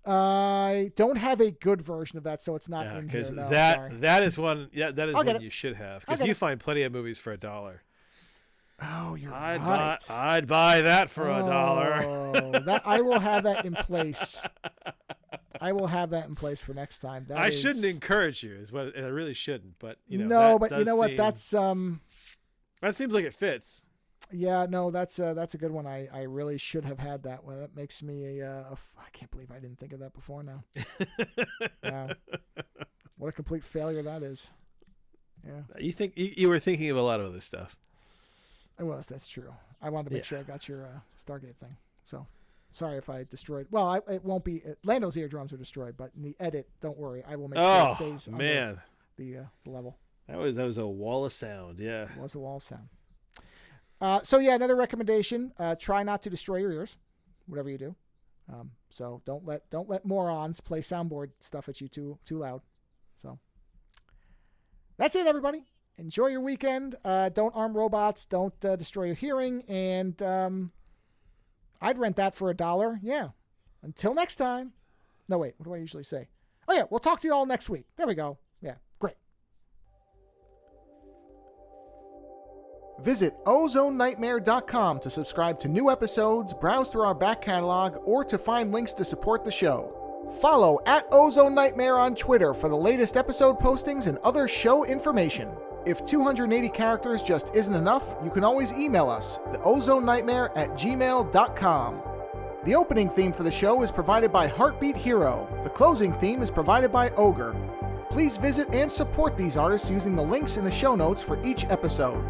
I don't have a good version of that, so it's not in here. No, that is one. Yeah, that is one you should have, because you find plenty of movies for $1. Oh, you're right. I'd buy that for $1. That I will have that in place. I will have that in place for next time. I shouldn't encourage you, is what I really shouldn't. But you know, no, but you know what? That's that seems like it fits. Yeah, no, that's a good one. I really should have had that one. That makes me I can't believe I didn't think of that before now. Wow. What a complete failure that is. Yeah. You think you were thinking of a lot of other stuff. I was. That's true. I wanted to make sure I got your Stargate thing. So sorry if I destroyed. Well, it won't be. Lando's eardrums are destroyed, but in the edit, don't worry. I will make sure it stays under the level. That was a wall of sound. Yeah. It was a wall of sound. So yeah, another recommendation: try not to destroy your ears, whatever you do. So don't let morons play soundboard stuff at you too loud. So that's it, everybody. Enjoy your weekend. Don't arm robots. Don't destroy your hearing. And I'd rent that for $1. Yeah. Until next time. No, wait. What do I usually say? Oh, yeah. We'll talk to you all next week. There we go. Yeah. Great. Visit OzoneNightmare.com to subscribe to new episodes, browse through our back catalog, or to find links to support the show. Follow @Ozone Nightmare on Twitter for the latest episode postings and other show information. If 280 characters just isn't enough, you can always email us, theozonenightmare@gmail.com. The opening theme for the show is provided by Heartbeat Hero. The closing theme is provided by Ogre. Please visit and support these artists using the links in the show notes for each episode.